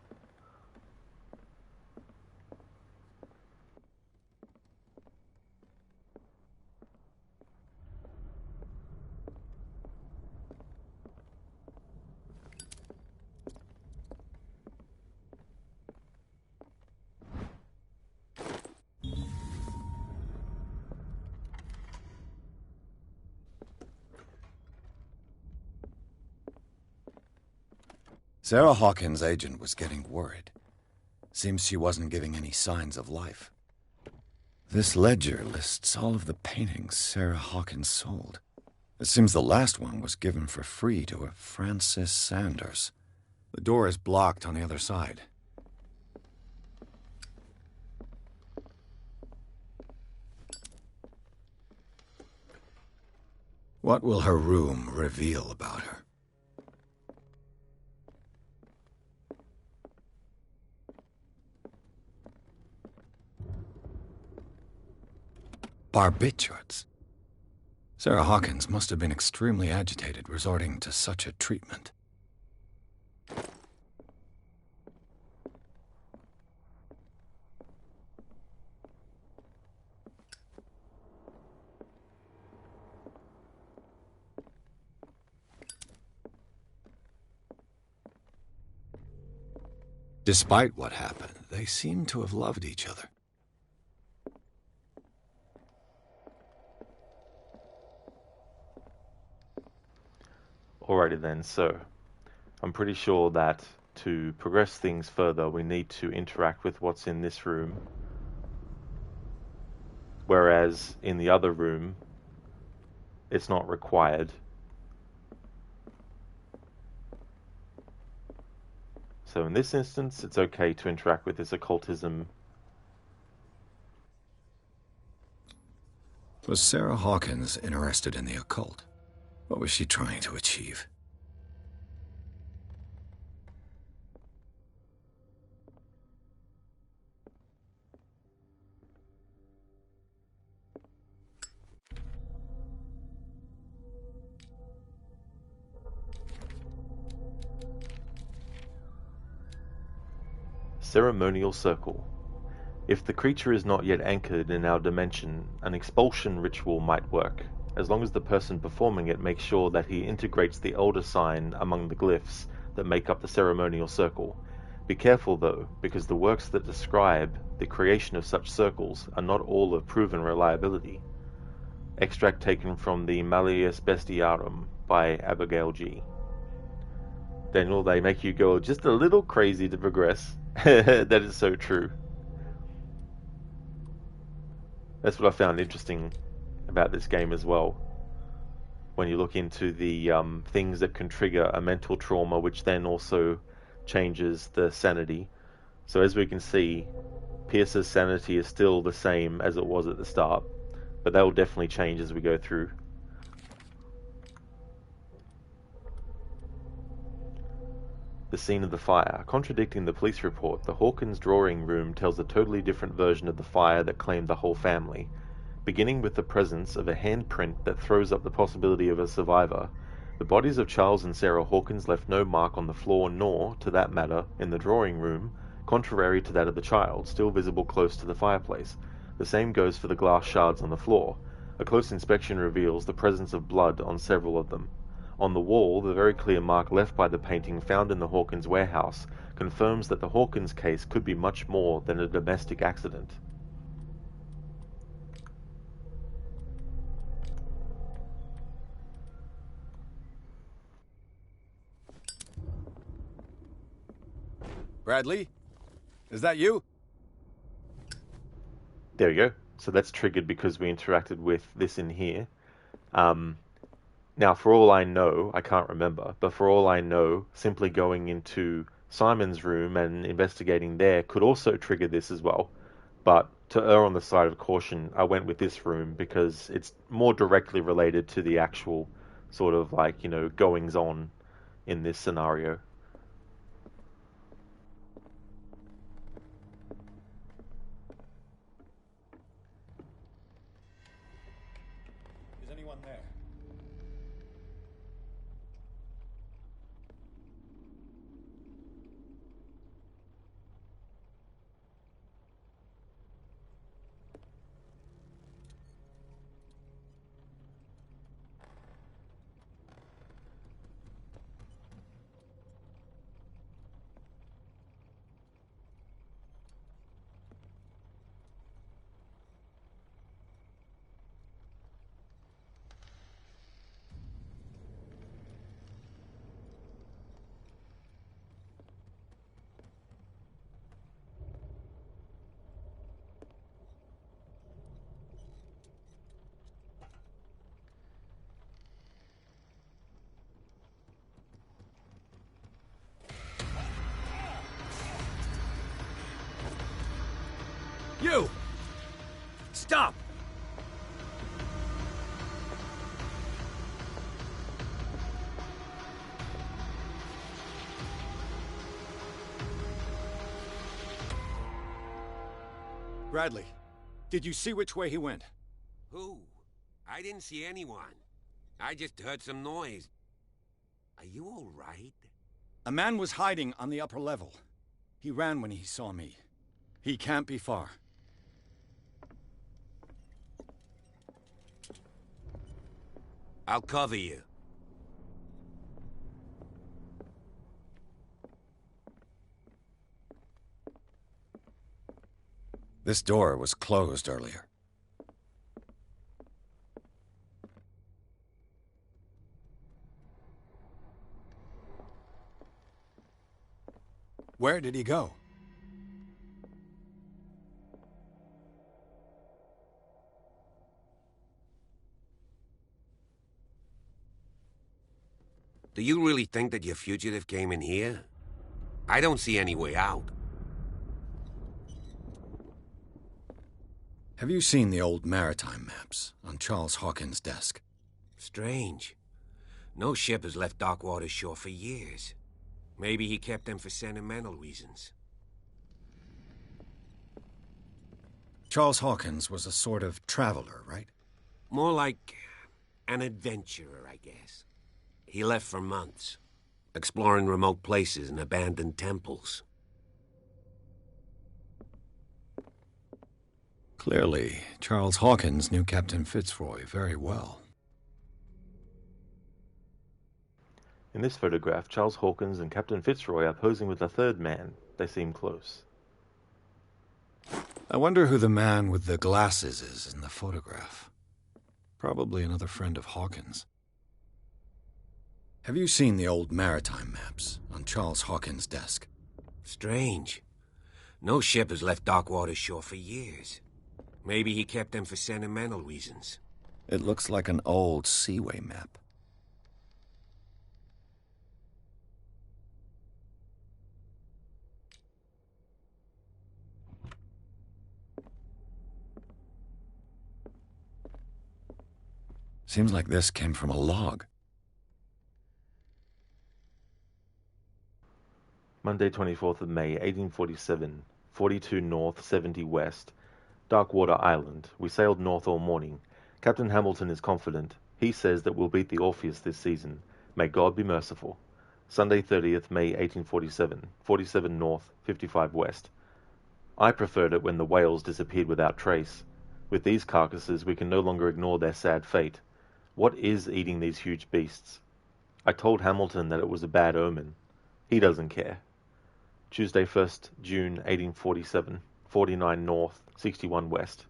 Sarah Hawkins' agent was getting worried. Seems she wasn't giving any signs of life. This ledger lists all of the paintings Sarah Hawkins sold. It seems the last one was given for free to a Francis Sanders. The door is blocked on the other side. What will her room reveal about her? Barbiturates. Sarah Hawkins must have been extremely agitated resorting to such a treatment. Despite what happened, they seem to have loved each other. Alrighty then, so I'm pretty sure that to progress things further, we need to interact with what's in this room. Whereas in the other room, it's not required. So in this instance, it's okay to interact with this occultism. Was Sarah Hawkins interested in the occult? What was she trying to achieve? Ceremonial Circle. If the creature is not yet anchored in our dimension, an expulsion ritual might work, as long as the person performing it makes sure that he integrates the elder sign among the glyphs that make up the ceremonial circle. Be careful though, because the works that describe the creation of such circles are not all of proven reliability. Extract taken from the Malleus Bestiarum by Abigail G. Daniel, they make you go just a little crazy to progress. That is so true. That's what I found interesting about this game as well. When you look into the things that can trigger a mental trauma, which then also changes the sanity. So as we can see, Pierce's sanity is still the same as it was at the start, but that will definitely change as we go through. The scene of the fire. Contradicting the police report, the Hawkins drawing room tells a totally different version of the fire that claimed the whole family. Beginning with the presence of a handprint that throws up the possibility of a survivor, the bodies of Charles and Sarah Hawkins left no mark on the floor nor, to that matter, in the drawing room, contrary to that of the child, still visible close to the fireplace. The same goes for the glass shards on the floor. A close inspection reveals the presence of blood on several of them. On the wall, the very clear mark left by the painting found in the Hawkins warehouse confirms that the Hawkins case could be much more than a domestic accident. Bradley? Is that you? There we go. So that's triggered because we interacted with this in here. Now, for all I know, I can't remember, but for all I know, simply going into Simon's room and investigating there could also trigger this as well. But to err on the side of caution, I went with this room because it's more directly related to the actual sort of like, goings on in this scenario. Is anyone there? You! Stop! Bradley, did you see which way he went? Who? I didn't see anyone. I just heard some noise. Are you all right? A man was hiding on the upper level. He ran when he saw me. He can't be far. I'll cover you. This door was closed earlier. Where did he go? Do you really think that your fugitive came in here? I don't see any way out. Have you seen the old maritime maps on Charles Hawkins' desk? Strange. No ship has left Darkwater's shore for years. Maybe he kept them for sentimental reasons. Charles Hawkins was a sort of traveler, right? More like an adventurer, I guess. He left for months, exploring remote places and abandoned temples. Clearly, Charles Hawkins knew Captain Fitzroy very well. In this photograph, Charles Hawkins and Captain Fitzroy are posing with a third man. They seem close. I wonder who the man with the glasses is in the photograph. Probably another friend of Hawkins. Have you seen the old maritime maps on Charles Hawkins' desk? Strange. No ship has left Darkwater's shore for years. Maybe he kept them for sentimental reasons. It looks like an old seaway map. Seems like this came from a log. Monday, 24th of May, 1847, 42 north, 70 west. Darkwater Island. We sailed north all morning. Captain Hamilton is confident. He says that we'll beat the Orpheus this season. May God be merciful. Sunday, 30th May 1847, 47 north, 55 west. I preferred it when the whales disappeared without trace. With these carcasses, we can no longer ignore their sad fate. What is eating these huge beasts? I told Hamilton that it was a bad omen. He doesn't care. Tuesday, 1st June 1847, 49 north, 61 west.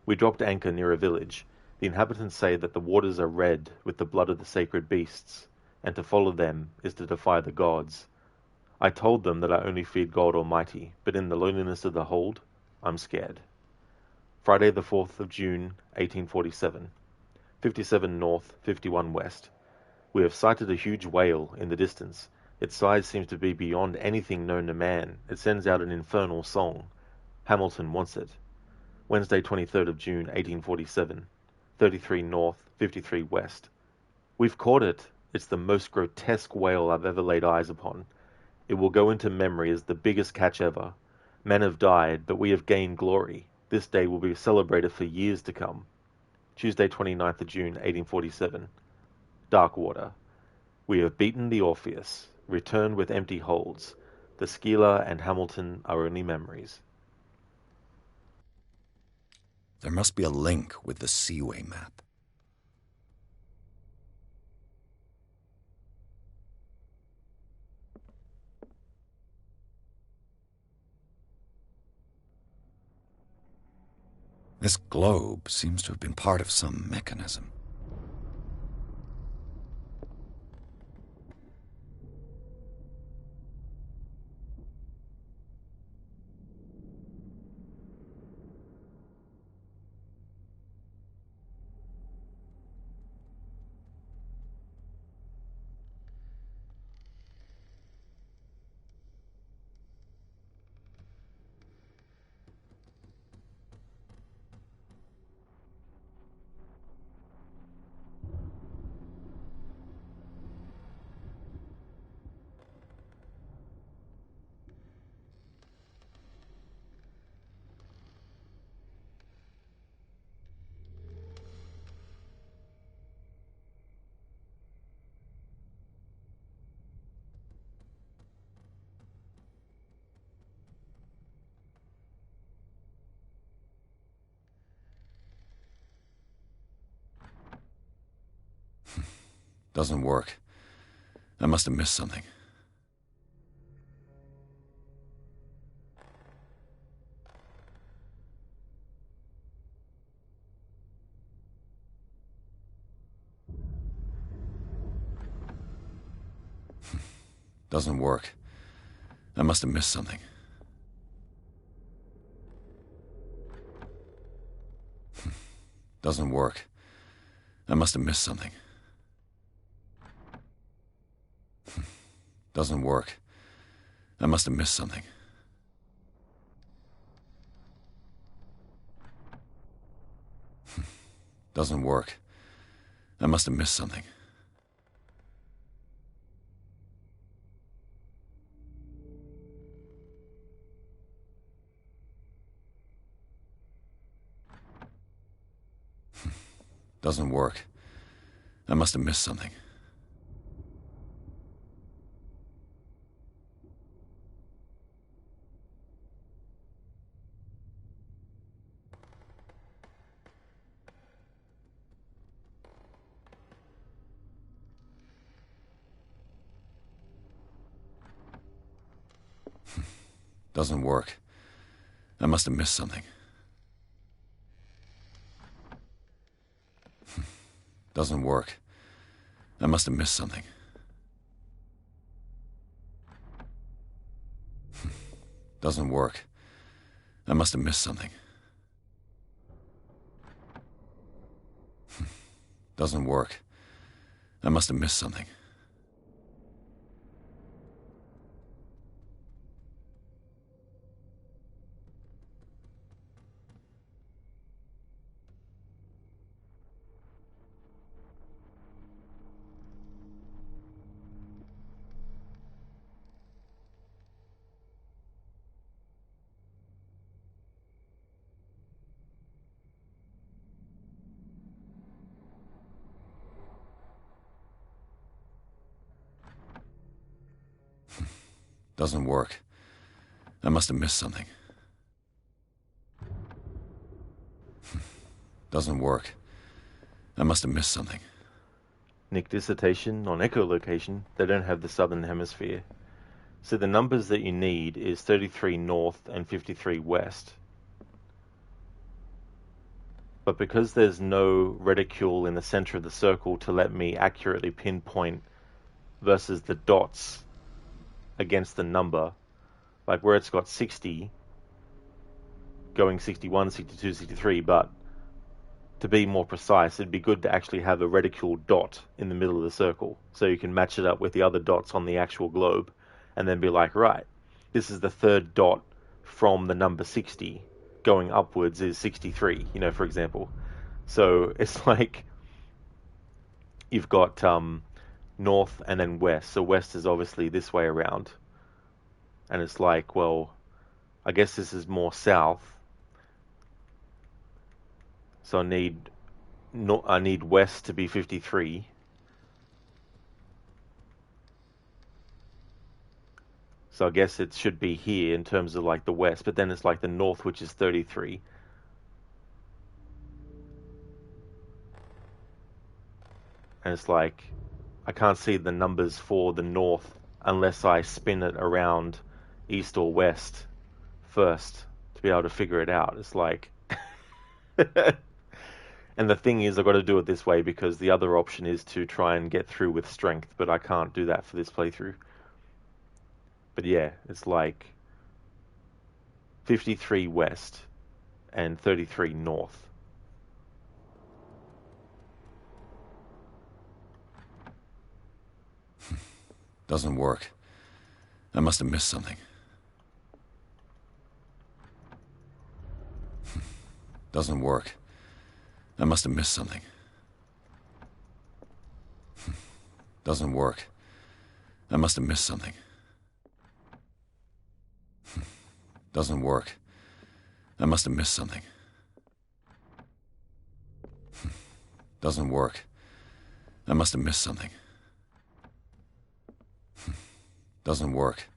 We dropped anchor near a village. The inhabitants say that the waters are red with the blood of the sacred beasts, and to follow them is to defy the gods. I told them that I only feared God Almighty, but in the loneliness of the hold, I'm scared. Friday the 4th of June, 1847, 57 north, 51 west. We have sighted a huge whale in the distance. Its size seems to be beyond anything known to man. It sends out an infernal song. Hamilton wants it. Wednesday, 23rd of June, 1847, 33 north, 53 west. We've caught it. It's the most grotesque whale I've ever laid eyes upon. It will go into memory as the biggest catch ever. Men have died, but we have gained glory. This day will be celebrated for years to come. Tuesday, 29th of June, 1847. Darkwater. We have beaten the Orpheus, returned with empty holds. The Skeeler and Hamilton are only memories. There must be a link with the seaway map. This globe seems to have been part of some mechanism. Doesn't work. I must have missed something. Doesn't work. I must have missed something. Doesn't work. I must have missed something. Doesn't work. I must have missed something. Doesn't work. I must have missed something. Doesn't work. I must have missed something. Doesn't work. I must have missed something. Doesn't work. I must have missed something. Doesn't work. I must have missed something. Doesn't work. I must have missed something. Doesn't work. I must have missed something. Doesn't work. I must have missed something. Nick, dissertation on echolocation, they don't have the southern hemisphere. So the numbers that you need is 33 north and 53 west. But because there's no reticule in the center of the circle to let me accurately pinpoint versus the dots against the number, like where it's got 60, going 61, 62, 63, but to be more precise, it'd be good to actually have a reticule dot in the middle of the circle, so you can match it up with the other dots on the actual globe, and then be like, right, this is the third dot from the number 60, going upwards is 63, for example. So it's like, you've got north and then west, so west is obviously this way around, and it's like, well, I guess this is more south, so I need west to be 53, so I guess it should be here in terms of like the west, but then it's like the north, which is 33. And it's like, I can't see the numbers for the north unless I spin it around east or west first to be able to figure it out. It's like... And the thing is, I've got to do it this way because the other option is to try and get through with strength, but I can't do that for this playthrough. But yeah, it's like 53 west and 33 north. Doesn't work. I must have missed something. Doesn't work. I must have missed something. Doesn't work. I must have missed something. Doesn't work. I must have missed something. Doesn't work. I must have missed something. Doesn't work.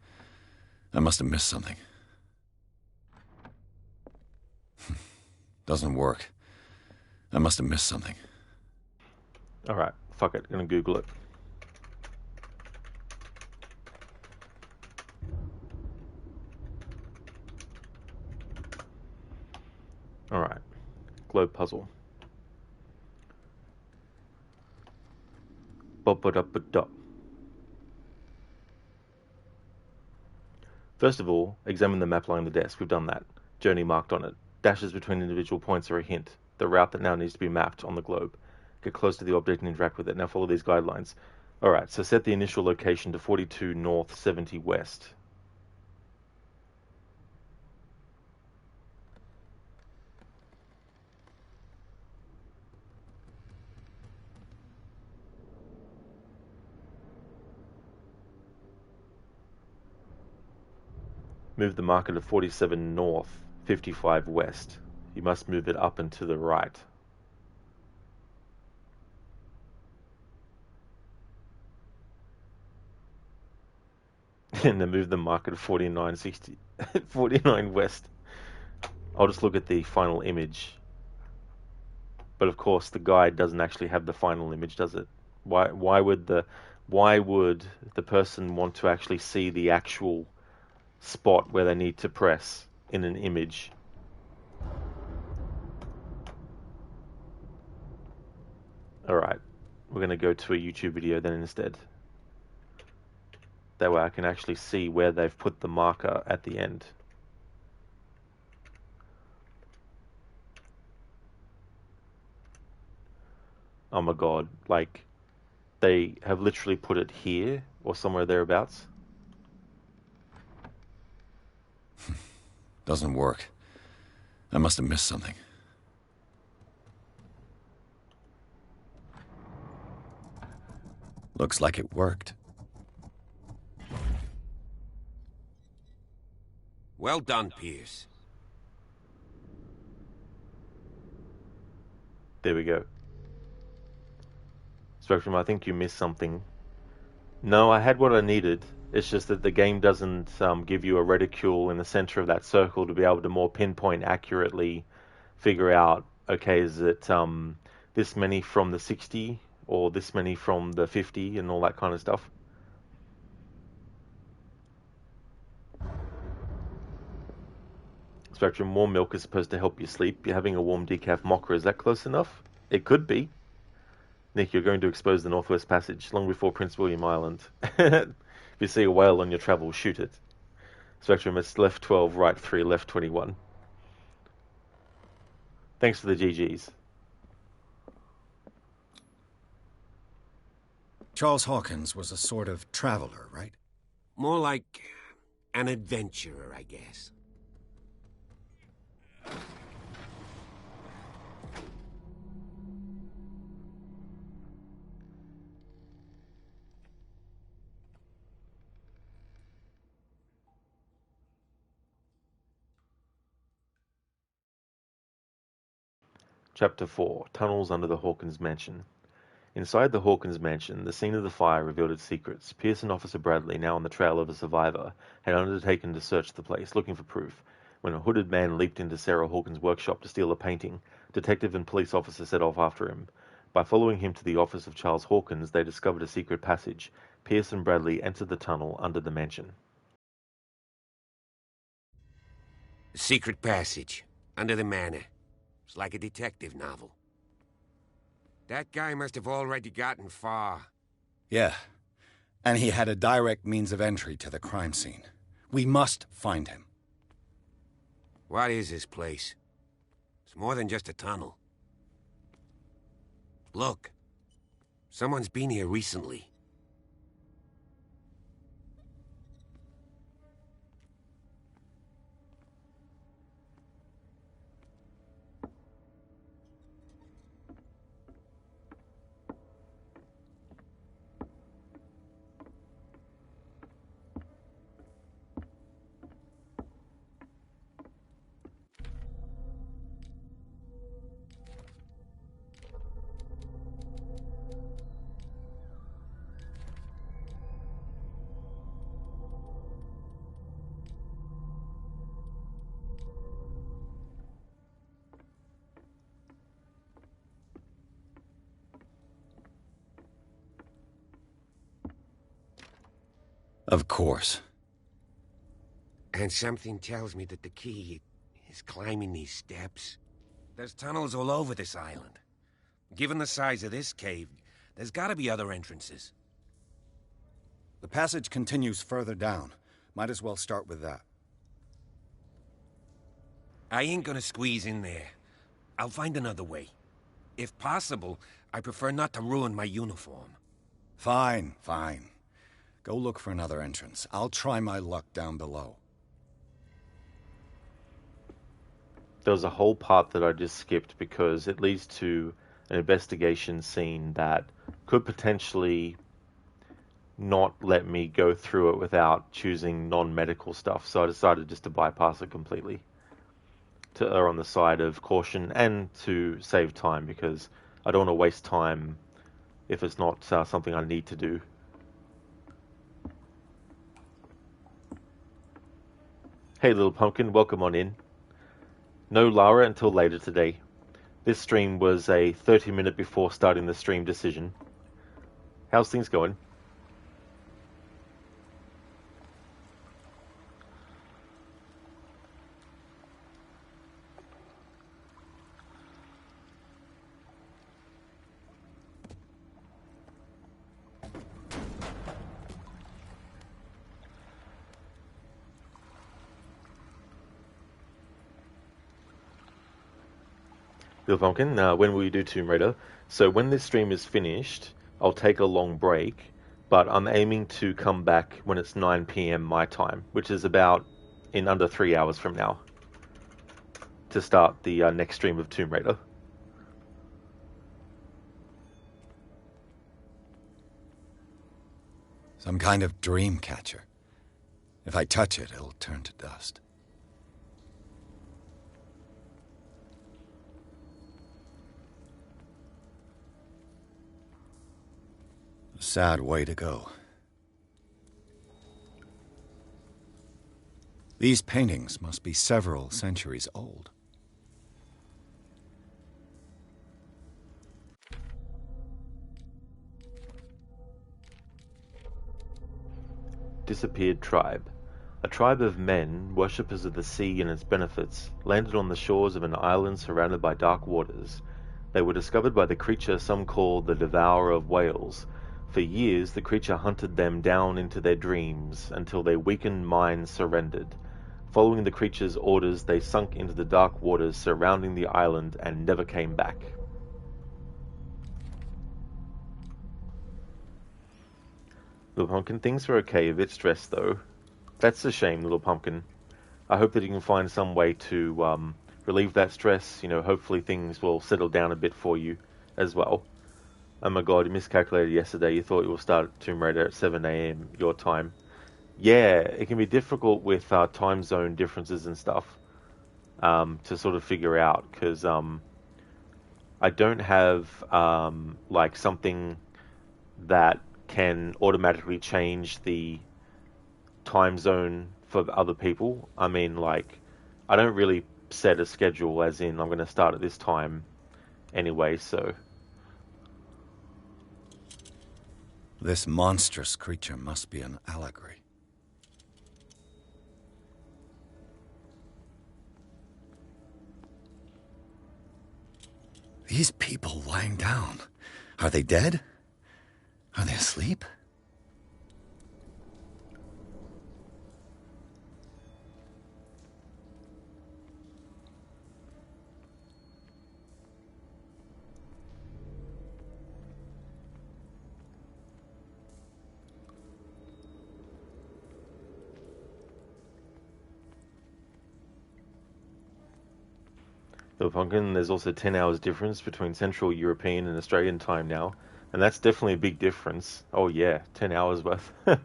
I must have missed something. Doesn't work. I must have missed something. Alright, fuck it, gonna Google it. Alright, globe puzzle. Bop-a-dop-a-dop. First of all, examine the map lying on the desk. We've done that. Journey marked on it. Dashes between individual points are a hint. The route that now needs to be mapped on the globe. Get close to the object and interact with it. Now follow these guidelines. Alright, so set the initial location to 42 north, 70 west. Move the marker to 47 north, 55 west. You must move it up and to the right. And then move the marker to 49 west. I'll just look at the final image. But of course the guide doesn't actually have the final image, does it? Why would the person want to actually see the actual spot where they need to press in an image? Alright, we're going to go to a YouTube video then instead. That way I can actually see where they've put the marker at the end. Oh my god, like, they have literally put it here or somewhere thereabouts. Doesn't work. I must have missed something. Looks like it worked. Well done, Pierce. There we go. Spectrum, I think you missed something. No, I had what I needed. It's just that the game doesn't give you a reticule in the center of that circle to be able to more pinpoint accurately figure out, okay, is it this many from the 60 or this many from the 50 and all that kind of stuff. Spectrum, warm milk is supposed to help you sleep. You're having a warm decaf mocha. Is that close enough? It could be. Nick, you're going to expose the Northwest Passage long before Prince William Island. If you see a whale on your travels, shoot it. Spectrum, it's left 12, right 3, left 21. Thanks for the GGs. Charles Hawkins was a sort of traveler, right? More like an adventurer, I guess. Chapter 4. Tunnels under the Hawkins Mansion. Inside the Hawkins Mansion, the scene of the fire revealed its secrets. Pierce and Officer Bradley, now on the trail of a survivor, had undertaken to search the place, looking for proof. When a hooded man leaped into Sarah Hawkins' workshop to steal a painting, detective and police officer set off after him. By following him to the office of Charles Hawkins, they discovered a secret passage. Pierce and Bradley entered the tunnel under the mansion. A secret passage, under the manor. It's like a detective novel. That guy must have already gotten far. Yeah. And he had a direct means of entry to the crime scene. We must find him. What is this place? It's more than just a tunnel. Look. Someone's been here recently. Of course. And something tells me that the key is climbing these steps. There's tunnels all over this island. Given the size of this cave, there's gotta be other entrances. The passage continues further down. Might as well start with that. I ain't gonna squeeze in there. I'll find another way. If possible, I prefer not to ruin my uniform. Fine, fine. Go look for another entrance. I'll try my luck down below. There was a whole part that I just skipped because it leads to an investigation scene that could potentially not let me go through it without choosing non-medical stuff. So I decided just to bypass it completely, to err on the side of caution and to save time, because I don't want to waste time if it's not something I need to do. Hey little pumpkin, welcome on in. No Lara until later today. This stream was a 30-minute before starting the stream decision. How's things going? Little Pumpkin, when will you do Tomb Raider? So when this stream is finished, I'll take a long break, but I'm aiming to come back when it's 9 PM my time, which is about in under 3 hours from now, to start the next stream of Tomb Raider. Some kind of dream catcher. If I touch it, it'll turn to dust. A sad way to go. These paintings must be several centuries old. Disappeared tribe. A tribe of men, worshippers of the sea and its benefits, landed on the shores of an island surrounded by dark waters. They were discovered by the creature some call the Devourer of Whales. For years, the creature hunted them down into their dreams until their weakened minds surrendered. Following the creature's orders, they sunk into the dark waters surrounding the island and never came back. Little Pumpkin, things are okay, a bit stressed though. That's a shame, Little Pumpkin. I hope that you can find some way to relieve that stress. You know, hopefully things will settle down a bit for you as well. Oh my god, you miscalculated yesterday. You thought you will start Tomb Raider at 7 AM your time. Yeah, it can be difficult with time zone differences and stuff to sort of figure out, because I don't have like something that can automatically change the time zone for other people. I mean, like, I don't really set a schedule as in I'm going to start at this time anyway, so... This monstrous creature must be an allegory. These people lying down, are they dead? Are they asleep? Little Pumpkin, there's also 10 hours difference between Central European and Australian time now, and that's definitely a big difference. Oh yeah, 10 hours worth. Little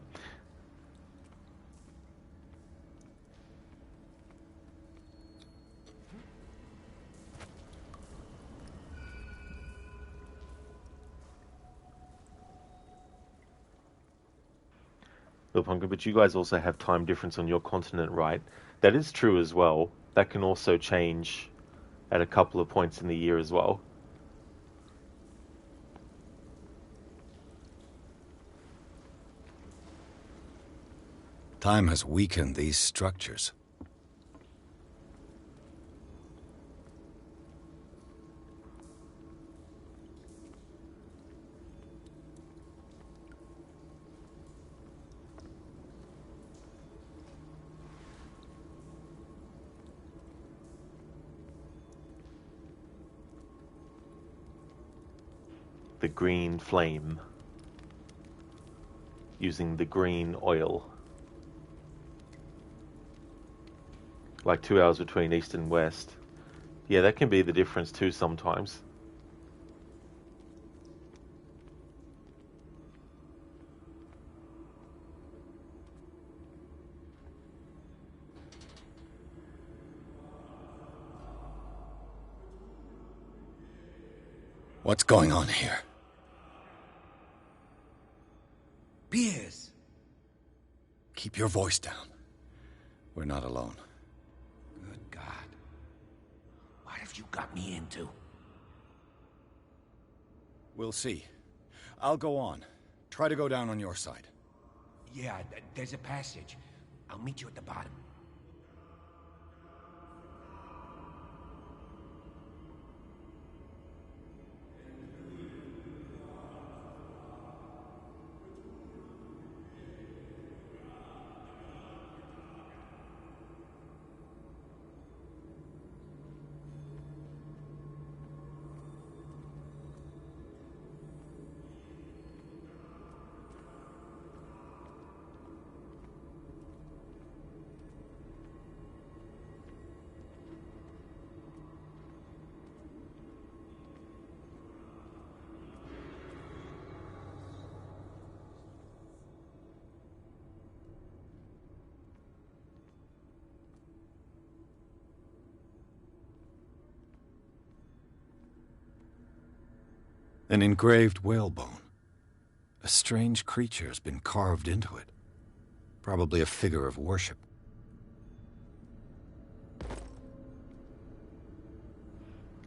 Pumpkin, but you guys also have time difference on your continent, right? That is true as well. That can also change at a couple of points in the year as well. Time has weakened these structures. the green flame using the green oil. Like 2 hours between east and west. Yeah, that can be the difference too sometimes. What's going on here? Piers! Keep your voice down. We're not alone. Good God. What have you got me into? We'll see. I'll go on. Try to go down on your side. Yeah, there's a passage. I'll meet you at the bottom. An engraved whalebone. A strange creature has been carved into it. Probably a figure of worship.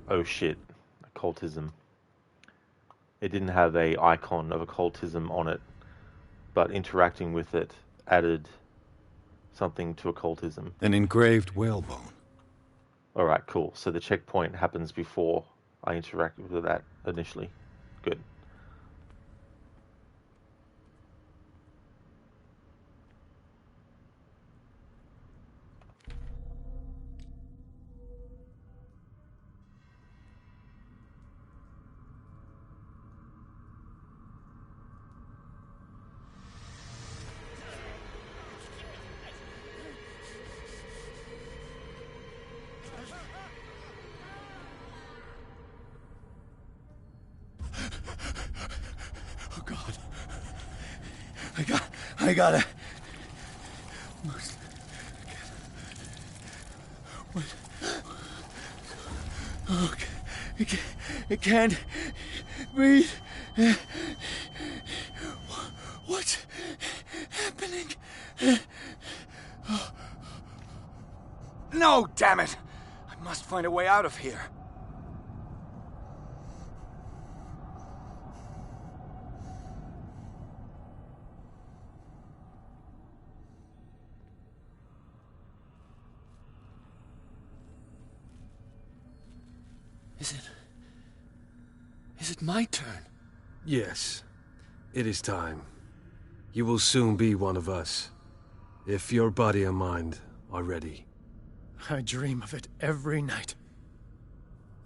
Oh shit, occultism. It didn't have a icon of occultism on it, but interacting with it added something to occultism. An engraved whalebone. Alright, cool. So the checkpoint happens before I interact with that initially. Good. I gotta... Oh, it can't breathe. What's happening? No, damn it! I must find a way out of here. Is it my turn? Yes. It is time. You will soon be one of us, if your body and mind are ready. I dream of it every night.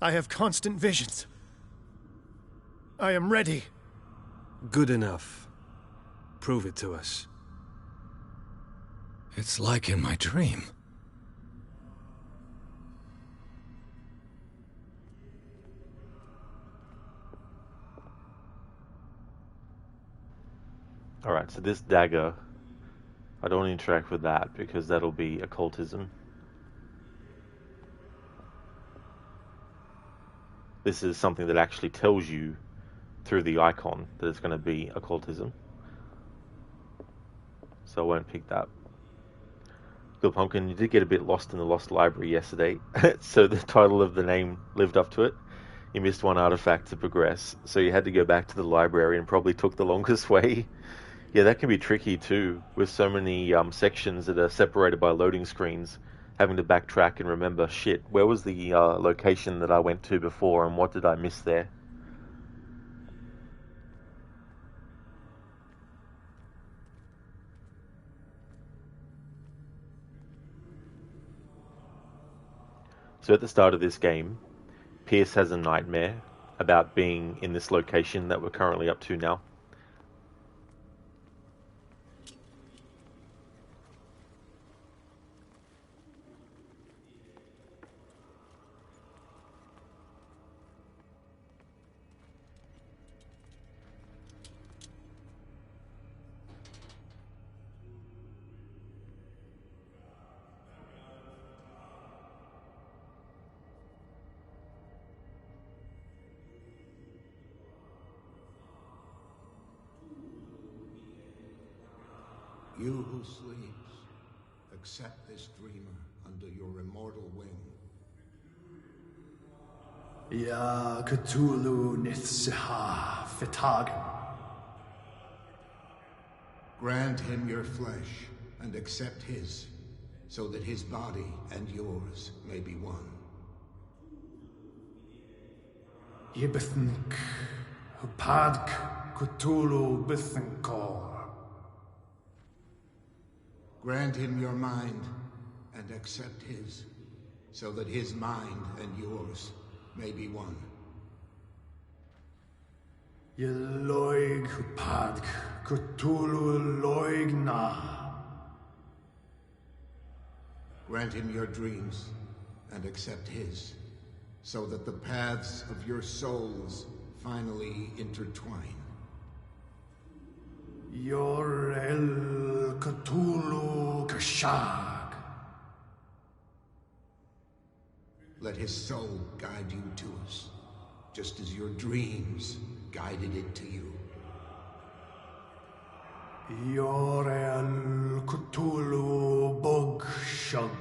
I have constant visions. I am ready. Good enough. Prove it to us. It's like in my dream. Alright, so this dagger, I don't want to interact with that because that'll be occultism. This is something that actually tells you through the icon that it's going to be occultism. So I won't pick that. Good Pumpkin, you did get a bit lost in the Lost Library yesterday, so the title of the name lived up to it. You missed one artifact to progress, so you had to go back to the library and probably took the longest way. Yeah, that can be tricky too, with so many sections that are separated by loading screens, having to backtrack and remember, shit, where was the location that I went to before and what did I miss there? So at the start of this game, Pierce has a nightmare about being in this location that we're currently up to now. You who sleeps, accept this dreamer under your immortal wing. Ya Cthulhu Nithsiha Fitagan. Grant him your flesh and accept his, so that his body and yours may be one. Yibithink Hupadk Cthulhu Bithinkor. Grant him your mind and accept his, so that his mind and yours may be one. Yeloig Hupadk Cthulhu Loigna. Grant him your dreams and accept his, so that the paths of your souls finally intertwine. Yor El Cthulhu Kashag. Let his soul guide you to us, just as your dreams guided it to you. Yor El Cthulhu Bogshug.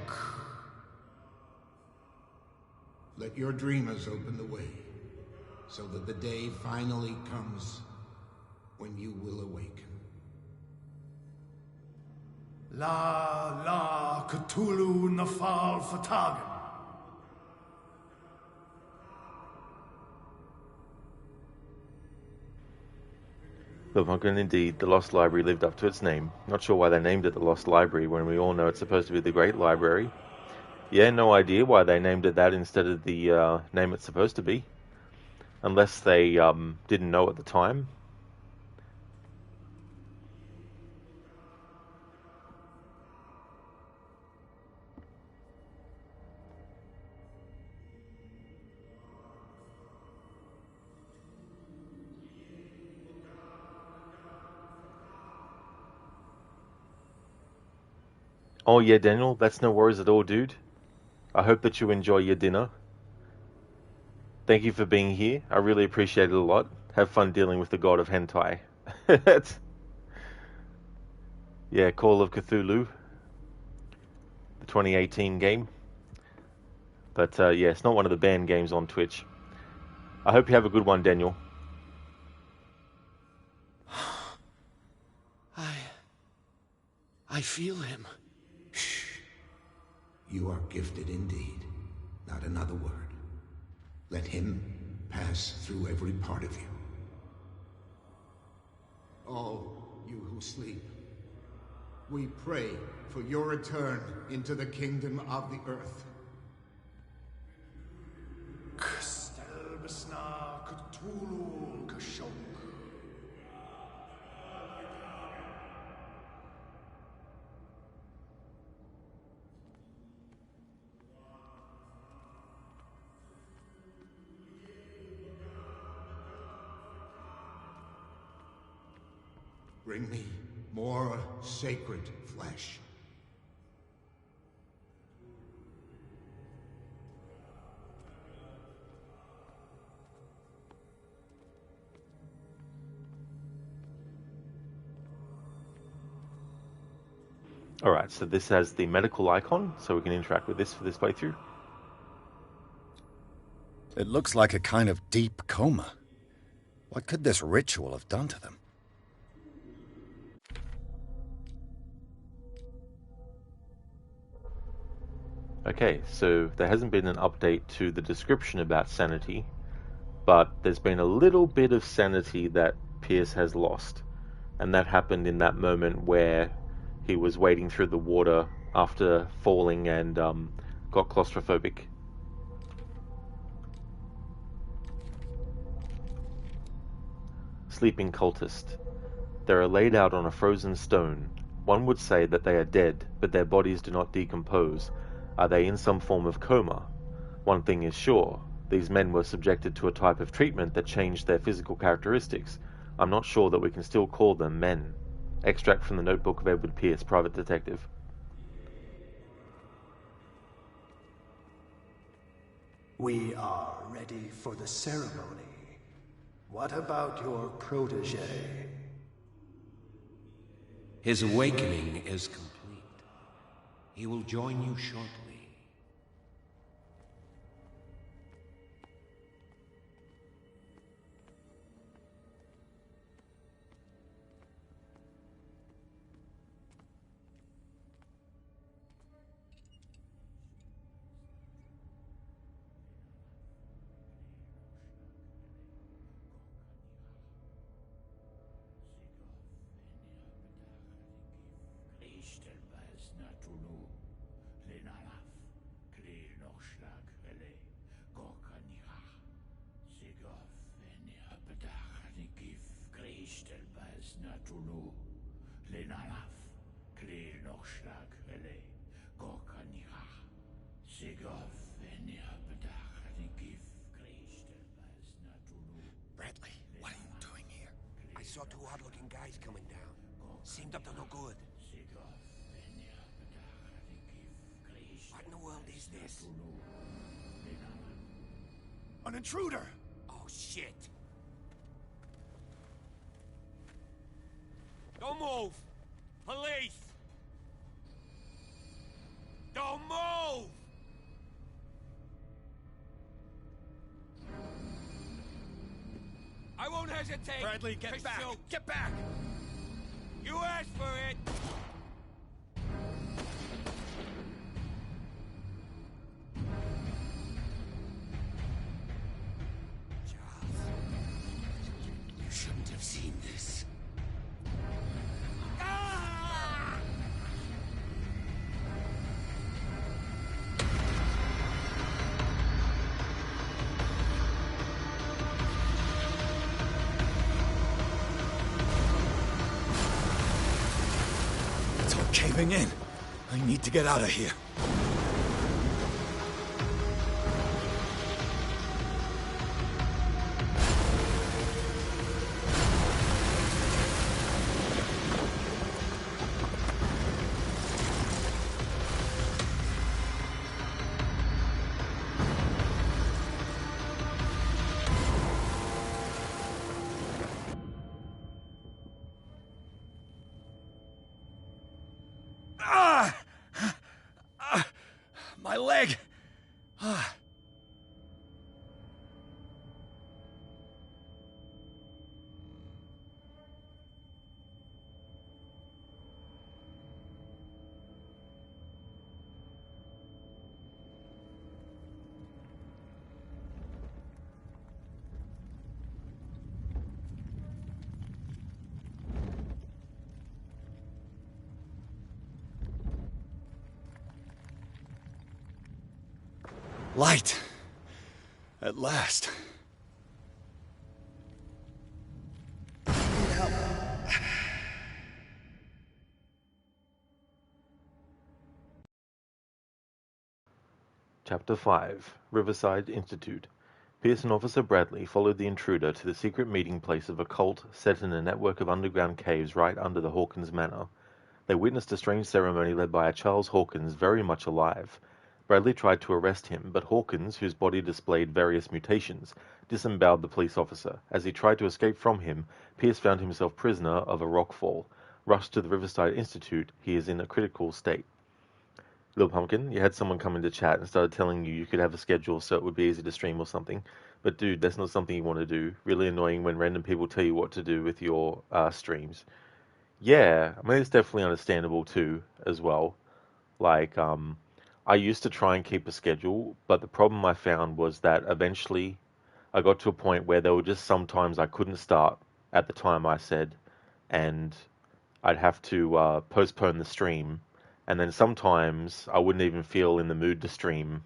Let your dreamers open the way, so that the day finally comes when you will awaken. La Cthulhu Nafal Fatagan. But indeed, the Lost Library lived up to its name. Not sure why they named it the Lost Library when we all know it's supposed to be the Great Library. Yeah, no idea why they named it that instead of the name it's supposed to be. Unless they didn't know at the time. Oh yeah, Daniel, that's no worries at all, dude. I hope that you enjoy your dinner. Thank you for being here. I really appreciate it a lot. Have fun dealing with the god of hentai. Yeah, Call of Cthulhu. The 2018 game. But yeah, it's not one of the banned games on Twitch. I hope you have a good one, Daniel. I feel him. You are gifted indeed. Not another word. Let him pass through every part of you. All you who sleep, we pray for your return into the kingdom of the earth. Kstelbisna Cthulhu Kashog. Bring me more sacred flesh. Alright, so this has the medical icon, so we can interact with this for this playthrough. It looks like a kind of deep coma. What could this ritual have done to them? Okay, so there hasn't been an update to the description about sanity, but there's been a little bit of sanity that Pierce has lost. And that happened in that moment where he was wading through the water after falling and got claustrophobic. sleeping cultist. They are laid out on a frozen stone. One would say that they are dead, but their bodies do not decompose. Are they in some form of coma? One thing is sure, these men were subjected to a type of treatment that changed their physical characteristics. I'm not sure that we can still call them men. Extract from the notebook of Edward Pierce, private detective. We are ready for the ceremony. What about your protege? His awakening is complete. He will join you shortly. Bradley, what are you doing here? I saw two odd-looking guys coming down. Seemed up to no good. What in the world is this? An intruder! Oh, shit. Don't move! Police! Don't move! I won't hesitate. Bradley, get back! Shoot. Get back! You asked for it! You shouldn't have seen this. It's all caving in. I need to get out of here. My leg! Light! At last. Chapter 5 Riverside Institute. Pierce and Officer Bradley followed the intruder to the secret meeting place of Occult set in a network of underground caves right under the Hawkins Manor. They witnessed a strange ceremony led by a Charles Hawkins very much alive. Bradley tried to arrest him, but Hawkins, whose body displayed various mutations, disemboweled the police officer. As he tried to escape from him, Pierce found himself prisoner of a rockfall. Rushed to the Riverside Institute, he is in a critical state. Little Pumpkin, you had someone come into chat and started telling you could have a schedule so it would be easy to stream or something. But dude, that's not something you want to do. Really annoying when random people tell you what to do with your streams. Yeah, I mean, it's definitely understandable too, as well. Like, I used to try and keep a schedule, but the problem I found was that eventually I got to a point where there were just sometimes I couldn't start at the time I said, and I'd have to postpone the stream, and then sometimes I wouldn't even feel in the mood to stream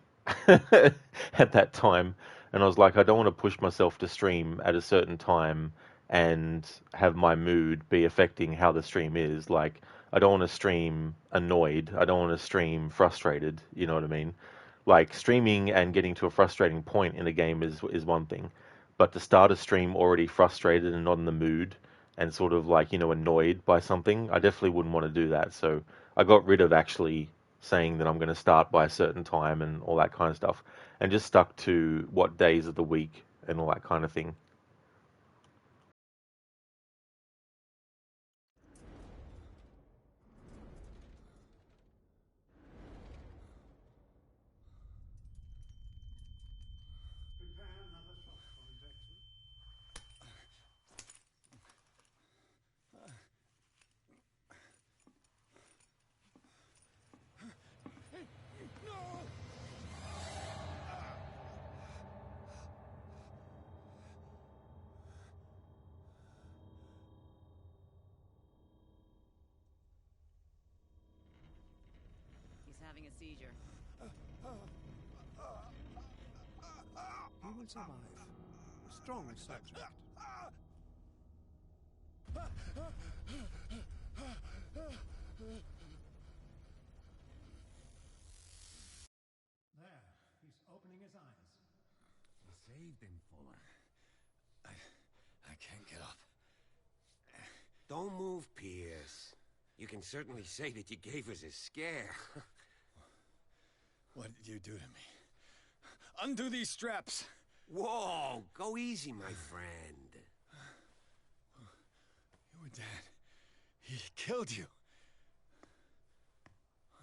at that time, and I was like, I don't want to push myself to stream at a certain time and have my mood be affecting how the stream is. Like, I don't want to stream annoyed. I don't want to stream frustrated. You know what I mean? Like, streaming and getting to a frustrating point in a game is one thing, but to start a stream already frustrated and not in the mood and sort of like, annoyed by something, I definitely wouldn't want to do that. So I got rid of actually saying that I'm going to start by a certain time and all that kind of stuff, and just stuck to what days of the week and all that kind of thing. He's having a seizure. He will survive. Strong subject. There, he's opening his eyes. You saved him, Fuller. I can't get up. Don't move, Pierce. You can certainly say that you gave us a scare. What did you do to me? Undo these straps! Whoa, go easy, my friend. You were dead. He killed you.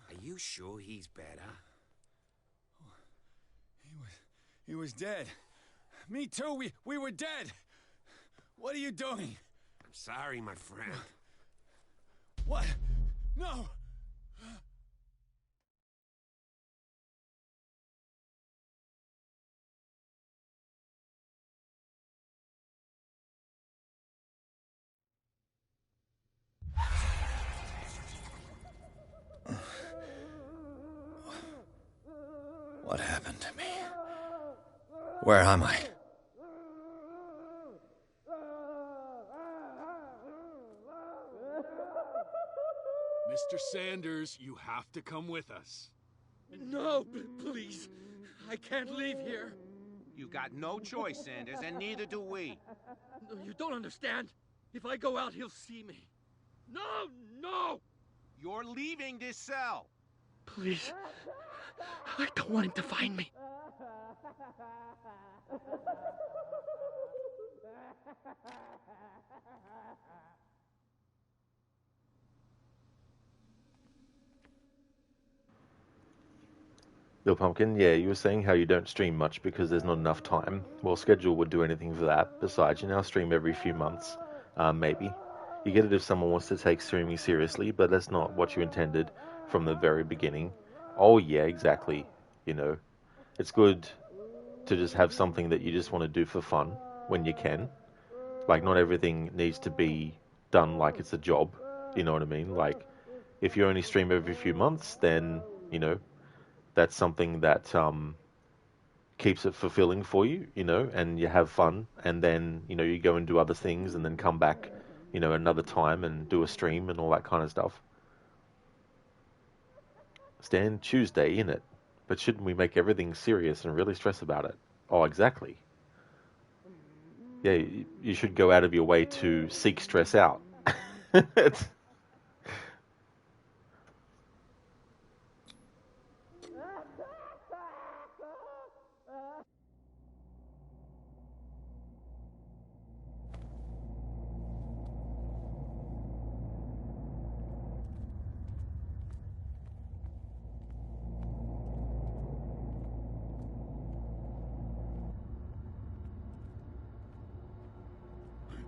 Are you sure he's better? He was dead. Me too, we were dead. What are you doing? I'm sorry, my friend. What? No! What happened to me? Where am I? Mr. Sanders, you have to come with us. No, please. I can't leave here. You got no choice, Sanders, and neither do we. No, you don't understand. If I go out, he'll see me. No, no! You're leaving this cell. Please. I don't want him to find me. Bill Pumpkin, yeah, you were saying how you don't stream much because there's not enough time. Well, schedule would do anything for that. Besides, you now stream every few months, maybe. You get it if someone wants to take streaming seriously, but that's not what you intended from the very beginning. Oh yeah, exactly. It's good to just have something that you just want to do for fun when you can. Like, not everything needs to be done like it's a job. You know what I mean? Like, if you only stream every few months, then, that's something that keeps it fulfilling for you, and you have fun, and then, you go and do other things, and then come back, another time and do a stream and all that kind of stuff. Stan, Tuesday, innit? But shouldn't we make everything serious and really stress about it? Oh, exactly. Yeah, you should go out of your way to seek stress out. They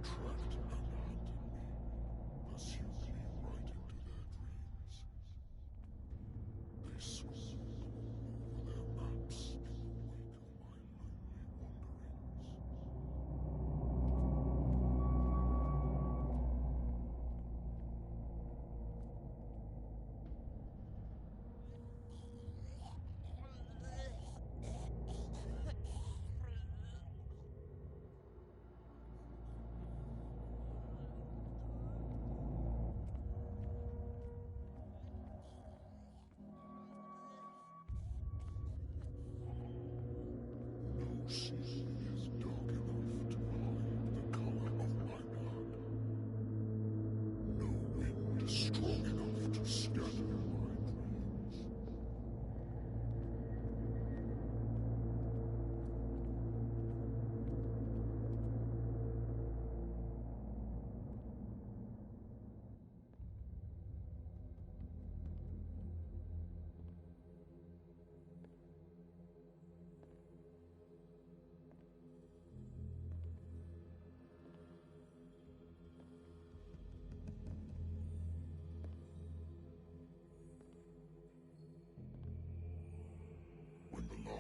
tracked and hunted me, pursued me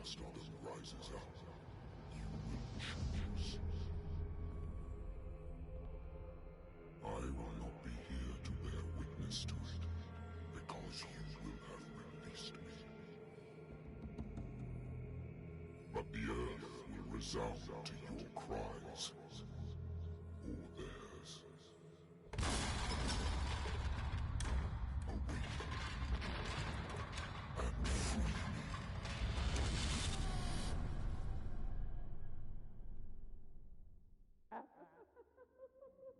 last of them rises up, you will choose. I will not be here to bear witness to it, because you will have released me. But the earth will resound to your cries, or theirs. Awake and free me.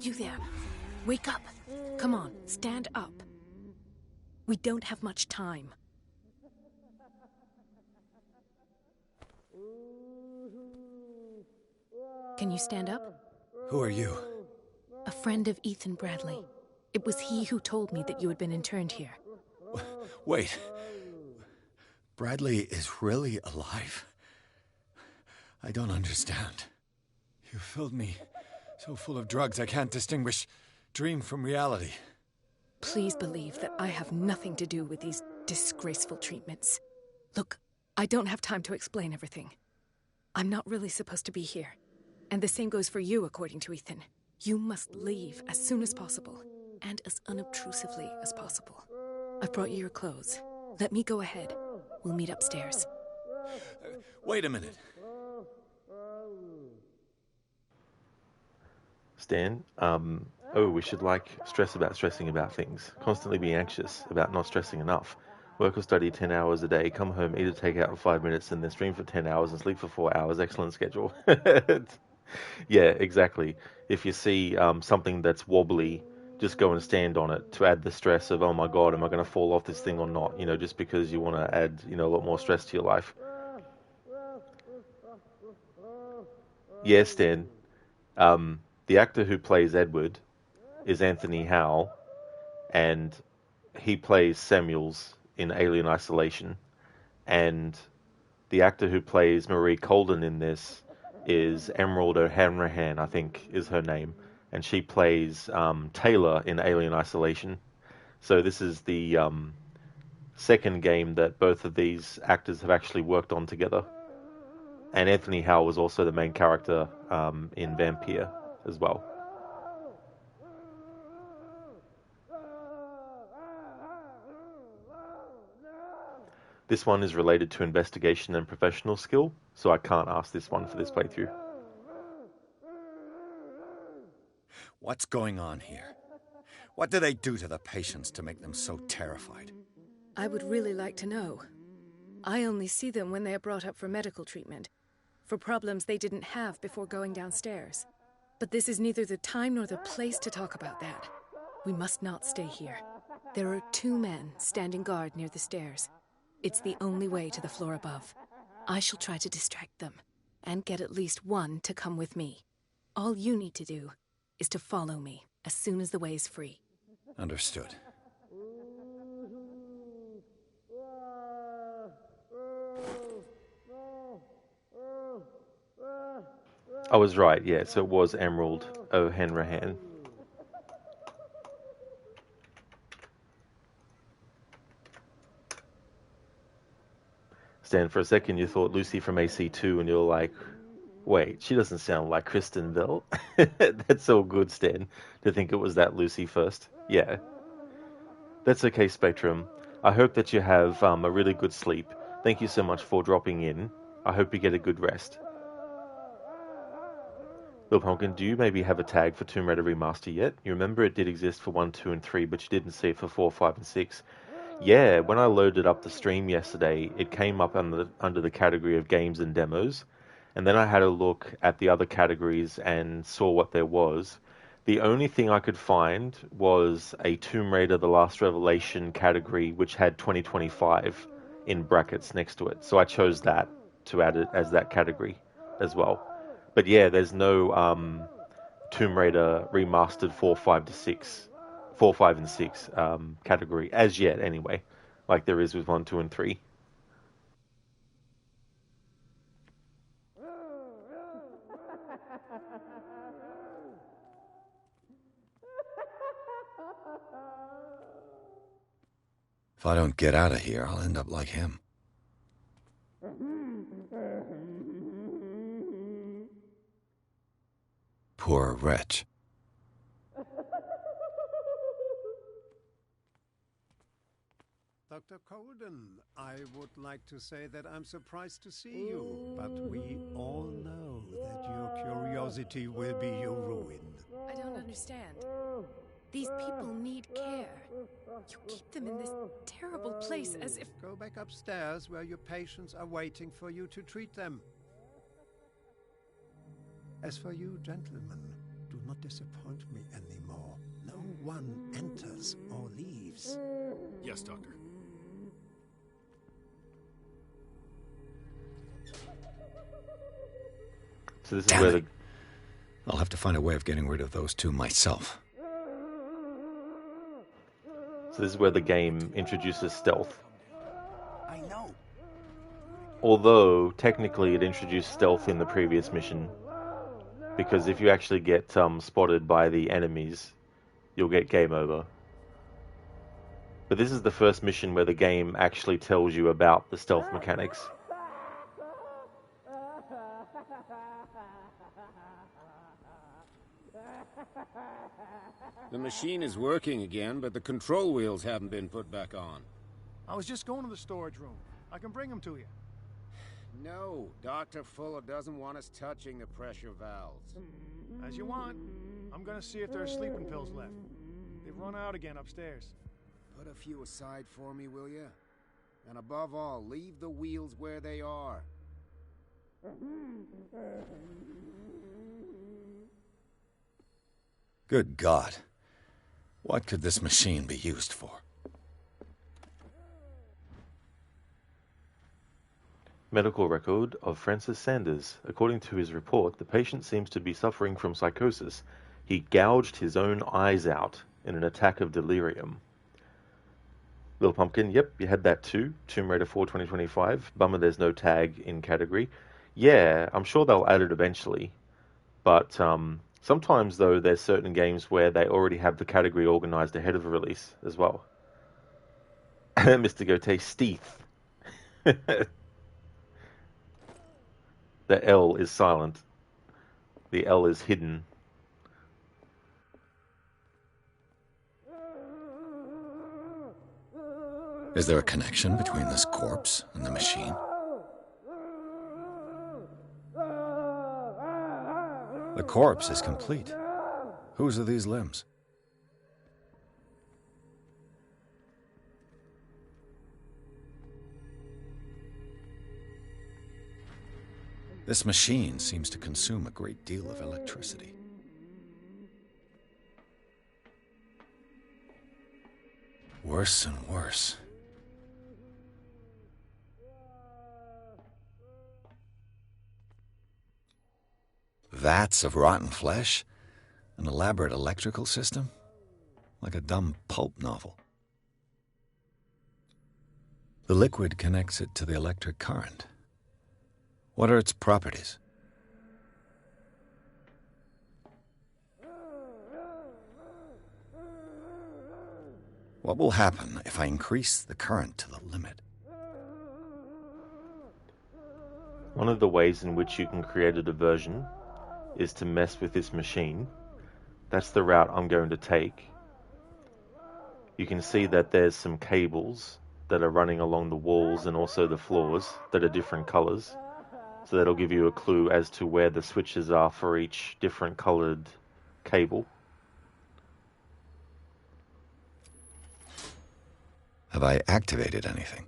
You there. Wake up. Come on, stand up. We don't have much time. Can you stand up? Who are you? A friend of Ethan Bradley. It was he who told me that you had been interned here. Wait. Bradley is really alive? I don't understand. You filled me so full of drugs I can't distinguish dream from reality. Please believe that I have nothing to do with these disgraceful treatments. Look, I don't have time to explain everything. I'm not really supposed to be here. And the same goes for you, according to Ethan. You must leave as soon as possible, and as unobtrusively as possible. I've brought you your clothes. Let me go ahead. We'll meet upstairs. Wait a minute. Stan, we should stress about stressing about things. Constantly be anxious about not stressing enough. Work or study 10 hours a day, come home, eat a takeout in 5 minutes, and then stream for 10 hours and sleep for 4 hours. Excellent schedule. Yeah, exactly. If you see something that's wobbly, just go and stand on it to add the stress of, oh my God, am I going to fall off this thing or not? Just because you want to add, a lot more stress to your life. Yeah, Stan. The actor who plays Edward is Anthony Howell, and he plays Samuels in Alien Isolation. And the actor who plays Marie Colden in this is Emerald O'Hanrahan, I think is her name, and she plays Taylor in Alien Isolation. So this is the second game that both of these actors have actually worked on together. And Anthony Howell was also the main character in Vampire as well. This one is related to investigation and professional skill, so I can't ask this one for this playthrough. What's going on here? What do they do to the patients to make them so terrified? I would really like to know. I only see them when they are brought up for medical treatment, for problems they didn't have before going downstairs. But this is neither the time nor the place to talk about that. We must not stay here. There are 2 men standing guard near the stairs. It's the only way to the floor above. I shall try to distract them, and get at least one to come with me. All you need to do is to follow me as soon as the way is free. Understood. I was right, yeah, so it was Emerald O'Hanrahan. Stan, for a second you thought Lucy from AC2 and you're like, wait, she doesn't sound like Kristen Bell. That's all good, Stan, to think it was that Lucy first. Yeah. That's okay, Spectrum. I hope that you have a really good sleep. Thank you so much for dropping in. I hope you get a good rest. Bill Pumpkin, do you maybe have a tag for Tomb Raider Remaster yet? You remember it did exist for 1, 2, and 3, but you didn't see it for 4, 5, and 6. Yeah, when I loaded up the stream yesterday, it came up under the category of games and demos, and then I had a look at the other categories and saw what there was. The only thing I could find was a Tomb Raider The Last Revelation category, which had 2025 in brackets next to it. So I chose that to add it as that category as well. But yeah, there's no Tomb Raider Remastered 4, 5, and 6 category as yet, anyway, like there is with 1, 2, and 3. If I don't get out of here, I'll end up like him. Poor wretch. Dr. Colden, I would like to say that I'm surprised to see you, but we all know that your curiosity will be your ruin. I don't understand. These people need care. You keep them in this terrible place as if... Go back upstairs where your patients are waiting for you to treat them. As for you, gentlemen, do not disappoint me anymore. No one enters or leaves. Yes, Doctor. So this is where the... I'll have to find a way of getting rid of those two myself. So this is where the game introduces stealth. I know. Although, technically, it introduced stealth in the previous mission. Because if you actually get spotted by the enemies, you'll get game over. But this is the first mission where the game actually tells you about the stealth mechanics. The machine is working again, but the control wheels haven't been put back on. I was just going to the storage room. I can bring them to you. No, Dr. Fuller doesn't want us touching the pressure valves. As you want. I'm gonna see if there are sleeping pills left. They've run out again upstairs. Put a few aside for me, will you? And above all, leave the wheels where they are. Good God. What could this machine be used for? Medical record of Francis Sanders. According to his report, the patient seems to be suffering from psychosis. He gouged his own eyes out in an attack of delirium. Little Pumpkin, yep, you had that too. Tomb Raider 4 2025. Bummer there's no tag in category. Yeah, I'm sure they'll add it eventually. But sometimes, though, there's certain games where they already have the category organized ahead of the release as well. Mr. Gote, Steeth. The L is silent. The L is hidden. Is there a connection between this corpse and the machine? The corpse is complete. Whose are these limbs? This machine seems to consume a great deal of electricity. Worse and worse. Vats of rotten flesh? An elaborate electrical system? Like a dumb pulp novel. The liquid connects it to the electric current. What are its properties? What will happen if I increase the current to the limit? One of the ways in which you can create a diversion is to mess with this machine. That's the route I'm going to take. You can see that there's some cables that are running along the walls and also the floors that are different colors. So that'll give you a clue as to where the switches are for each different colored cable. Have I activated anything?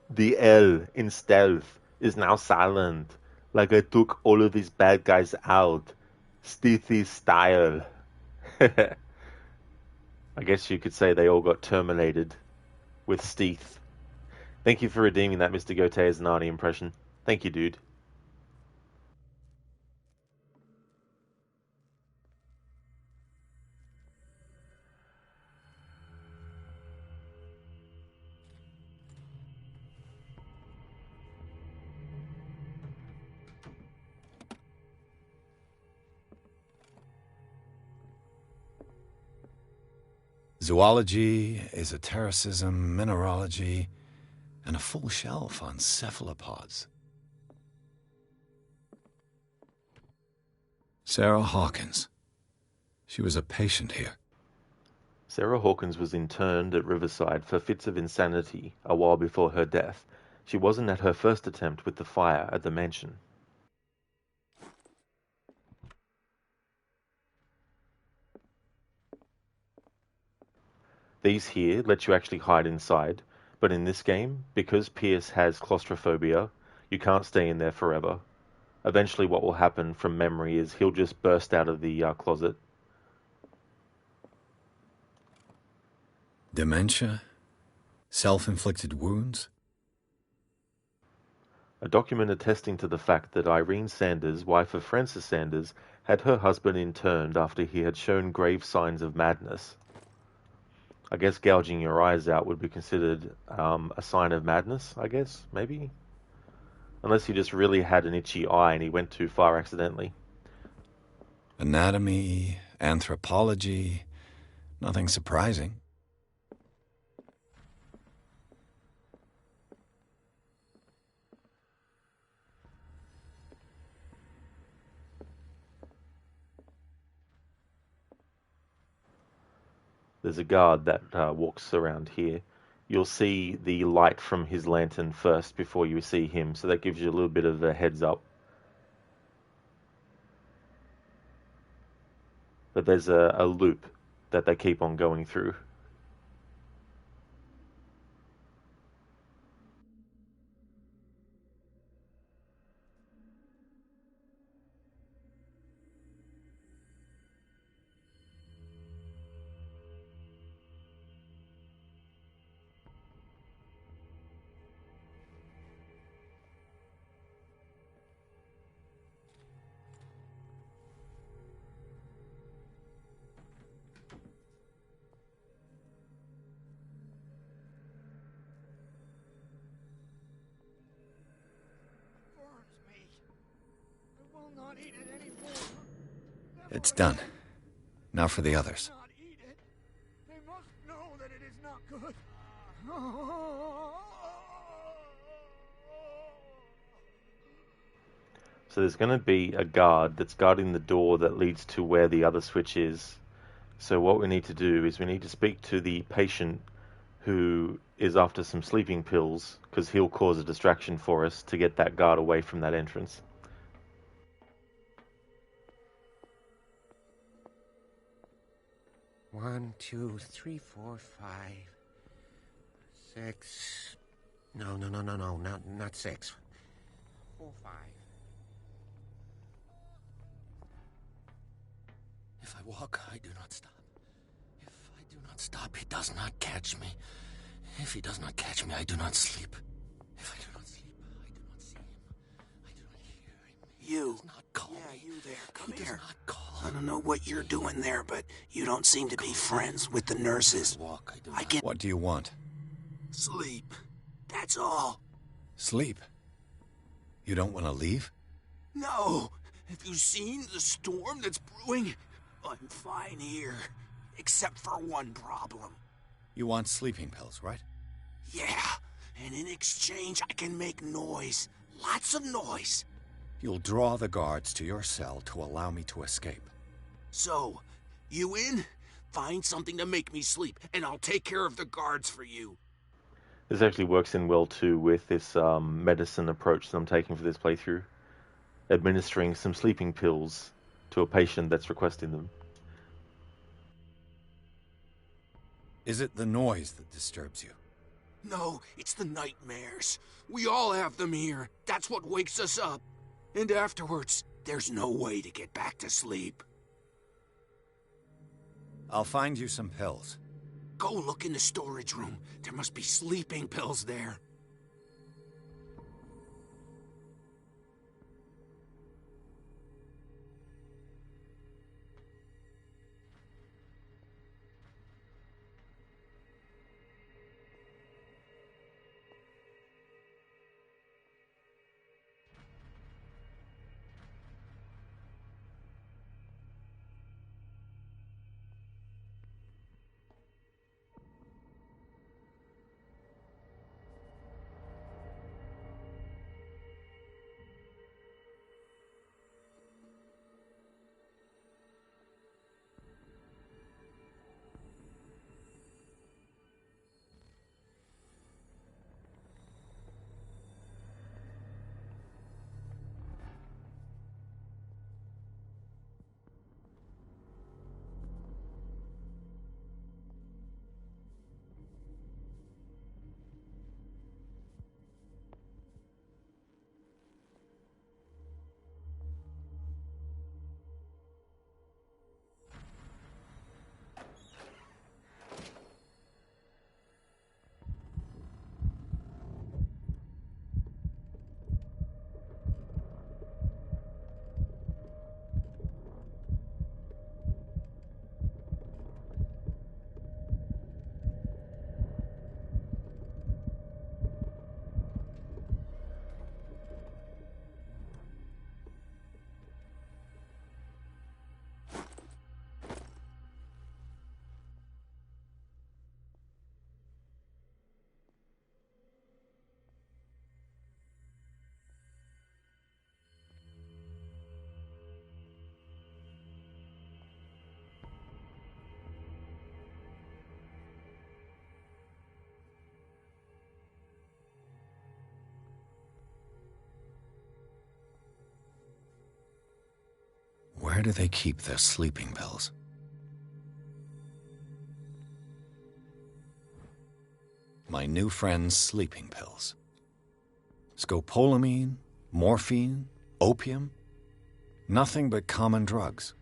The L in stealth is now silent. Like I took all of these bad guys out. Steethy style. I guess you could say they all got terminated with Steeth. Thank you for redeeming that, Mr. Gote, as an Arnie impression. Thank you, dude. Zoology, esotericism, mineralogy, and a full shelf on cephalopods. Sarah Hawkins. She was a patient here. Sarah Hawkins was interned at Riverside for fits of insanity a while before her death. She wasn't at her first attempt with the fire at the mansion. These here let you actually hide inside, but in this game, because Pierce has claustrophobia, you can't stay in there forever. Eventually what will happen from memory is he'll just burst out of the closet. Dementia? Self-inflicted wounds? A document attesting to the fact that Irene Sanders, wife of Francis Sanders, had her husband interned after he had shown grave signs of madness. I guess gouging your eyes out would be considered a sign of madness, I guess, maybe? Unless he just really had an itchy eye and he went too far accidentally. Anatomy, anthropology, nothing surprising. There's a guard that walks around here. You'll see the light from his lantern first before you see him, so that gives you a little bit of a heads up. But there's a loop that they keep on going through. It's done. Now for the others. They must know that it is not good. So there's going to be a guard that's guarding the door that leads to where the other switch is. So what we need to do is we need to speak to the patient who is after some sleeping pills, because he'll cause a distraction for us to get that guard away from that entrance. One, 2, 3, 4, 5, 6. No, not 6. 4, 5. If I walk, I do not stop. If I do not stop, he does not catch me. If he does not catch me, I do not sleep. If I do not sleep, I do not see him. I do not hear him. You. He does not call me. You there. Come He here. does not call. I don't know what you're doing there, but you don't seem to be friends with the nurses. Walk, I do I not. can What do you want? sleep. That's all. Sleep? You don't want to leave? No. Have you seen the storm that's brewing? I'm fine here. Except for one problem. You want sleeping pills, right? Yeah. And in exchange, I can make noise. Lots of noise. You'll draw the guards to your cell to allow me to escape. So, you in? Find something to make me sleep, and I'll take care of the guards for you. This actually works in well too with this medicine approach that I'm taking for this playthrough. Administering some sleeping pills to a patient that's requesting them. Is it the noise that disturbs you? No, it's the nightmares. We all have them here. That's what wakes us up. And afterwards, there's no way to get back to sleep. I'll find you some pills. Go look in the storage room. There must be sleeping pills there. Where do they keep their sleeping pills? My new friend's sleeping pills. Scopolamine, morphine, opium. Nothing but common drugs.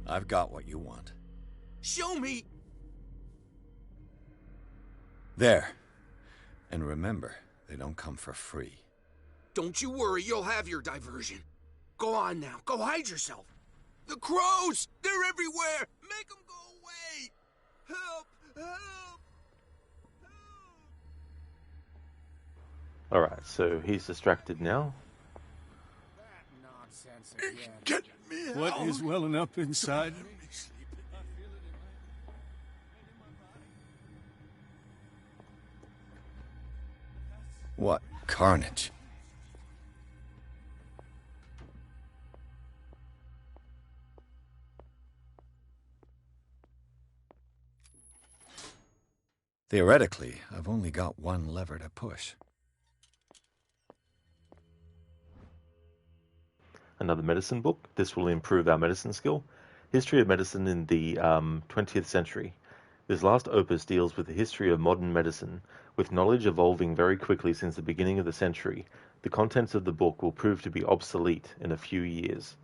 I've got what you want. Show me! There. And remember, they don't come for free. Don't you worry, you'll have your diversion. Go on now, go hide yourself. The crows! They're everywhere! Make them go away! Help! Help! Alright, so he's distracted now. Get me out! What is welling up inside me? What carnage. Theoretically, I've only got one lever to push. Another medicine book. This will improve our medicine skill. History of medicine in the 20th century. This last opus deals with the history of modern medicine, with knowledge evolving very quickly since the beginning of the century. The contents of the book will prove to be obsolete in a few years.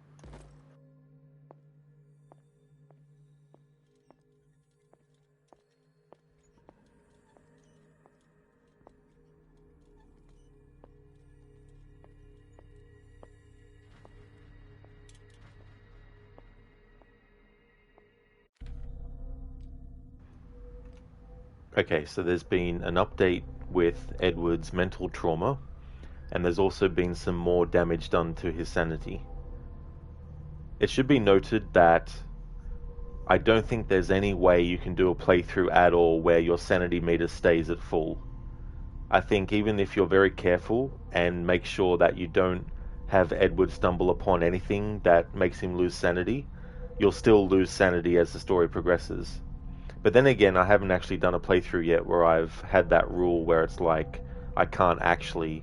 Okay, so there's been an update with Edward's mental trauma, and there's also been some more damage done to his sanity. It should be noted that I don't think there's any way you can do a playthrough at all where your sanity meter stays at full. I think even if you're very careful and make sure that you don't have Edward stumble upon anything that makes him lose sanity, you'll still lose sanity as the story progresses. But then again, I haven't actually done a playthrough yet where I've had that rule where it's like I can't actually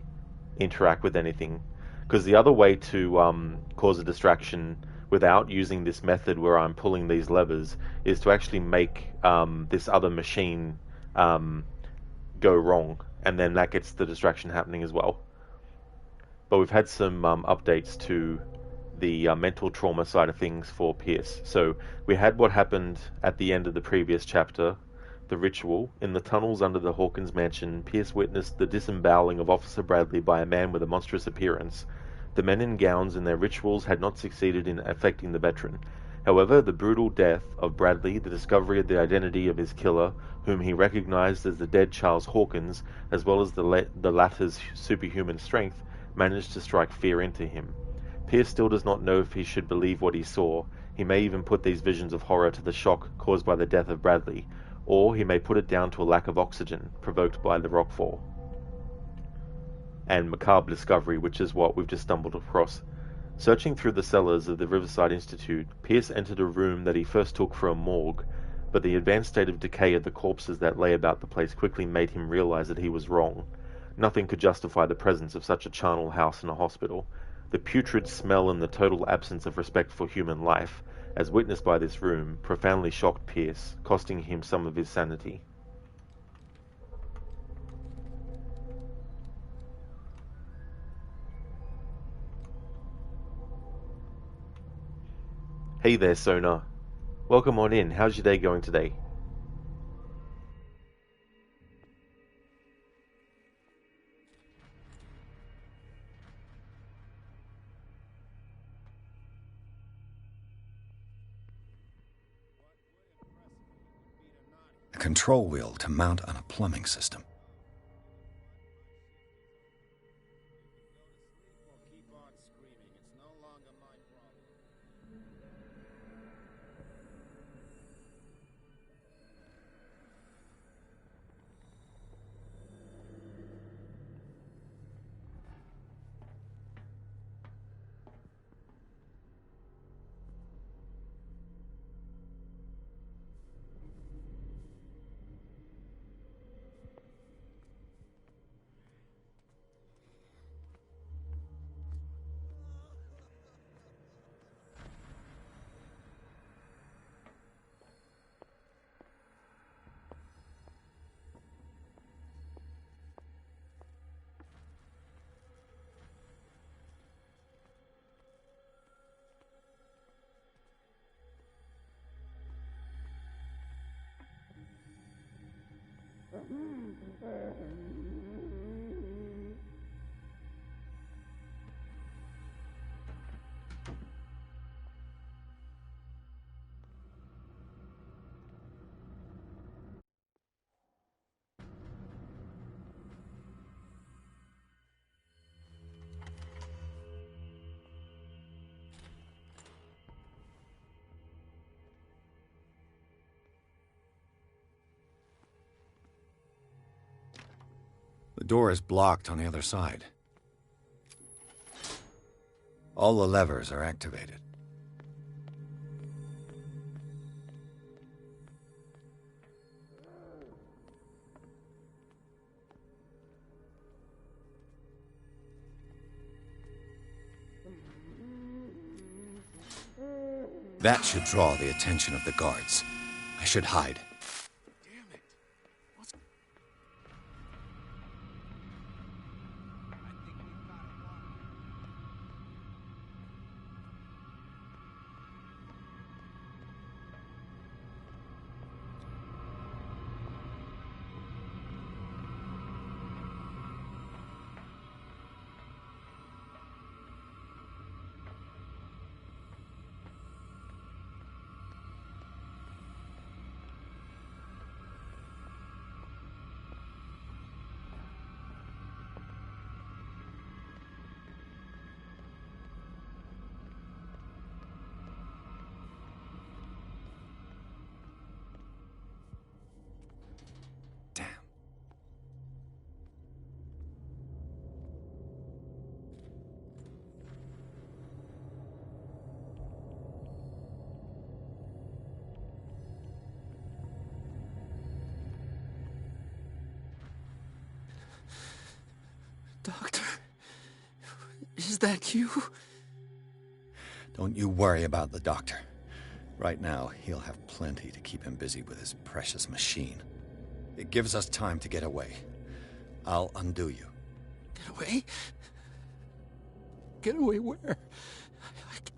interact with anything. Because the other way to cause a distraction without using this method where I'm pulling these levers is to actually make this other machine go wrong, and then that gets the distraction happening as well. But we've had some updates to the mental trauma side of things for Pierce. So we had what happened at the end of the previous chapter, the ritual. In the tunnels under the Hawkins mansion, Pierce witnessed the disemboweling of Officer Bradley by a man with a monstrous appearance. The men in gowns and their rituals had not succeeded in affecting the veteran. However, the brutal death of Bradley, the discovery of the identity of his killer, whom he recognized as the dead Charles Hawkins, as well as the latter's superhuman strength, managed to strike fear into him. Pierce still does not know if he should believe what he saw. He may even put these visions of horror to the shock caused by the death of Bradley, or he may put it down to a lack of oxygen provoked by the rockfall. And macabre discovery, which is what we've just stumbled across. Searching through the cellars of the Riverside Institute, Pierce entered a room that he first took for a morgue, but the advanced state of decay of the corpses that lay about the place quickly made him realize that he was wrong. Nothing could justify the presence of such a charnel house in a hospital. The putrid smell and the total absence of respect for human life, as witnessed by this room, profoundly shocked Pierce, costing him some of his sanity. Hey there, Sona. Welcome on in. How's your day going today? A control wheel to mount on a plumbing system. The door is blocked on the other side. All the levers are activated. That should draw the attention of the guards. I should hide. Doctor, is that you? Don't you worry about the doctor. Right now, he'll have plenty to keep him busy with his precious machine. It gives us time to get away. I'll undo you. Get away? Get away where?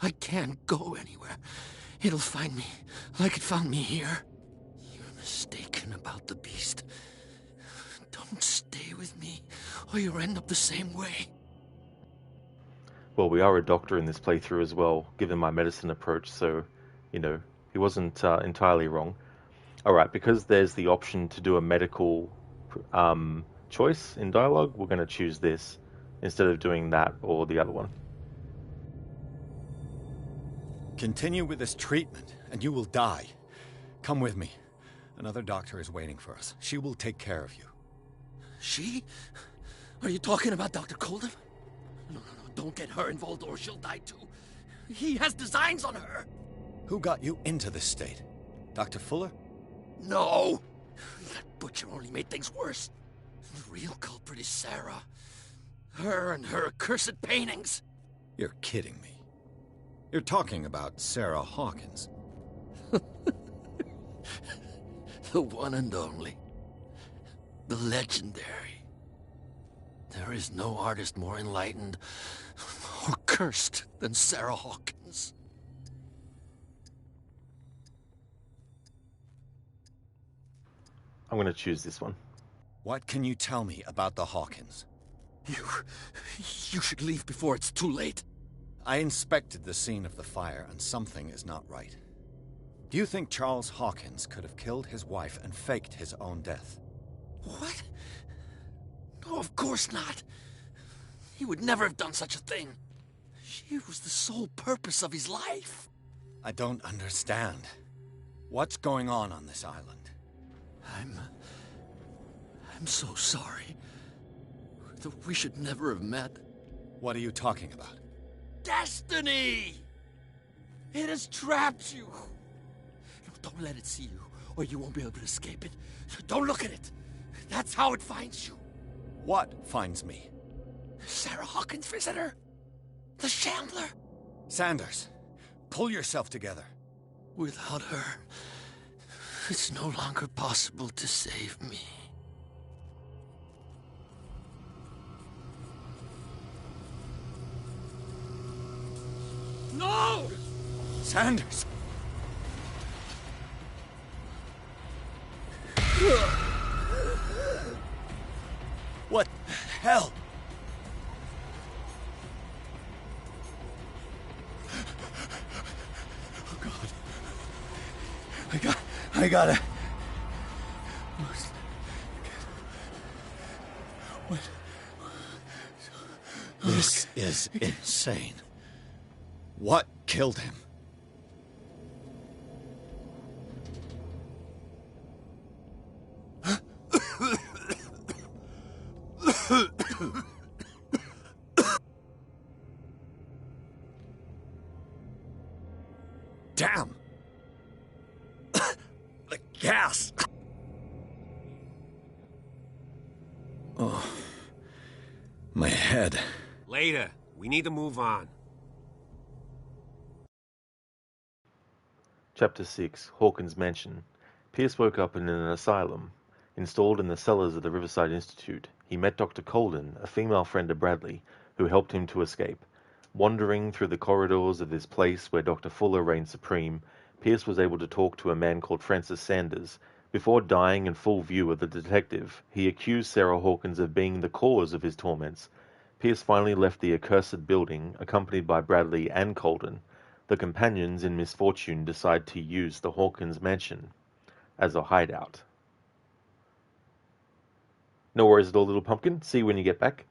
I can't go anywhere. It'll find me, like it found me here. You're mistaken about the beast. Don't stay with me, or you'll end up the same way. Well, we are a doctor in this playthrough as well, given my medicine approach, so, you know, he wasn't entirely wrong. Alright, because there's the option to do a medical choice in dialogue, we're going to choose this, instead of doing that or the other one. Continue with this treatment, and you will die. Come with me. Another doctor is waiting for us. She will take care of you. She? Are you talking about Dr. Colden? No, don't get her involved or she'll die too. He has designs on her. Who got you into this state? Dr. Fuller? No! That butcher only made things worse. The real culprit is Sarah. Her and her accursed paintings. You're kidding me. You're talking about Sarah Hawkins. The one and only. The legendary. There is no artist more enlightened or cursed than Sarah Hawkins. I'm going to choose this one. What can you tell me about the Hawkins? You should leave before it's too late. I inspected the scene of the fire, and something is not right. Do you think Charles Hawkins could have killed his wife and faked his own death? What? No, of course not. He would never have done such a thing. She was the sole purpose of his life. I don't understand. What's going on this island? I'm so sorry. We should never have met. What are you talking about? Destiny! It has trapped you. No, don't let it see you, or you won't be able to escape it. Don't look at it. That's how it finds you. What finds me? Sarah Hawkins' visitor. The Shambler. Sanders, pull yourself together. Without her, it's no longer possible to save me. No! Sanders! What the hell? Oh God. I gotta... What? This is insane. What killed him? Damn! The gas! Oh, my head. Later. We need to move on. Chapter 6, Hawkins Mansion. Pierce woke up in an asylum. Installed in the cellars of the Riverside Institute, he met Dr. Colden, a female friend of Bradley, who helped him to escape. Wandering through the corridors of this place where Dr. Fuller reigned supreme, Pierce was able to talk to a man called Francis Sanders. Before dying in full view of the detective, he accused Sarah Hawkins of being the cause of his torments. Pierce finally left the accursed building, accompanied by Bradley and Colden. The companions in misfortune decide to use the Hawkins mansion as a hideout. No worries at all, little pumpkin. See you when you get back.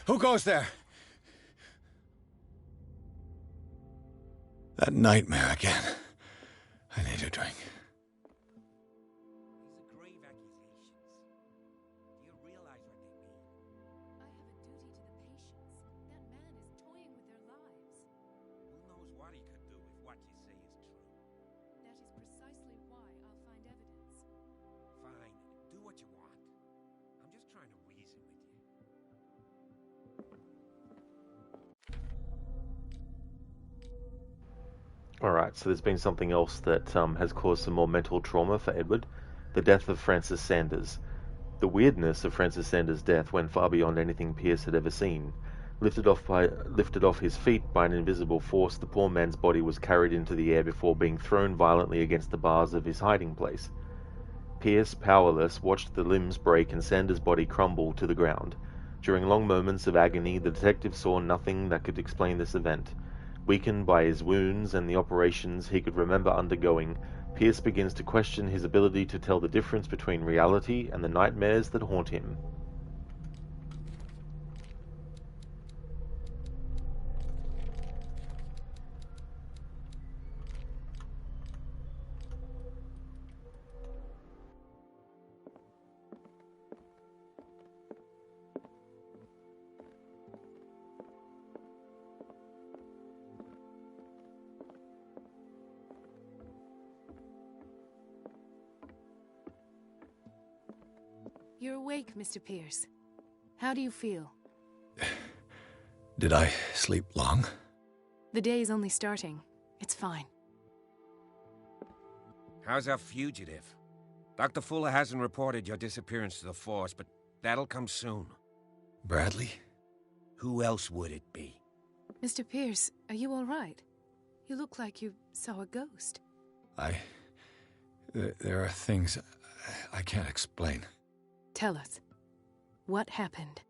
Who goes there? That nightmare again. I need a drink. These are grave accusations. Do you realize what they mean? I have a duty to the patients. That man is toying with their lives. Who knows what he could do if what you say is true? That is precisely why I'll find evidence. Fine, do what you want. I'm just trying to reason with you. Alright, so there's been something else that has caused some more mental trauma for Edward. The death of Francis Sanders. The weirdness of Francis Sanders' death went far beyond anything Pierce had ever seen. Lifted off his feet by an invisible force, the poor man's body was carried into the air before being thrown violently against the bars of his hiding place. Pierce, powerless, watched the limbs break and Sanders' body crumble to the ground. During long moments of agony, the detective saw nothing that could explain this event. Weakened by his wounds and the operations he could remember undergoing, Pierce begins to question his ability to tell the difference between reality and the nightmares that haunt him. You're awake, Mr. Pierce. How do you feel? Did I sleep long? The day's only starting. It's fine. How's our fugitive? Dr. Fuller hasn't reported your disappearance to the force, but that'll come soon. Bradley? Who else would it be? Mr. Pierce, are you all right? You look like you saw a ghost. There are things I can't explain. Tell us. What happened?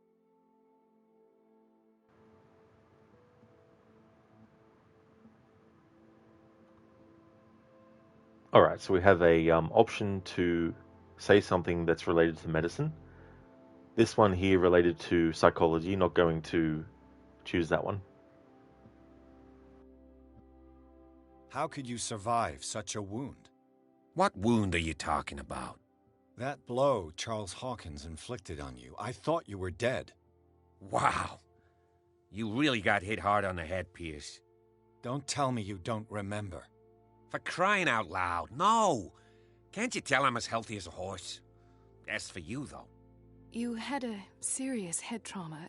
Alright, so we have a option to say something that's related to medicine. This one here related to psychology, not going to choose that one. How could you survive such a wound? What wound are you talking about? That blow Charles Hawkins inflicted on you. I thought you were dead. Wow. You really got hit hard on the head, Pierce. Don't tell me you don't remember. For crying out loud, no! Can't you tell I'm as healthy as a horse? As for you, though. You had a serious head trauma.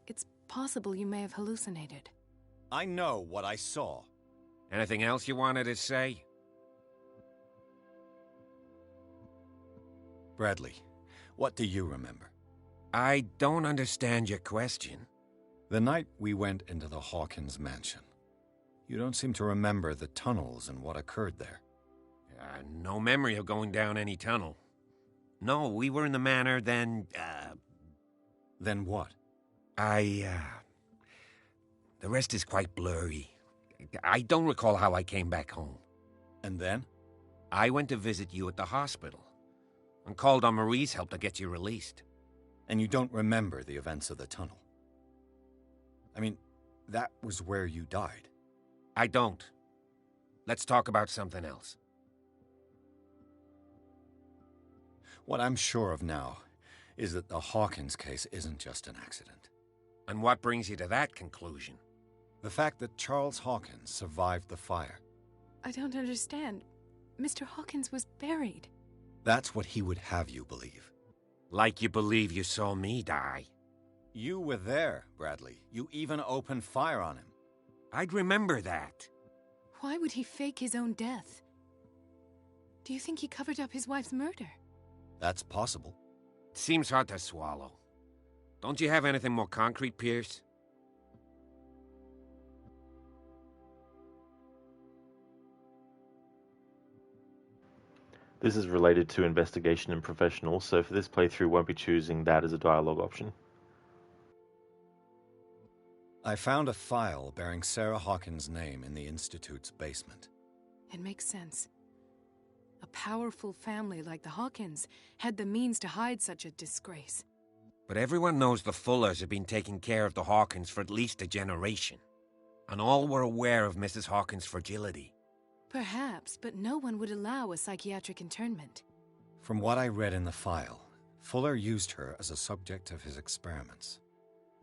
It's possible you may have hallucinated. I know what I saw. Anything else you wanted to say? Bradley, what do you remember? I don't understand your question. The night we went into the Hawkins mansion. You don't seem to remember the tunnels and what occurred there. No memory of going down any tunnel. No, we were in the manor, then, Then what? The rest is quite blurry. I don't recall how I came back home. And then? I went to visit you at the hospital, and called on Marie's help to get you released. And you don't remember the events of the tunnel? I mean, that was where you died. I don't. Let's talk about something else. What I'm sure of now is that the Hawkins case isn't just an accident. And what brings you to that conclusion? The fact that Charles Hawkins survived the fire. I don't understand. Mr. Hawkins was buried. That's what he would have you believe. Like you believe you saw me die. You were there, Bradley. You even opened fire on him. I'd remember that. Why would he fake his own death? Do you think he covered up his wife's murder? That's possible. Seems hard to swallow. Don't you have anything more concrete, Pierce? This is related to investigation and professional, so for this playthrough won't be choosing that as a dialogue option. I found a file bearing Sarah Hawkins' name in the Institute's basement. It makes sense. A powerful family like the Hawkins had the means to hide such a disgrace. But everyone knows the Fullers have been taking care of the Hawkins for at least a generation. And all were aware of Mrs. Hawkins' fragility. Perhaps, but no one would allow a psychiatric internment. From what I read in the file, Fuller used her as a subject of his experiments.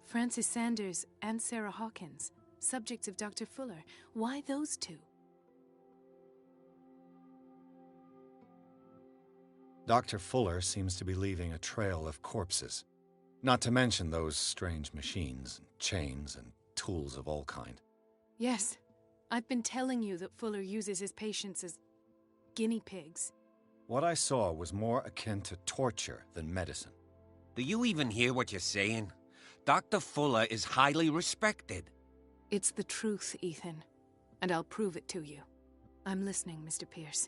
Francis Sanders and Sarah Hawkins, subjects of Dr. Fuller. Why those two? Dr. Fuller seems to be leaving a trail of corpses. Not to mention those strange machines, chains, and tools of all kind. Yes. I've been telling you that Fuller uses his patients as guinea pigs. What I saw was more akin to torture than medicine. Do you even hear what you're saying? Dr. Fuller is highly respected. It's the truth, Ethan. And I'll prove it to you. I'm listening, Mr. Pierce.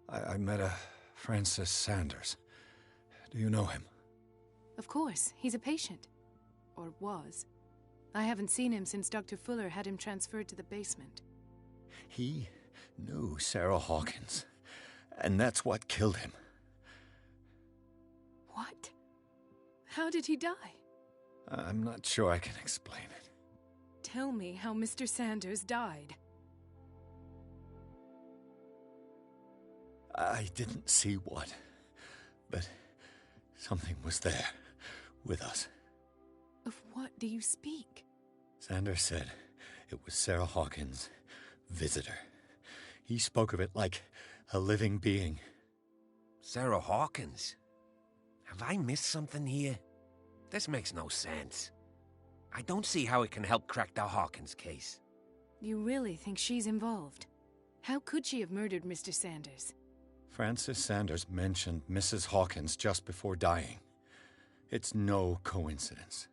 I met a Francis Sanders. Do you know him? Of course. He's a patient. Or was. I haven't seen him since Dr. Fuller had him transferred to the basement. He knew Sarah Hawkins, and that's what killed him. What? How did he die? I'm not sure I can explain it. Tell me how Mr. Sanders died. I didn't see what, but something was there, with us. Of what do you speak? Sanders said it was Sarah Hawkins' visitor. He spoke of it like a living being. Sarah Hawkins? Have I missed something here? This makes no sense. I don't see how it can help crack the Hawkins case. You really think she's involved? How could she have murdered Mr. Sanders? Francis Sanders mentioned Mrs. Hawkins just before dying. It's no coincidence.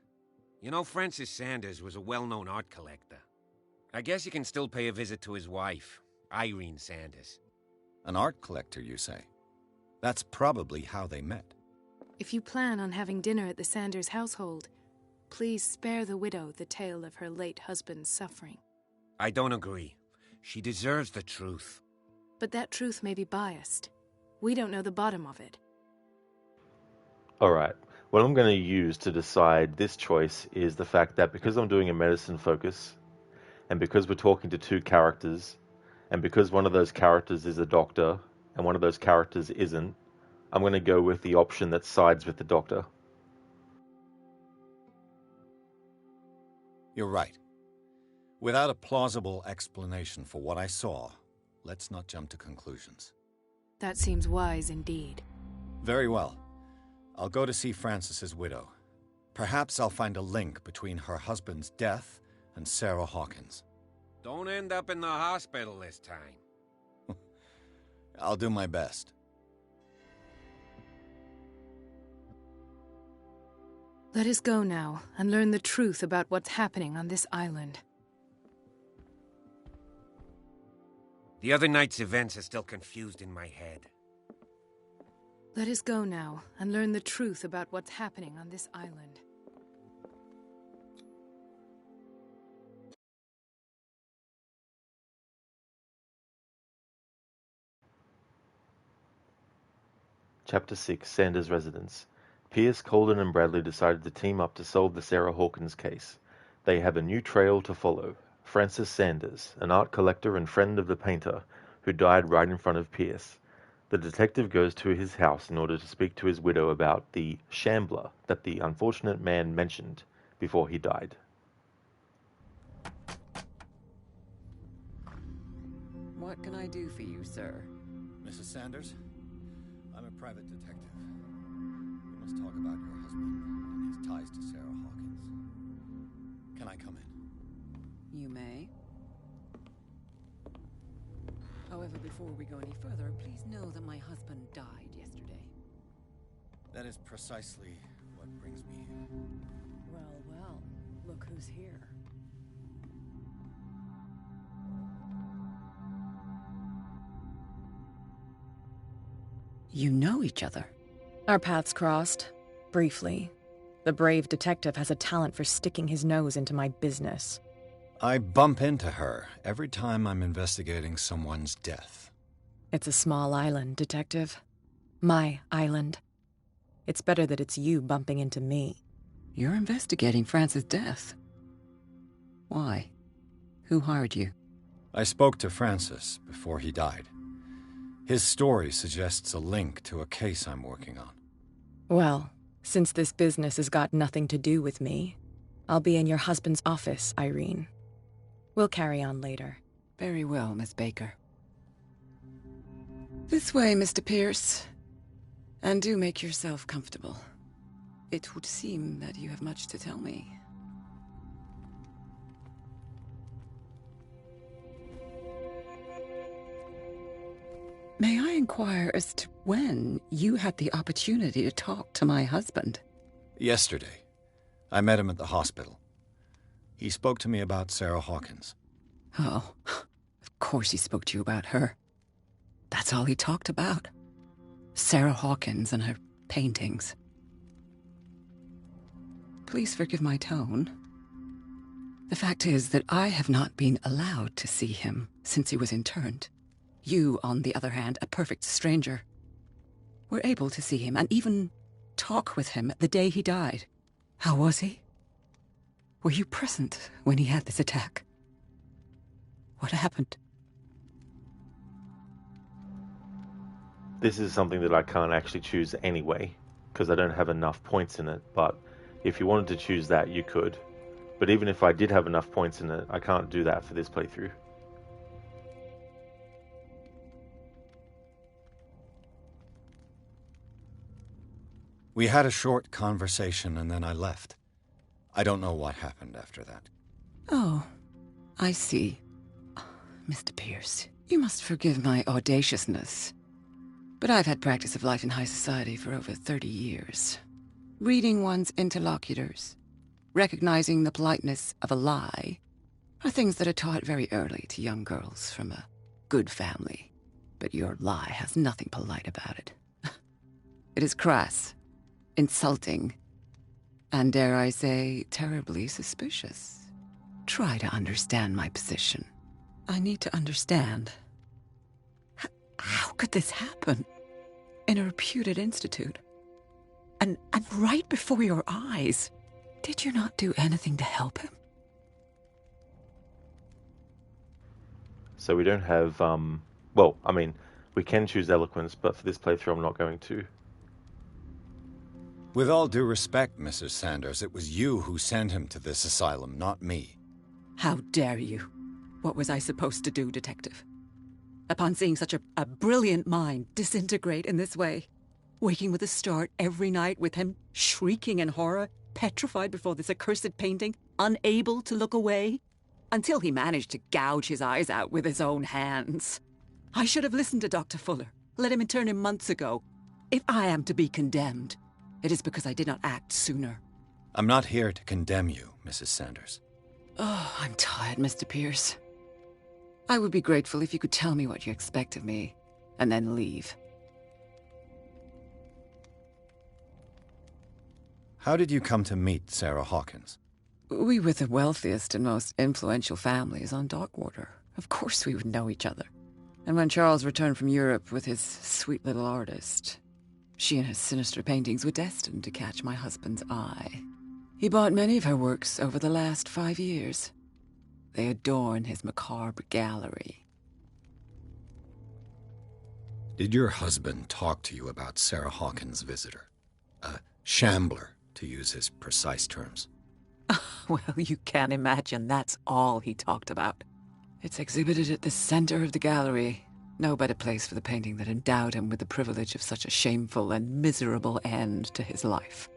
You know, Francis Sanders was a well-known art collector. I guess you can still pay a visit to his wife, Irene Sanders. An art collector, you say? That's probably how they met. If you plan on having dinner at the Sanders household, please spare the widow the tale of her late husband's suffering. I don't agree. She deserves the truth. But that truth may be biased. We don't know the bottom of it. Alright, what I'm going to use to decide this choice is the fact that because I'm doing a medicine focus, and because we're talking to two characters, and because one of those characters is a doctor, and one of those characters isn't, I'm going to go with the option that sides with the doctor. You're right. Without a plausible explanation for what I saw, let's not jump to conclusions. That seems wise indeed. Very well. I'll go to see Francis's widow. Perhaps I'll find a link between her husband's death and Sarah Hawkins. Don't end up in the hospital this time. I'll do my best. Let us go now and learn the truth about what's happening on this island. The other night's events are still confused in my head. Let us go now and learn the truth about what's happening on this island. Chapter 6, Sanders' Residence. Pierce, Colden, and Bradley decided to team up to solve the Sarah Hawkins case. They have a new trail to follow. Francis Sanders, an art collector and friend of the painter, who died right in front of Pierce. The detective goes to his house in order to speak to his widow about the shambler that the unfortunate man mentioned before he died. What can I do for you, sir? Mrs. Sanders, I'm a private detective. We must talk about your husband and his ties to Sarah Hawkins. Can I come in? You may. However, before we go any further, please know that my husband died yesterday. That is precisely what brings me here. Well, well, look who's here. You know each other. Our paths crossed, briefly. The brave detective has a talent for sticking his nose into my business. I bump into her every time I'm investigating someone's death. It's a small island, Detective. My island. It's better that it's you bumping into me. You're investigating Francis' death. Why? Who hired you? I spoke to Francis before he died. His story suggests a link to a case I'm working on. Well, since this business has got nothing to do with me, I'll be in your husband's office, Irene. We'll carry on later. Very well, Miss Baker. This way, Mr. Pierce. And do make yourself comfortable. It would seem that you have much to tell me. May I inquire as to when you had the opportunity to talk to my husband? Yesterday. I met him at the hospital. He spoke to me about Sarah Hawkins. Oh, of course he spoke to you about her. That's all he talked about. Sarah Hawkins and her paintings. Please forgive my tone. The fact is that I have not been allowed to see him since he was interned. You, on the other hand, a perfect stranger, were able to see him and even talk with him the day he died. How was he? Were you present when he had this attack? What happened? This is something that I can't actually choose anyway, because I don't have enough points in it, but if you wanted to choose that, you could. But even if I did have enough points in it, I can't do that for this playthrough. We had a short conversation and then I left. I don't know what happened after that. Oh, I see. Mr. Pierce, you must forgive my audaciousness. But I've had practice of life in high society for over 30 years. Reading one's interlocutors, recognizing the politeness of a lie, are things that are taught very early to young girls from a good family. But your lie has nothing polite about it. It is crass, insulting, and dare I say, terribly suspicious. Try to understand my position. I need to understand. How could this happen? In a reputed institute? And right before your eyes? Did you not do anything to help him? So we don't have, well, I mean, we can choose eloquence, but for this playthrough I'm not going to. With all due respect, Mrs. Sanders, it was you who sent him to this asylum, not me. How dare you? What was I supposed to do, Detective? Upon seeing such a brilliant mind disintegrate in this way, waking with a start every night with him shrieking in horror, petrified before this accursed painting, unable to look away, until he managed to gouge his eyes out with his own hands. I should have listened to Dr. Fuller, let him intern him months ago. If I am to be condemned, it is because I did not act sooner. I'm not here to condemn you, Mrs. Sanders. Oh, I'm tired, Mr. Pierce. I would be grateful if you could tell me what you expect of me, and then leave. How did you come to meet Sarah Hawkins? We were the wealthiest and most influential families on Darkwater. Of course we would know each other. And when Charles returned from Europe with his sweet little artist, she and her sinister paintings were destined to catch my husband's eye. He bought many of her works over the last 5 years. They adorn his macabre gallery. Did your husband talk to you about Sarah Hawkins' visitor? A shambler, to use his precise terms. Well, you can't imagine that's all he talked about. It's exhibited at the center of the gallery. No better place for the painting that endowed him with the privilege of such a shameful and miserable end to his life.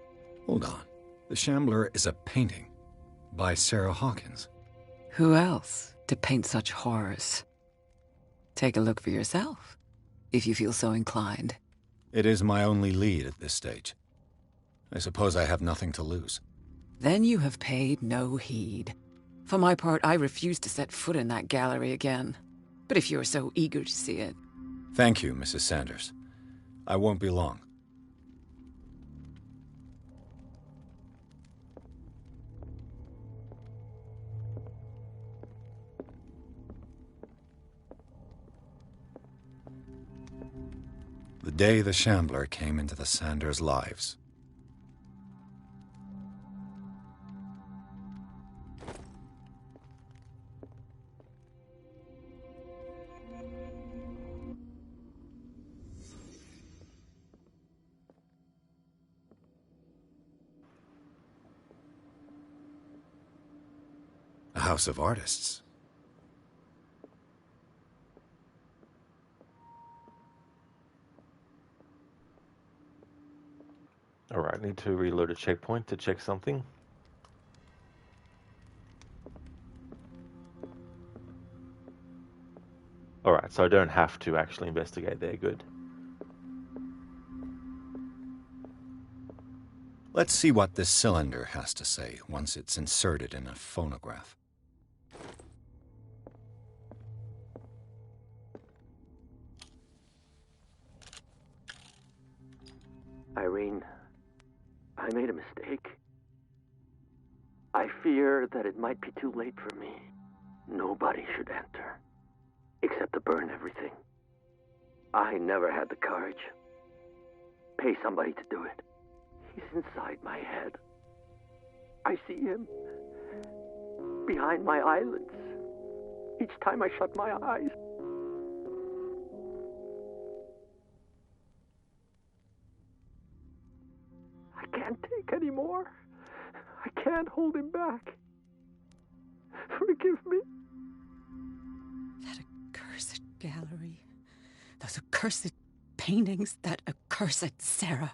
Hold on. The Shambler is a painting by Sarah Hawkins. Who else to paint such horrors? Take a look for yourself, if you feel so inclined. It is my only lead at this stage. I suppose I have nothing to lose. Then you have paid no heed. For my part, I refuse to set foot in that gallery again. But if you are so eager to see it... Thank you, Mrs. Sanders. I won't be long. The day the Shambler came into the Sanders' lives. A house of artists. Alright, need to reload a checkpoint to check something. Alright, so I don't have to actually investigate there, good. Let's see what this cylinder has to say once it's inserted in a phonograph. Irene, I made a mistake. I fear that it might be too late for me. Nobody should enter, except to burn everything. I never had the courage. Pay somebody to do it. He's inside my head. I see him behind my eyelids each time I shut my eyes. I can't take any more. I can't hold him back. Forgive me. That accursed gallery. Those accursed paintings. That accursed Sarah.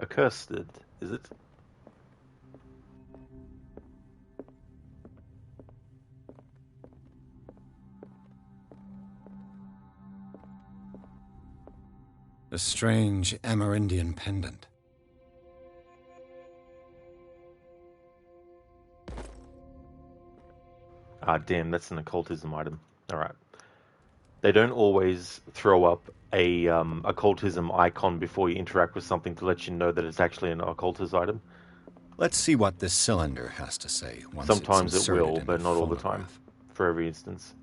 Accursed, is it? A strange Amerindian pendant. Ah, damn, that's an occultism item. Alright. They don't always throw up a occultism icon before you interact with something to let you know that it's actually an occultist item. Let's see what this cylinder has to say once Sometimes it's it will, inserted but in not the all the time. phonograph. For every instance.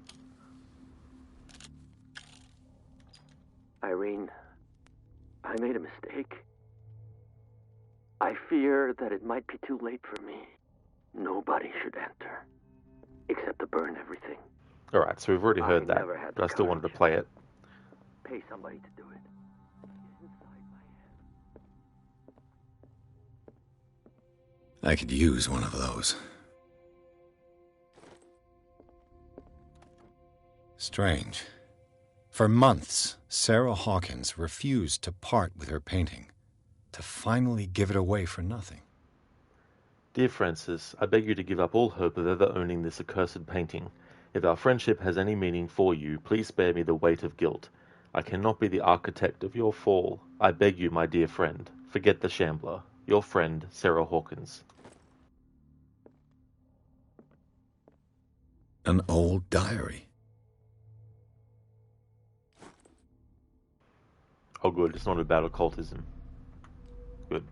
Irene, I made a mistake. I fear that it might be too late for me. Nobody should enter, except to burn everything. Alright, so we've already heard that, never had the but I still wanted to play it. Pay somebody to do it. I could use one of those. Strange. For months, Sarah Hawkins refused to part with her painting, to finally give it away for nothing. Dear Francis, I beg you to give up all hope of ever owning this accursed painting. If our friendship has any meaning for you, please spare me the weight of guilt. I cannot be the architect of your fall. I beg you, my dear friend, forget the shambler. Your friend, Sarah Hawkins. An old diary. Oh good, it's not about occultism. Good.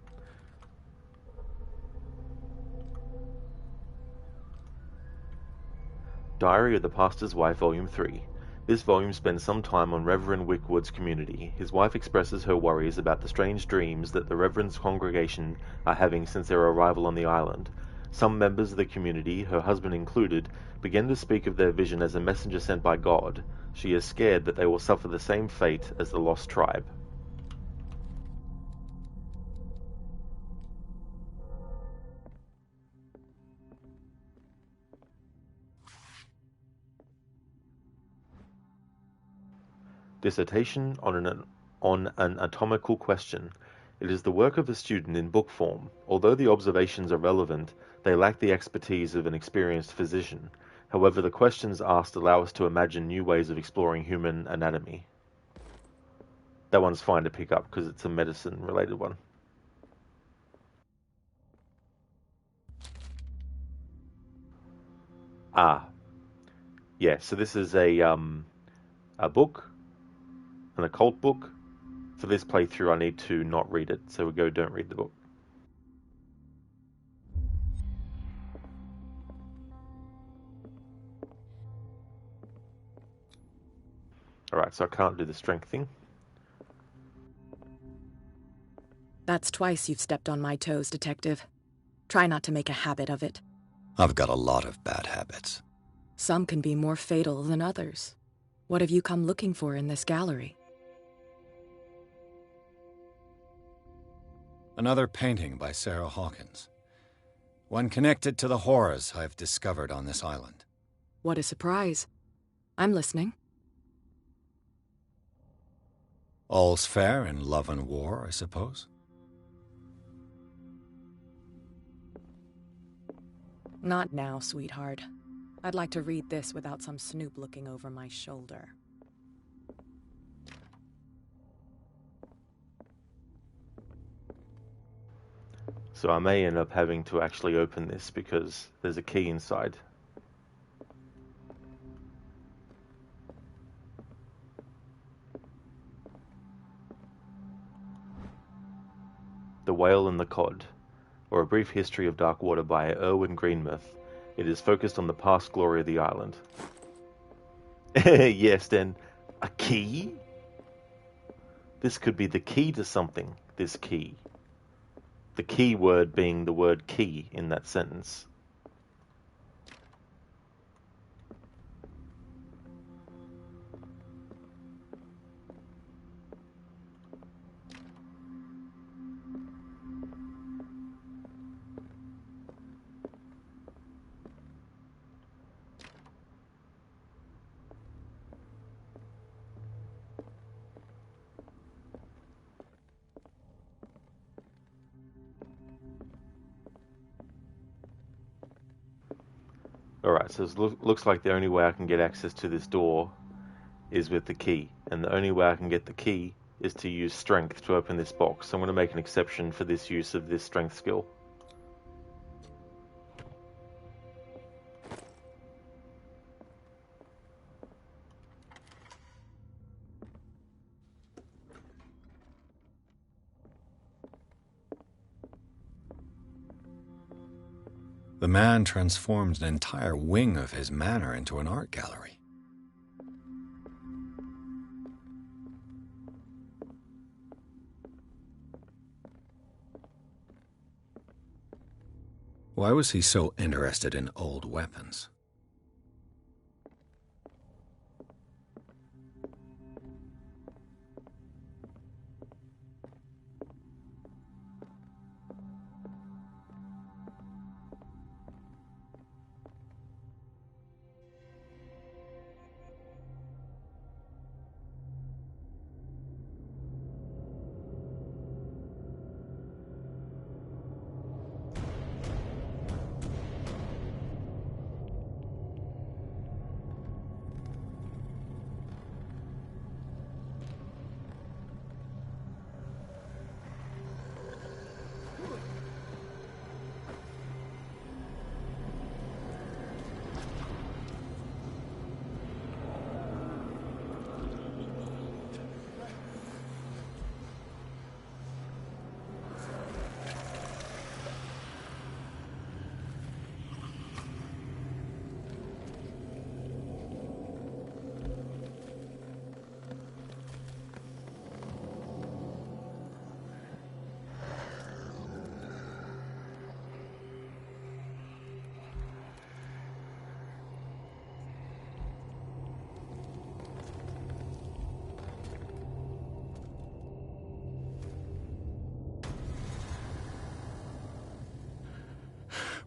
Diary of the Pastor's Wife, Volume 3. This volume spends some time on Reverend Wickwood's community. His wife expresses her worries about the strange dreams that the Reverend's congregation are having since their arrival on the island. Some members of the community, her husband included, begin to speak of their vision as a messenger sent by God. She is scared that they will suffer the same fate as the lost tribe. Dissertation on an atomical question. It is the work of a student in book form. Although the observations are relevant, they lack the expertise of an experienced physician. However, the questions asked allow us to imagine new ways of exploring human anatomy. That one's fine to pick up because it's a medicine-related one. Ah. Yeah, so this is a book. An occult book. For this playthrough, I need to not read it, so we go don't read the book. Alright, so I can't do the strength thing. That's twice you've stepped on my toes, Detective. Try not to make a habit of it. I've got a lot of bad habits. Some can be more fatal than others. What have you come looking for in this gallery? Another painting by Sarah Hawkins. One connected to the horrors I've discovered on this island. What a surprise. I'm listening. All's fair in love and war, I suppose. Not now, sweetheart. I'd like to read this without some snoop looking over my shoulder. So I may end up having to actually open this because there's a key inside. The Whale and the Cod, or A Brief History of Darkwater by Erwin Greenmouth. It is focused on the past glory of the island. Yes, then, a key? This could be the key to something, this key. The key word being the word key in that sentence. Alright, so it looks like the only way I can get access to this door is with the key. And the only way I can get the key is to use strength to open this box. I'm going to make an exception for this use of this strength skill. The man transforms an entire wing of his manor into an art gallery. Why was he so interested in old weapons?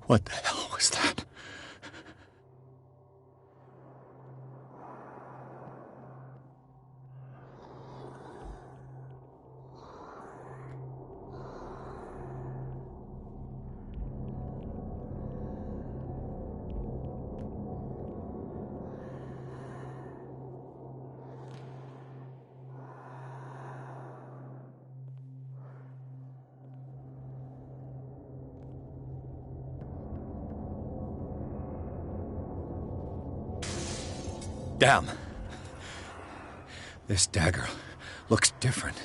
What the hell was that? Damn. This dagger looks different.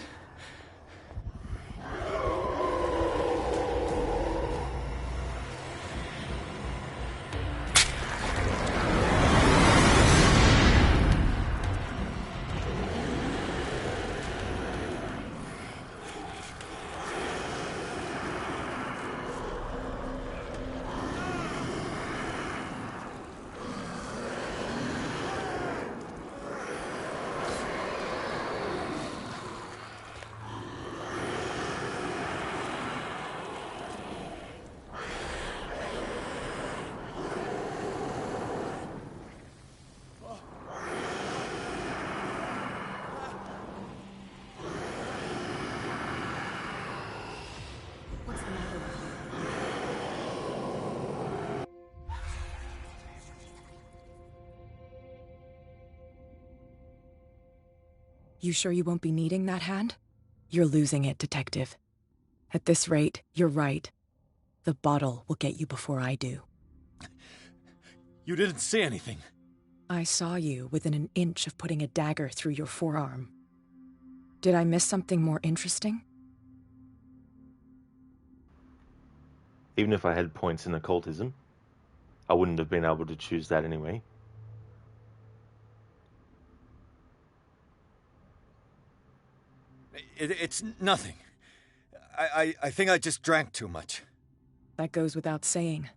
You sure you won't be needing that hand? You're losing it, Detective. At this rate, you're right. The bottle will get you before I do. You didn't see anything. I saw you within an inch of putting a dagger through your forearm. Did I miss something more interesting? Even if I had points in occultism, I wouldn't have been able to choose that anyway. It's nothing. I think I just drank too much. That goes without saying.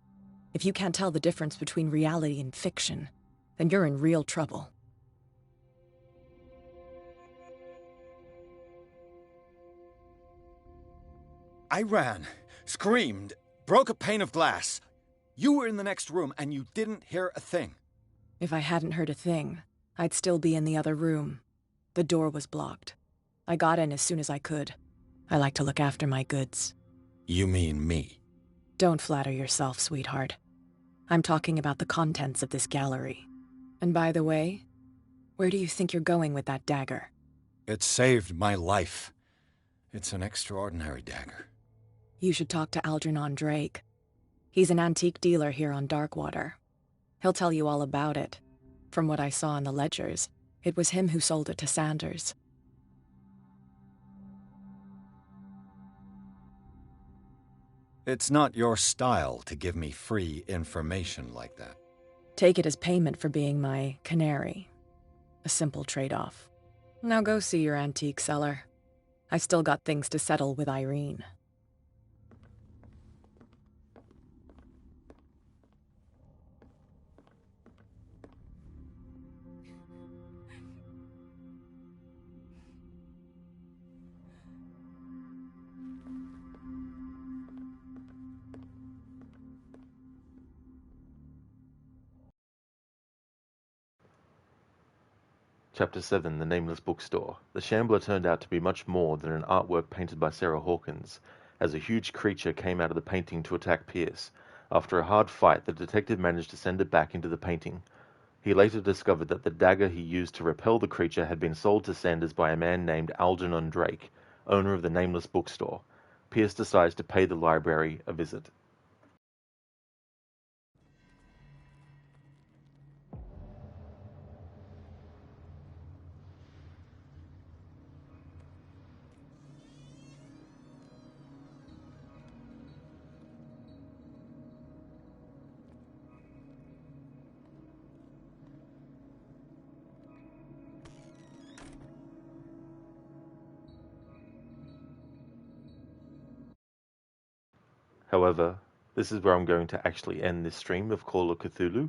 If you can't tell the difference between reality and fiction, then you're in real trouble. I ran, screamed, broke a pane of glass. You were in the next room and you didn't hear a thing. If I hadn't heard a thing, I'd still be in the other room. The door was blocked. I got in as soon as I could. I like to look after my goods. You mean me? Don't flatter yourself, sweetheart. I'm talking about the contents of this gallery. And by the way, where do you think you're going with that dagger? It saved my life. It's an extraordinary dagger. You should talk to Algernon Drake. He's an antique dealer here on Darkwater. He'll tell you all about it. From what I saw in the ledgers, it was him who sold it to Sanders. It's not your style to give me free information like that. Take it as payment for being my canary. A simple trade-off. Now go see your antique seller. I've still got things to settle with Irene. Chapter 7, The Nameless Bookstore. The Shambler turned out to be much more than an artwork painted by Sarah Hawkins, as a huge creature came out of the painting to attack Pierce. After a hard fight, the detective managed to send it back into the painting. He later discovered that the dagger he used to repel the creature had been sold to Sanders by a man named Algernon Drake, owner of the Nameless Bookstore. Pierce decides to pay the library a visit. However, this is where I'm going to actually end this stream of Call of Cthulhu.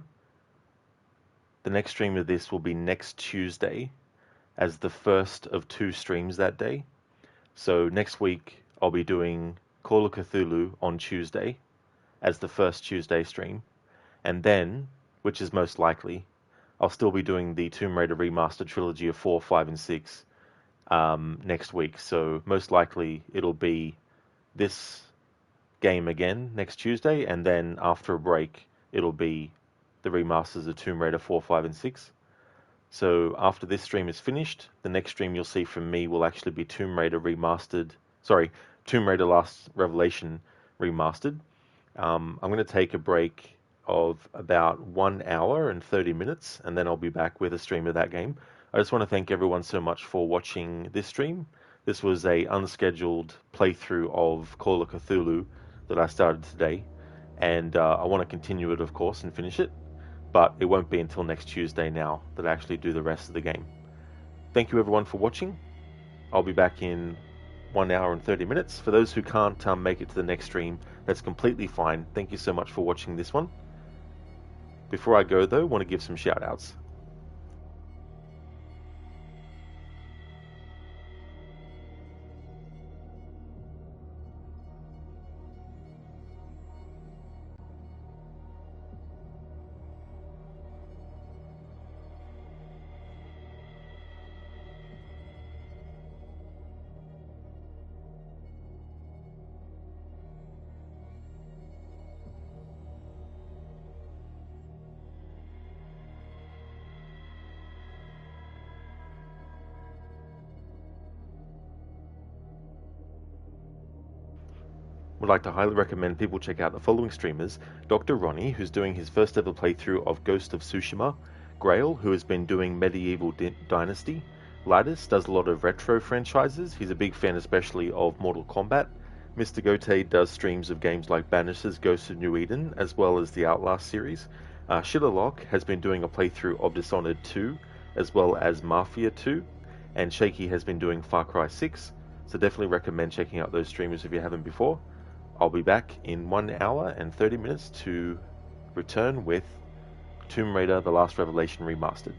The next stream of this will be next Tuesday, as the first of 2 streams that day. So next week, I'll be doing Call of Cthulhu on Tuesday, as the first Tuesday stream. And then, which is most likely, I'll still be doing the Tomb Raider Remastered trilogy of 4, 5, and 6 next week. So most likely, it'll be this game again next Tuesday, and then after a break it'll be the remasters of Tomb Raider 4, 5, and 6. So after this stream is finished, the next stream you'll see from me will actually be Tomb Raider Last Revelation Remastered. I'm going to take a break of about 1 hour and 30 minutes, and then I'll be back with a stream of that game. I just want to thank everyone so much for watching this stream. This was a unscheduled playthrough of Call of Cthulhu that I started today, and I want to continue it, of course, and finish it, but it won't be until next Tuesday now that I actually do the rest of the game. Thank you everyone for watching. I'll be back in 1 hour and 30 minutes. For those who can't make it to the next stream, that's completely fine. Thank you so much for watching this one. Before I go though, I want to give some shout outs. Would like to highly recommend people check out the following streamers: Dr. Ronnie, who's doing his first ever playthrough of Ghost of Tsushima; Grail, who has been doing Medieval Dynasty; Ladis does a lot of retro franchises, he's a big fan especially of Mortal Kombat; Mr. Gote does streams of games like Banishers, Ghosts of New Eden, as well as the Outlast series; Shillerlock has been doing a playthrough of Dishonored 2, as well as Mafia 2, and Shaky has been doing Far Cry 6, so definitely recommend checking out those streamers if you haven't before. I'll be back in 1 hour and 30 minutes to return with Tomb Raider: The Last Revelation Remastered.